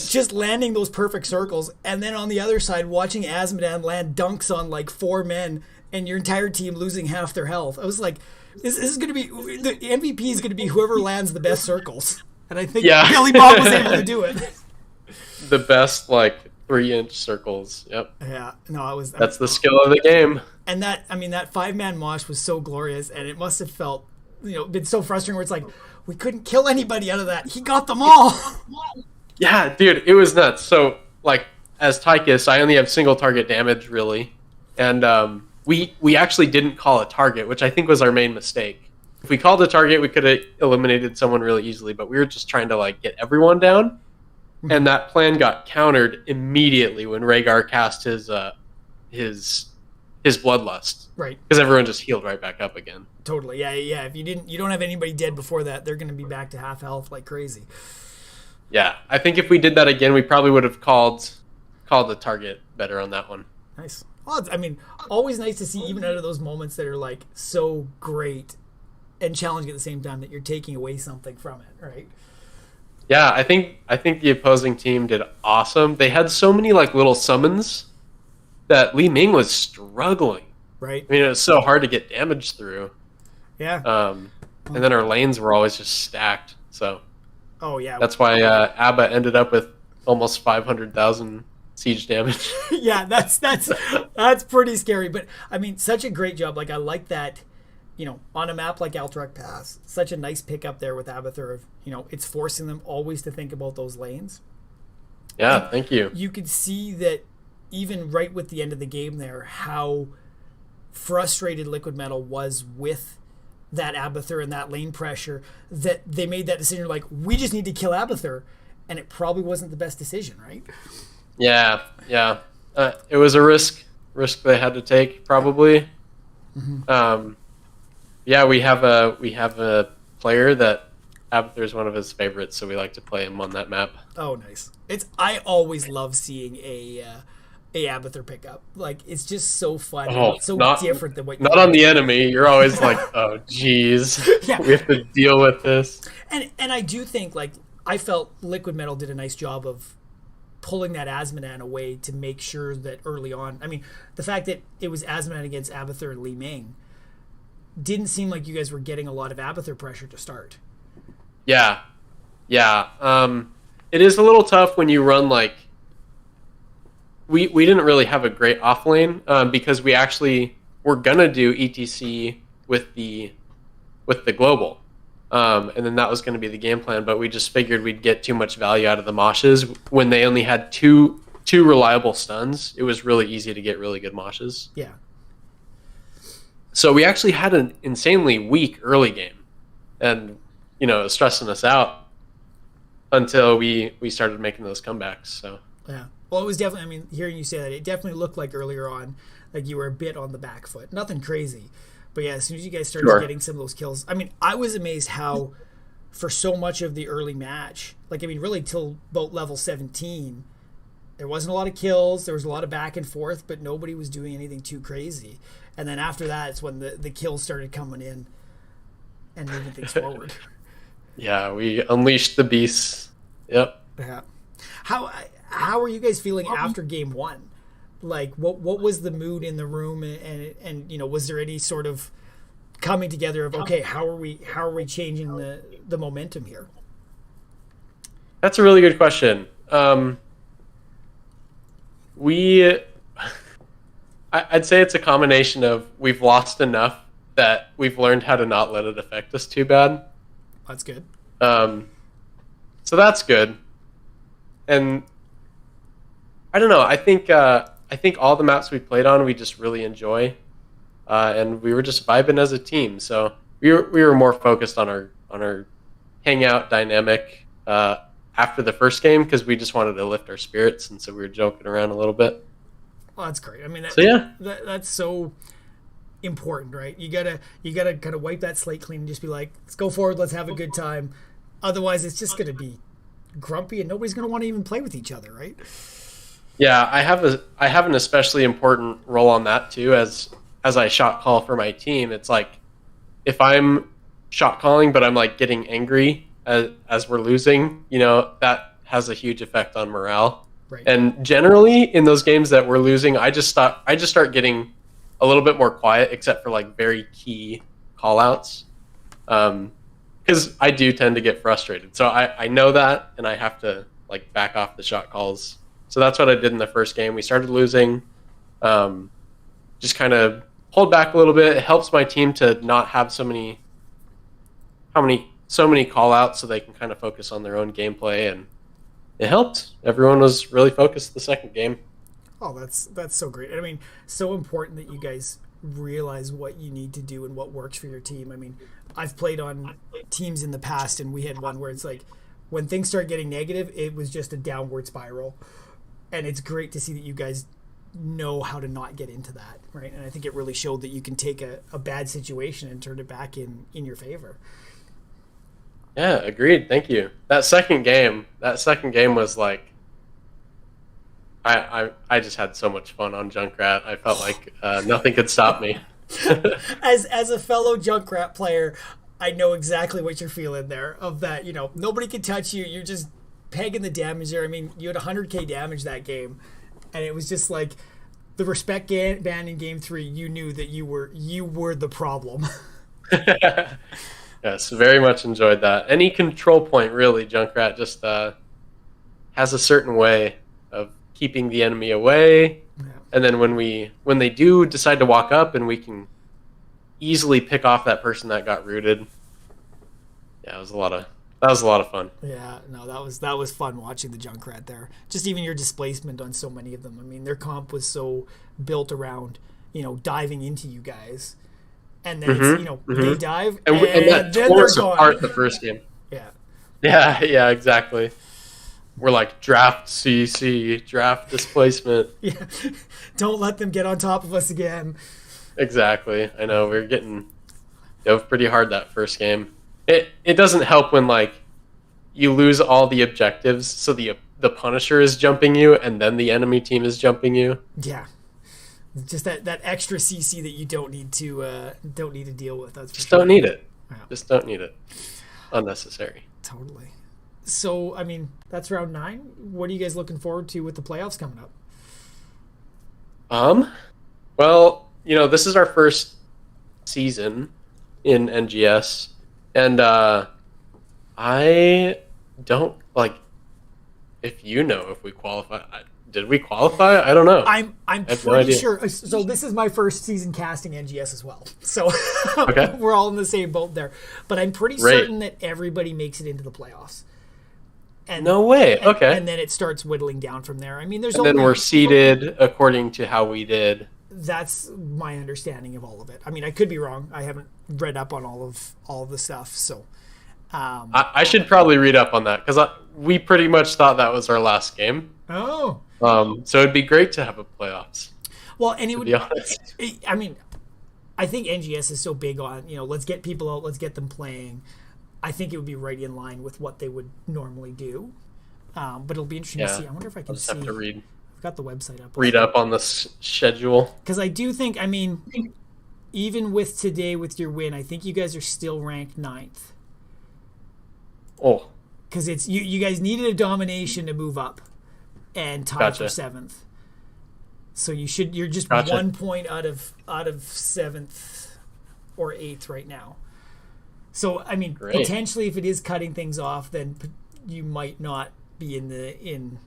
just landing those perfect circles. And then on the other side, watching Asmodan land dunks on like 4 men and your entire team losing half their health. I was like, this is going to be, the MVP is going to be whoever lands the best circles. And I think Billy Bob was able to do it. The best, like, 3-inch circles. Yep. Yeah, no, it was. That's the skill of the game. And that, I mean, that 5-man mosh was so glorious, and it must have felt, been so frustrating. Where it's like we couldn't kill anybody out of that. He got them all. Yeah, dude, it was nuts. So, like, as Tychus, I only have single target damage, really. And we actually didn't call a target, which I think was our main mistake. If we called a target, we could have eliminated someone really easily, but we were just trying to, like, get everyone down. And that plan got countered immediately when Rhaegar cast his bloodlust. Right. Because everyone just healed right back up again. Totally. Yeah. If you don't have anybody dead before that, they're going to be back to half health like crazy. Yeah, I think if we did that again, we probably would have called the target better on that one. Nice. Well, I mean, always nice to see, even out of those moments that are like so great and challenging at the same time, that you're taking away something from it, right? Yeah, I think the opposing team did awesome. They had so many like little summons that Li Ming was struggling. Right. I mean, it was so hard to get damage through. Yeah. And then our lanes were always just stacked. So. Oh yeah. That's why Abba ended up with almost 500,000 siege damage. Yeah, that's pretty scary. But I mean, such a great job. Like, I like that, on a map like Alterac Pass, such a nice pickup there with Abathur of, it's forcing them always to think about those lanes. Yeah, thank you. You could see that even right with the end of the game there, how frustrated Liquid Metal was with that Abathur and that lane pressure, that they made that decision like, we just need to kill Abathur, and it probably wasn't the best decision, right? Yeah. It was a risk they had to take, probably. Mm-hmm. Yeah, we have a player that Abathur is one of his favorites, so we like to play him on that map. Oh, nice. I always love seeing a Abathur pickup. Like, it's just so fun. It's so different than what not on the enemy. You're always like, oh geez, yeah. We have to deal with this. And I do think, like, I felt Liquid Metal did a nice job of pulling that Azmodan away to make sure that early on, I mean, the fact that it was Azmodan against Abathur and Li Ming didn't seem like you guys were getting a lot of Abathur pressure to start. Yeah. It is a little tough when you run like. We didn't really have a great off lane because we actually were gonna do ETC with the global, and then that was gonna be the game plan. But we just figured we'd get too much value out of the moshes when they only had two reliable stuns. It was really easy to get really good moshes. Yeah. So we actually had an insanely weak early game, and it was stressing us out until we started making those comebacks. So yeah. Well, it was definitely, I mean, hearing you say that, it definitely looked like earlier on, like you were a bit on the back foot. Nothing crazy. But yeah, as soon as you guys started getting some of those kills, I mean, I was amazed how, for so much of the early match, like, I mean, really till about level 17, there wasn't a lot of kills, there was a lot of back and forth, but nobody was doing anything too crazy. And then after that, it's when the kills started coming in and moving things forward. Yeah, we unleashed the beasts. Yep. Yeah. How are you guys feeling after game one? Like, what was the mood in the room, and was there any sort of coming together of, okay, how are we changing the momentum here? That's a really good question. I'd say it's a combination of we've lost enough that we've learned how to not let it affect us too bad. That's good. So that's good. And I don't know. I think all the maps we played on, we just really enjoy, and we were just vibing as a team. So we were more focused on our hangout dynamic after the first game because we just wanted to lift our spirits, and so we were joking around a little bit. Well, that's great. I mean, that's so important, right? You gotta kind of wipe that slate clean and just be like, let's go forward, let's have a good time. Otherwise, it's just gonna be grumpy, and nobody's gonna want to even play with each other, right? Yeah, I have an especially important role on that too. As I shot call for my team, it's like if I'm shot calling, but I'm like getting angry as we're losing, that has a huge effect on morale. Right. And generally in those games that we're losing, I just start getting a little bit more quiet, except for like very key call outs. Because I do tend to get frustrated. So I know that, and I have to like back off the shot calls So that's what I did in the first game. We started losing, just kind of hold back a little bit. It helps my team to not have so many call outs, so they can kind of focus on their own gameplay, and it helped. Everyone was really focused the second game. Oh, that's so great. I mean, so important that you guys realize what you need to do and what works for your team. I mean, I've played on teams in the past, and we had one where it's like when things start getting negative, it was just a downward spiral. And it's great to see that you guys know how to not get into that, right? And I think it really showed that you can take a bad situation and turn it back in your favor. Yeah, agreed. Thank you. That second game was like, I just had so much fun on Junkrat. I felt like nothing could stop me. As a fellow Junkrat player, I know exactly what you're feeling there. Of that, nobody can touch you. You're just pegging the damage there. I mean, you had 100k damage that game, and it was just like the respect ban in game 3. You knew that you were the problem. Yes, very much enjoyed that. Any control point, really, Junkrat just has a certain way of keeping the enemy away, and then when they do decide to walk up, and we can easily pick off that person that got rooted. Yeah, that was a lot of fun. Yeah, no, that was fun watching the Junkrat there. Just even your displacement on so many of them. I mean, their comp was so built around, diving into you guys. And then they dive and that then tore us they're apart gone. the first game. Yeah. Yeah, exactly. We're like draft CC, draft displacement. Yeah. Don't let them get on top of us again. Exactly. I know we were getting dove pretty hard that first game. It doesn't help when like you lose all the objectives, so the Punisher is jumping you, and then the enemy team is jumping you. Yeah. Just that extra CC that you don't need to deal with. That's just don't need it. Wow. Just don't need it. Unnecessary. Totally. So, I mean, that's round 9. What are you guys looking forward to with the playoffs coming up? Well, this is our first season in NGS, and I don't if we qualify. Did we qualify? I don't know. I'm pretty sure. So this is my first season casting NGS as well. So okay. We're all in the same boat there. But I'm pretty certain that everybody makes it into the playoffs. And, no way. Okay. And then it starts whittling down from there. I mean, then we're seeded according to how we did. That's my understanding of all of it. I mean, I could be wrong. I haven't read up on all of the stuff. So I should probably read up on that, because we pretty much thought that was our last game. Oh. So it'd be great to have a playoffs. Well, and be honest. I mean, I think NGS is so big on, let's get people out, let's get them playing. I think it would be right in line with what they would normally do. But it'll be interesting to see. I wonder if I can see. Have to read. I've got the website up. Read up on the schedule. Because I do think, I mean, even with today, with your win, I think you guys are still ranked 9th. Oh. Because it's you guys needed a domination to move up and tie for 7th. So you're just 1 point out of 7th or 8th right now. So I mean, potentially if it is cutting things off, then you might not be in,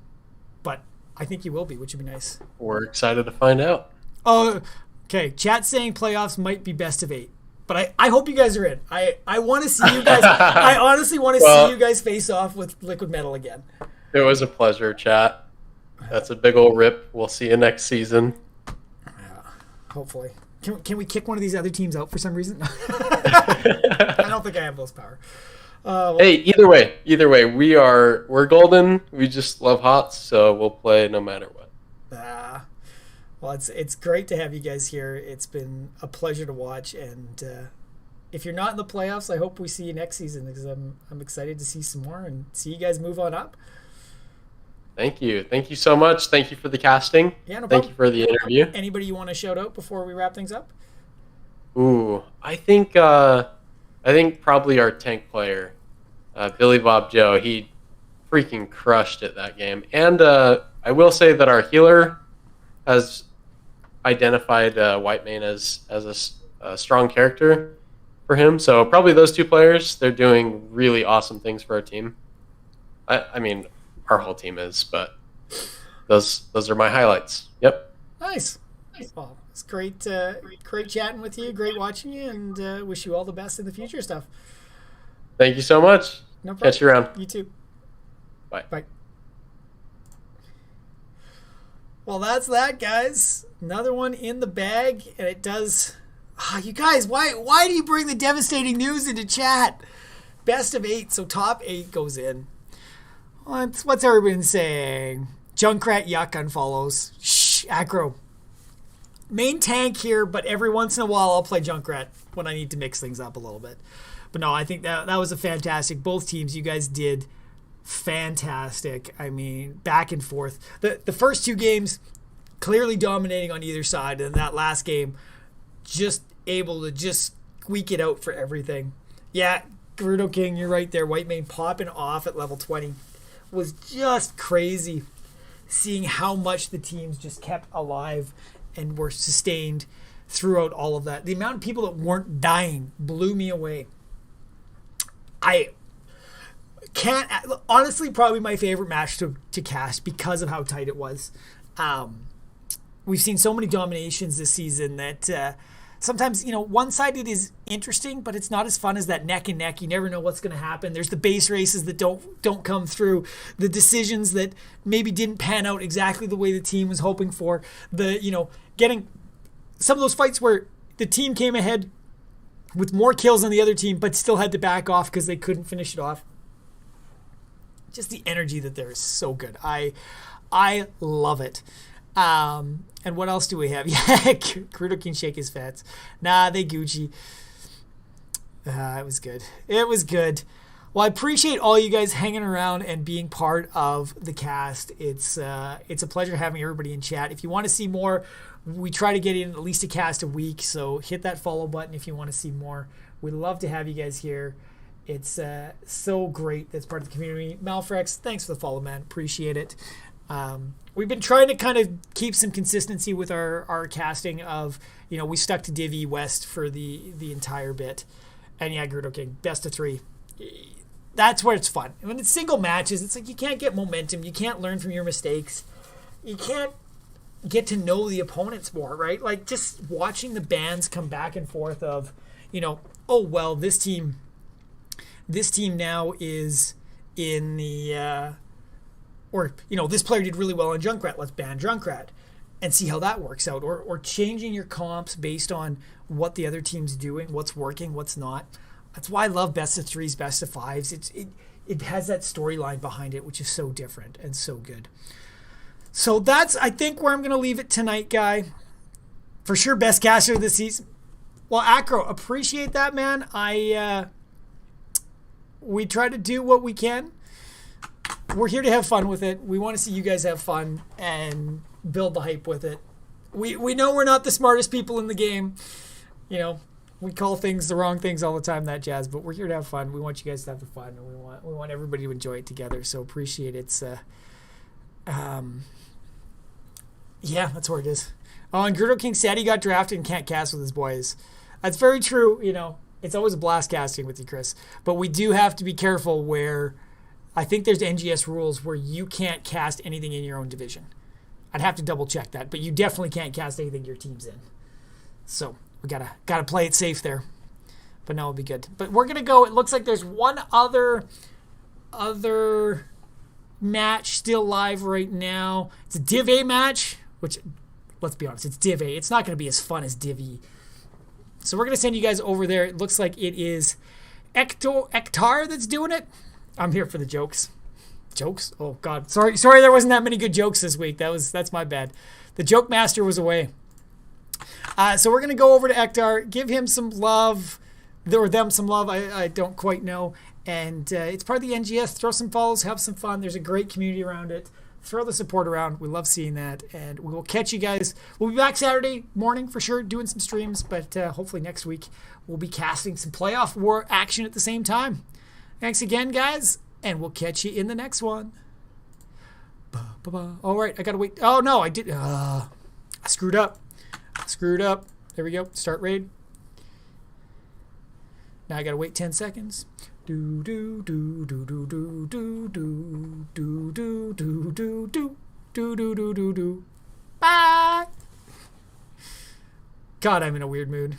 but I think you will be, which would be nice. We're excited to find out. Oh, okay. Chat saying playoffs might be best of 8. But I hope you guys are in. I want to see you guys. I honestly want to see you guys face off with Liquid Metal again. It was a pleasure, chat. That's a big old rip. We'll see you next season. Yeah, hopefully. Can we kick one of these other teams out for some reason? I don't think I have those power. Hey, either way, we're golden. We just love HOTS, so we'll play no matter what. Well, it's great to have you guys here. It's been a pleasure to watch, and if you're not in the playoffs, I hope we see you next season, because I'm excited to see some more and see you guys move on up. Thank you so much. Thank you for the casting. Yeah, no problem. Thank you for the interview. Anybody you want to shout out before we wrap things up? Ooh, I think probably our tank player, Billy Bob Joe. He freaking crushed it that game, and I will say that our healer has identified Whitemane as a strong character for him. So probably those two players. They're doing really awesome things for our team. I mean, our whole team is, but those are my highlights. Yep. Nice. Well, it's great, great chatting with you. Great watching you, and wish you all the best in the future stuff. Thank you so much. No problem. Catch you around. You too. Bye. Bye. Well, that's that, guys. Another one in the bag, and it does. You guys, why do you bring the devastating news into chat? Best of 8, so top 8 goes in. What's everybody been saying? Junkrat Yuck unfollows. Shh, aggro. Main tank here, but every once in a while I'll play Junkrat when I need to mix things up a little bit. But no, I think that was a fantastic. Both teams, you guys did fantastic. I mean, back and forth. The first 2 games, clearly dominating on either side, and that last game, just able to just squeak it out for everything. Yeah, Gerudo King, you're right there. Whitemane popping off at level 20 was just crazy. Seeing how much the teams just kept alive and were sustained throughout all of that. The amount of people that weren't dying blew me away. I can't, honestly, probably my favorite match to cast because of how tight it was. We've seen so many dominations this season that sometimes, one-sided is interesting, but it's not as fun as that neck and neck. You never know what's going to happen. There's the base races that don't come through, the decisions that maybe didn't pan out exactly the way the team was hoping for. Getting some of those fights where the team came ahead with more kills than the other team, but still had to back off because they couldn't finish it off. Just the energy that there is so good. I love it. And what else do we have? Yeah, Gerudo can shake his fats. Nah, they Gucci. It was good. It was good. Well, I appreciate all you guys hanging around and being part of the cast. It's a pleasure having everybody in chat. If you want to see more, we try to get in at least a cast a week, so hit that follow button if you want to see more. We'd love to have you guys here. It's so great that's part of the community. Malfrex, thanks for the follow, man. Appreciate it. We've been trying to kind of keep some consistency with our casting of, we stuck to Divi West for the entire bit. And yeah, Gerudo King, best of 3. That's where it's fun. When it's single matches, it's like you can't get momentum. You can't learn from your mistakes. You can't get to know the opponents more, right? Like just watching the bands come back and forth of, oh, well, this team now is in the... this player did really well on Junkrat. Let's ban Junkrat and see how that works out. Or changing your comps based on what the other team's doing, what's working, what's not. That's why I love best of 3s, best of 5s. It has that storyline behind it, which is so different and so good. So that's, I think, where I'm going to leave it tonight, guy. For sure, best caster of the season. Well, Acro, appreciate that, man. We try to do what we can. We're here to have fun with it. We want to see you guys have fun and build the hype with it. We know we're not the smartest people in the game. We call things the wrong things all the time, that jazz, but we're here to have fun. We want you guys to have the fun, and we want everybody to enjoy it together. So appreciate it. Yeah, that's where it is. Oh, and Gerudo King said he got drafted and can't cast with his boys. That's very true. It's always a blast casting with you, Chris. But we do have to be careful where I think there's NGS rules where you can't cast anything in your own division. I'd have to double check that, but you definitely can't cast anything your team's in. So we gotta play it safe there. But no, it'll be good. But we're gonna go. It looks like there's one other match still live right now. It's a Div A match, which, let's be honest, it's Div A. It's not gonna be as fun as Div E. So we're gonna send you guys over there. It looks like it is Ektar that's doing it. I'm here for the jokes. Jokes? Oh God, sorry. There wasn't that many good jokes this week. That's my bad. The joke master was away. So we're gonna go over to Ektar, give him some love, or them some love. I don't quite know. And it's part of the NGS. Throw some follows, have some fun. There's a great community around it. Throw the support around. We love seeing that. And we will catch you guys. We'll be back Saturday morning for sure, doing some streams. But hopefully next week we'll be casting some playoff war action at the same time. Thanks again, guys. And we'll catch you in the next one. All right, I got to wait. Oh, no, I did. I screwed up. There we go. Start raid. Now I got to wait 10 seconds. Do do do do do do do do do do do do do. Bye. God, I'm in a weird mood.